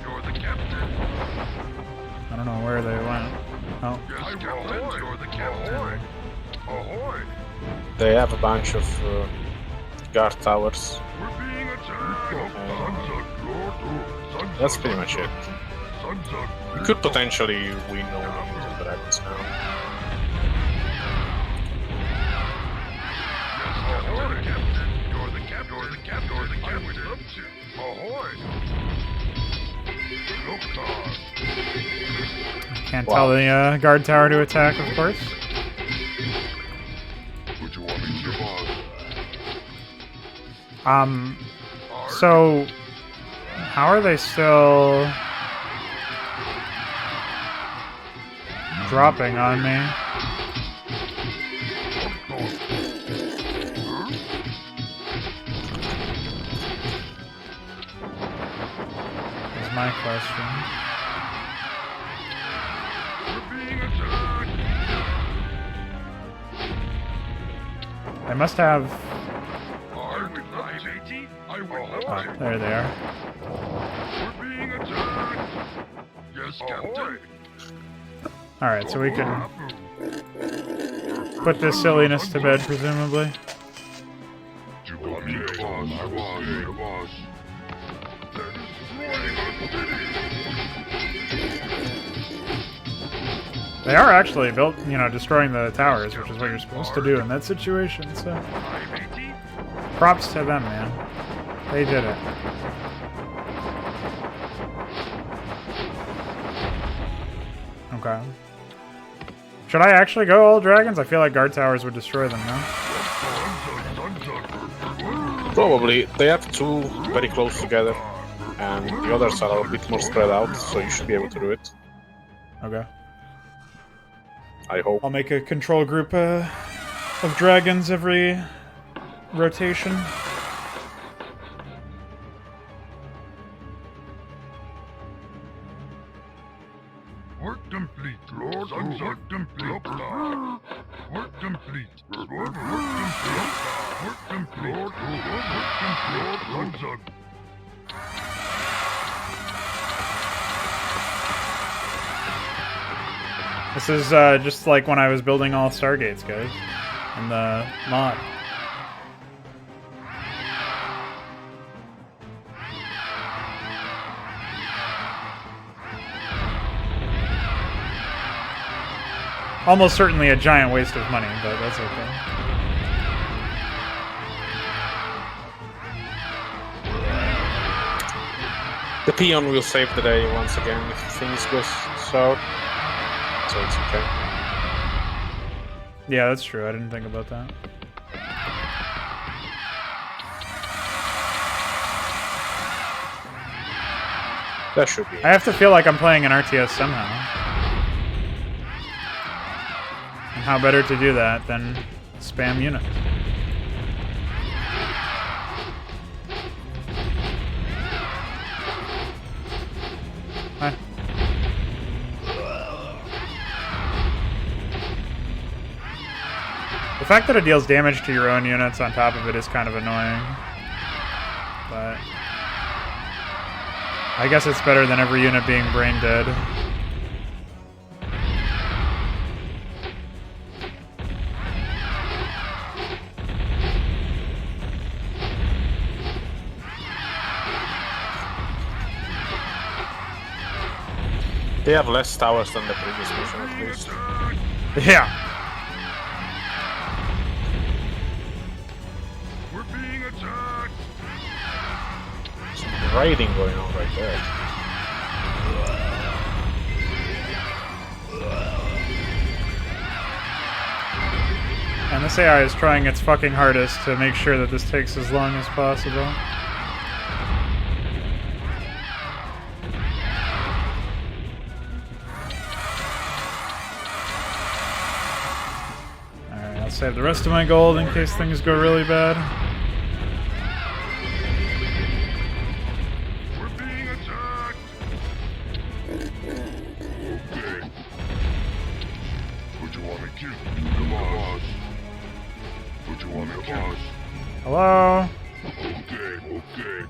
You're the captain. I don't know where they went. Oh. Yes, Captain. You're the captain. Ahoy! They have a bunch of guard towers. We're being attacked. That's pretty much it. We could potentially win all the dragons now. You're the captain. You're the captain. You're the captain. You're the captain. I would love to. Ahoy! Can't tell the guard tower to attack, of course. Would you want me to So how are they still dropping on me? Is my question. We're being attacked. They must have. I would love to. I would love Oh, to. there they are. We're being attacked. Yes, Captain. Alright, so we can put this silliness to bed, presumably. You want me to boss? I was. They're destroying our city. They are actually built, you know, destroying the towers, which is what you're supposed to do in that situation, so. Hi, matey. Props to them, man. They did it. Okay. Should I actually go all dragons? I feel like guard towers would destroy them, no? Probably. They have two very close together, and the others are a bit more spread out, so you should be able to do it. Okay. I hope. I'll make a control group of dragons every rotation. Work complete. Sons are complete. Work complete. Work complete. Work complete. Work complete. Sons are... This is just like when I was building all Stargates, guys, in the mod. Almost certainly a giant waste of money, but that's okay. The Peon will save the day once again if things go south, so it's okay. Yeah, that's true. I didn't think about that. That should be. I have to feel like I'm playing an RTS somehow. And how better to do that than spam units? Hi. The fact that it deals damage to your own units on top of it is kind of annoying. But I guess it's better than every unit being brain dead. They have less towers than the previous mission, at least. Yeah. We're being attacked. Some raiding going on right there. And this AI is trying its fucking hardest to make sure that this takes as long as possible. Alright, I'll save the rest of my gold in case things go really bad. We're being attacked. Okay. What you want me to kill? The boss. What you want me to kill? Hello? Okay, okay.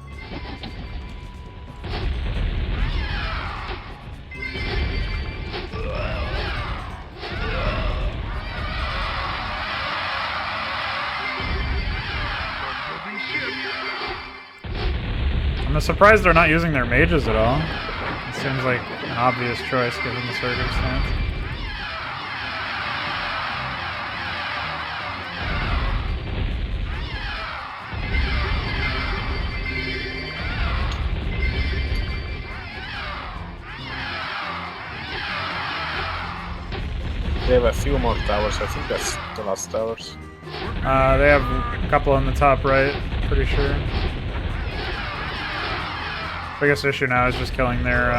I'm surprised they're not using their mages at all. It seems like an obvious choice given the circumstance. They have a few more towers. I think that's the last towers. They have a couple on the top right, pretty sure. Biggest issue now is just killing their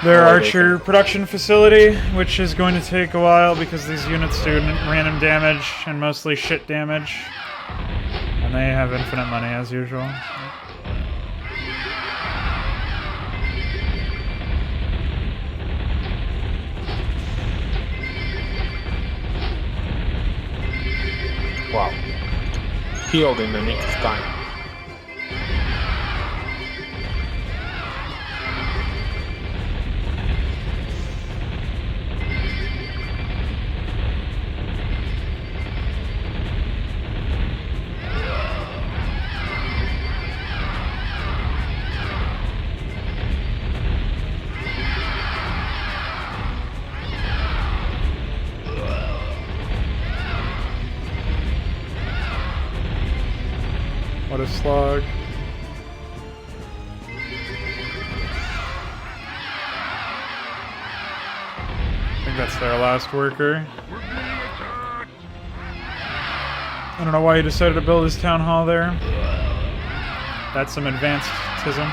archer production facility, which is going to take a while because these units do random damage and mostly shit damage. And they have infinite money as usual. Wow. Healed in the nick of time. What a slog. that's their last worker. We're being attacked. I don't know why he decided to build his town hall there. That's some advanceism.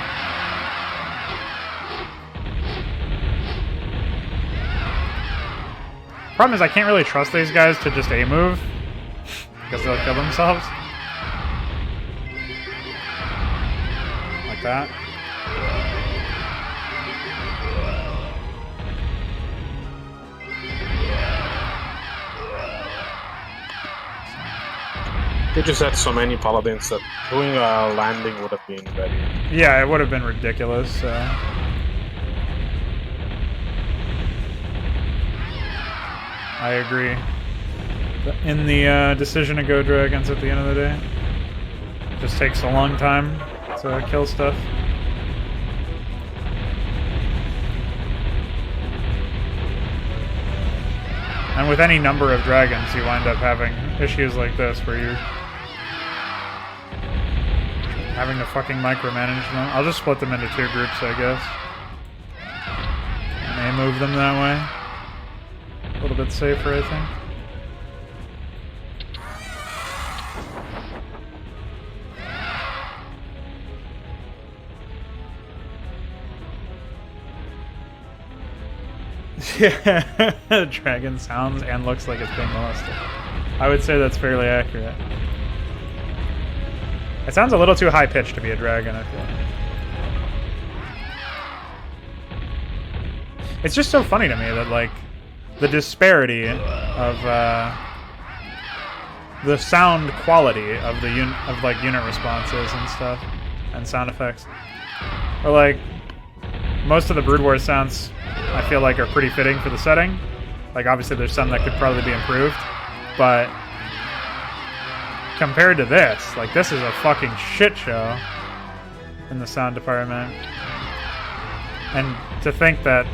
Problem is I can't really trust these guys to just A-move, because they'll kill themselves. Like that. They just had so many paladins that doing a landing would have been very... Yeah, it would have been ridiculous, so... I agree. In the decision to go dragons at the end of the day. Just takes a long time to kill stuff. And with any number of dragons, you wind up having issues like this where you're having to fucking micromanage them. I'll just split them into 2 groups, I guess. And move them that way. A little bit safer, I think. Yeah, dragon sounds and looks like it's being molested. I would say that's fairly accurate. It sounds a little too high-pitched to be a dragon, I feel like. It's just so funny to me that, like, the disparity of the sound quality of the unit responses and stuff and sound effects. Or like most of the Brood War sounds I feel like are pretty fitting for the setting. Like obviously there's some that could probably be improved, but compared to this, like this is a fucking shit show in the sound department. And to think that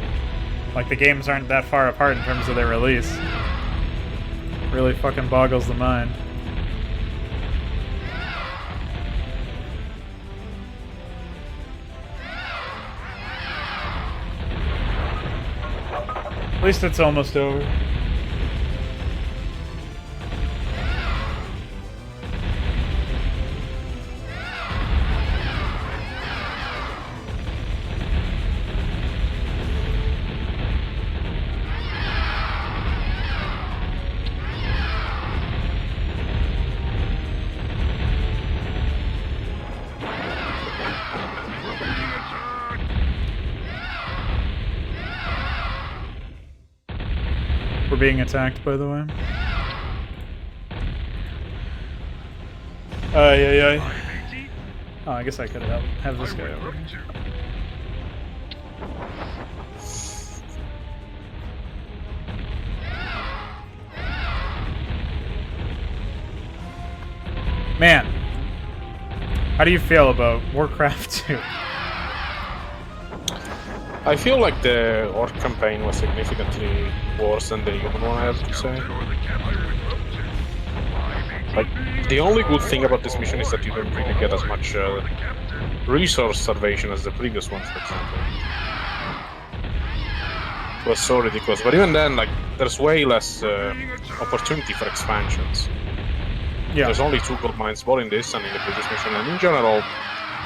like the games aren't that far apart in terms of their release really fucking boggles the mind. At least it's almost over. We're being attacked, by the way. Yeah. Oh, I guess I could have this guy over here. Man, how do you feel about Warcraft 2? I feel like the Orc campaign was significantly worse than the human one, I have to say. Like, the only good thing about this mission is that you don't really get as much resource starvation as the previous one, for example. It was so ridiculous, but even then, like, there's way less opportunity for expansions. Yeah. There's only 2 gold mines, both in this and in the previous mission, and in general,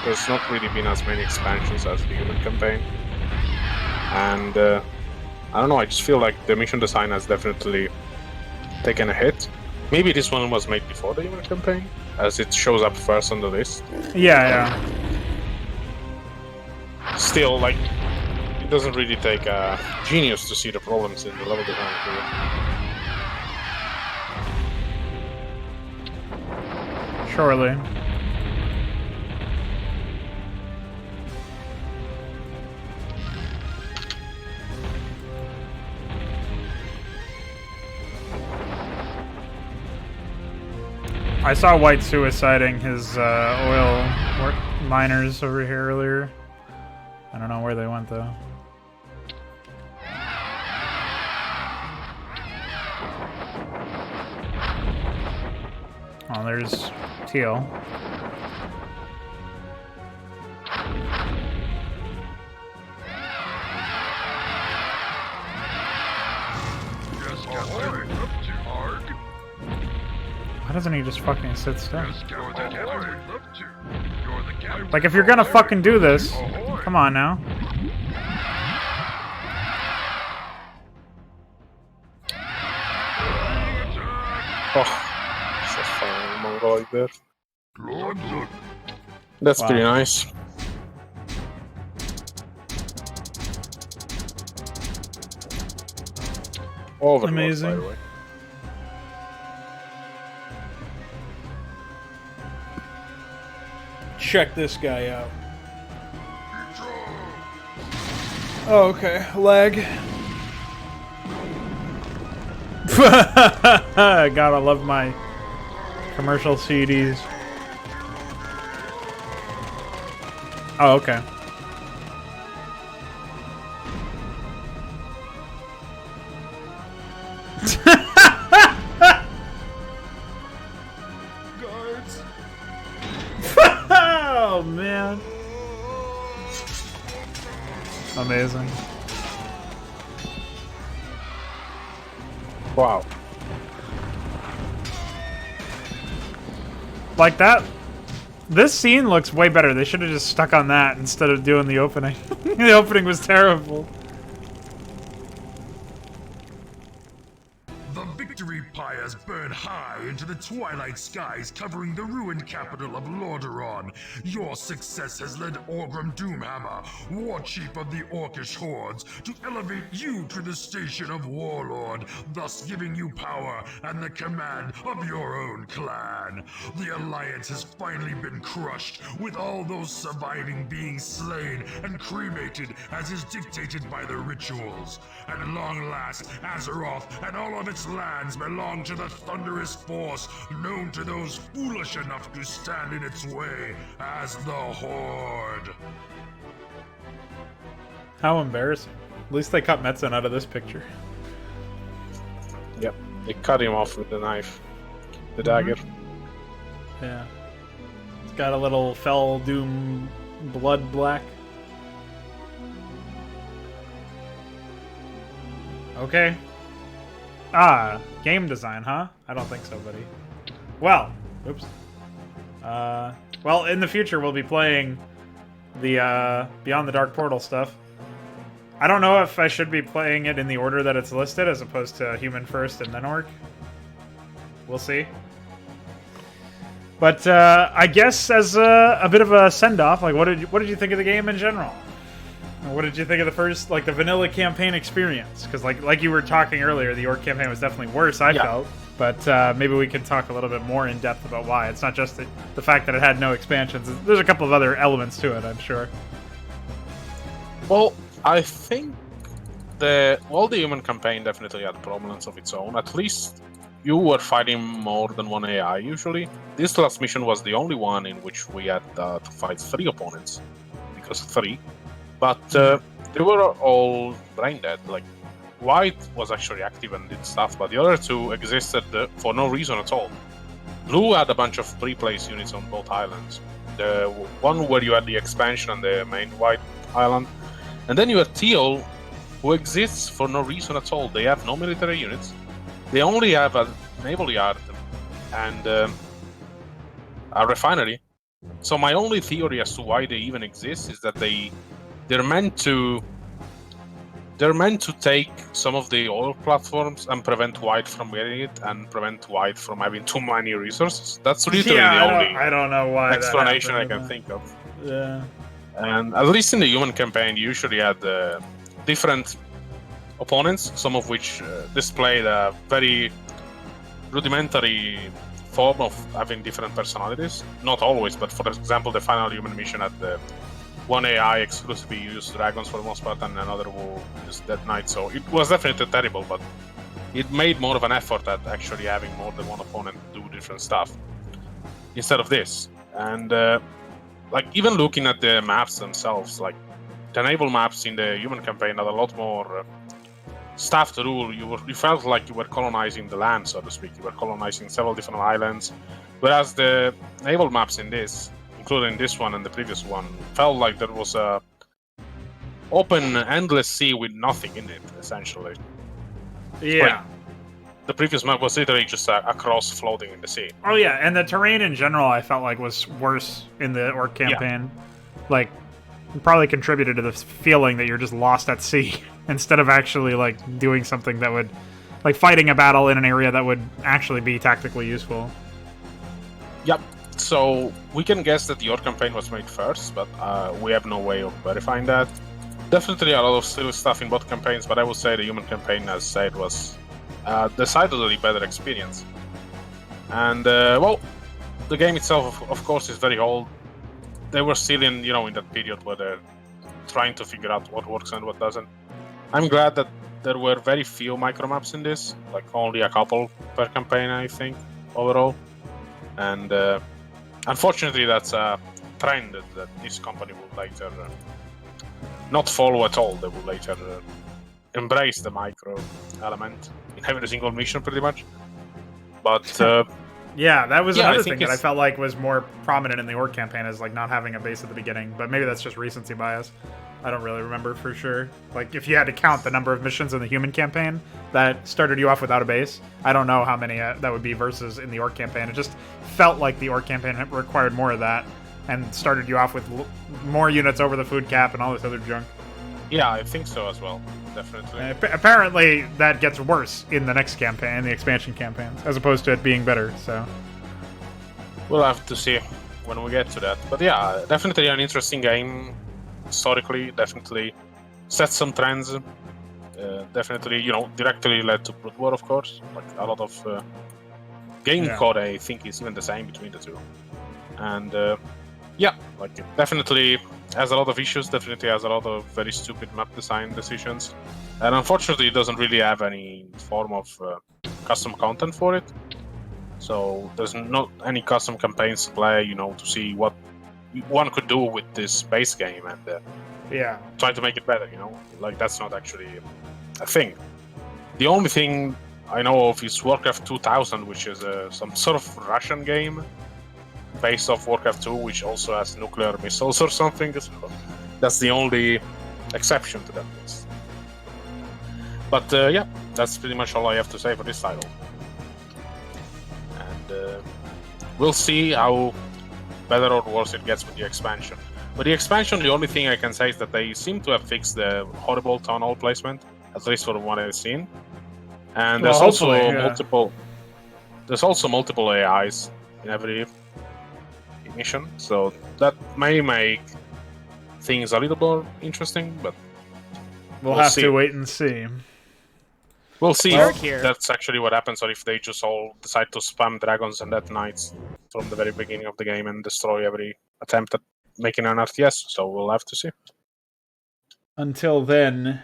there's not really been as many expansions as the human campaign. And I don't know, I just feel like the mission design has definitely taken a hit. Maybe this one was made before the human campaign, as it shows up first on the list. Yeah. Still, like, it doesn't really take a genius to see the problems in the level design here. Surely. I saw White suiciding his oil miners over here earlier. I don't know where they went though. Oh, there's Teal. doesn't he just fucking sit still? Yes, Captain, I would love to. You're the captain. Like, if you're gonna fucking do this, come on now. Oh, it's a fine Mongoloid there. Look. That's Wow. pretty nice. Overlord, Amazing. by the way. Check this guy out. Oh, okay. Lag. Gotta love my commercial CDs. Oh, okay. Guards! Oh, man. Amazing. Wow. Like that. This scene looks way better. They should have just stuck on that instead of doing the opening. The opening was terrible. The victory pyres burn high into the twilight skies covering the ruined capital of Lordaeron. Your success has led Orgrim Doomhammer, war chief of the Orcish hordes, to elevate you to the station of warlord, thus giving you power and the command of your own clan. The Alliance has finally been crushed, with all those surviving being slain and cremated as is dictated by the rituals. At long last, Azeroth and all of its lands belong to the thunderous force known to those foolish enough to stand in its way as the Horde. How embarrassing. At least they cut Metzen out of this picture. Yep. They cut him off with the knife. The dagger. Yeah. It's got a little Fell Doom blood black. Okay. Ah, game design, huh? I don't think so, buddy. Well, oops. Well, in the future we'll be playing the Beyond the Dark Portal stuff. I don't know if I should be playing it in the order that it's listed, as opposed to human first and then orc. We'll see. But I guess as a bit of a send-off, like what did you think of the game in general? What did you think of the first, like, the vanilla campaign experience? Because like you were talking earlier, the orc campaign was definitely worse, I felt. But maybe we could talk a little bit more in depth about why. It's not just the fact that it had no expansions. There's a couple of other elements to it, I'm sure. Well, I think the human campaign definitely had prominence of its own. At least you were fighting more than one AI usually. This last mission was the only one in which we had to fight 3 opponents, because 3. But they were all brain dead. Like, White was actually active and did stuff, but the other 2 existed for no reason at all. Blue had a bunch of pre-placed units on both islands. The one where you had the expansion on the main White island, and then you had Teal, who exists for no reason at all. They have no military units. They only have a naval yard and a refinery. So my only theory as to why they even exist is that they're meant to take some of the oil platforms and prevent White from getting it, and prevent White from having too many resources. That's literally the only I don't know why explanation that I happened, can think of. Yeah. And at least in the human campaign, you usually had different opponents, some of which displayed a very rudimentary form of having different personalities. Not always, but for example, the final human mission had the one AI exclusively used dragons for the most part, and another who used Dead Knight. So it was definitely terrible, but it made more of an effort at actually having more than one opponent do different stuff instead of this. And like, even looking at the maps themselves, like the naval maps in the human campaign had a lot more stuff to do. You felt like you were colonizing the land, so to speak. You were colonizing several different islands, whereas the naval maps in this, including this one and the previous one, felt like there was a open, endless sea with nothing in it, essentially. Yeah. the previous map was literally just a cross floating in the sea. Oh yeah, and the terrain in general I felt like was worse in the Orc campaign. Like, probably contributed to the feeling that you're just lost at sea instead of actually like doing something that would, like fighting a battle in an area that would actually be tactically useful. Yep. So we can guess that the Orc campaign was made first, but we have no way of verifying that. Definitely a lot of silly stuff in both campaigns, but I would say the human campaign, as said, was decidedly better experience. And well, the game itself, of course, is very old. They were still in that period where they're trying to figure out what works and what doesn't. I'm glad that there were very few micro maps in this, like only a couple per campaign, I think, overall. And unfortunately, that's a trend that this company will later not follow at all. They will later embrace the micro element in every single mission, pretty much. But yeah, that was another thing that I it's- felt like was more prominent in the Orc campaign, is like not having a base at the beginning. But maybe that's just recency bias. I don't really remember for sure. Like, if you had to count the number of missions in the human campaign that started you off without a base, I don't know how many that would be versus in the Orc campaign. It just felt like the Orc campaign required more of that and started you off with more units over the food cap and all this other junk. yeah, I think so as well. Definitely. Apparently, that gets worse in the next campaign, the expansion campaigns, as opposed to it being better. So We'll have to see when we get to that. But yeah, definitely an interesting game. Historically, definitely set some trends. Definitely, directly led to Blood War, of course. Like a lot of game code, I think, is even the same between the two. And yeah, like it definitely has a lot of issues. Definitely has a lot of very stupid map design decisions. And unfortunately, it doesn't really have any form of custom content for it. So there's not any custom campaigns to play, to see what one could do with this base game and yeah, try to make it better, Like, that's not actually a thing. The only thing I know of is Warcraft 2000, which is some sort of Russian game based off Warcraft 2, which also has nuclear missiles or something. So that's the only exception to that list. But yeah, that's pretty much all I have to say for this title. And we'll see how better or worse it gets with the expansion. With the expansion, the only thing I can say is that they seem to have fixed the horrible town hall placement, at least for what I've seen. And there's also multiple. There's also multiple AIs in every mission, so that may make things a little more interesting. But we'll have to wait and see. We'll see Eric if here. that's actually what happens, or if they just all decide to spam dragons and death knights from the very beginning of the game and destroy every attempt at making an RTS. So we'll have to see. Until then,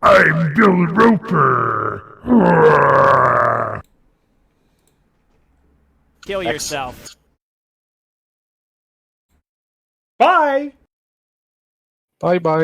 I'm Bill Roper. Kill yourself. bye! Bye bye.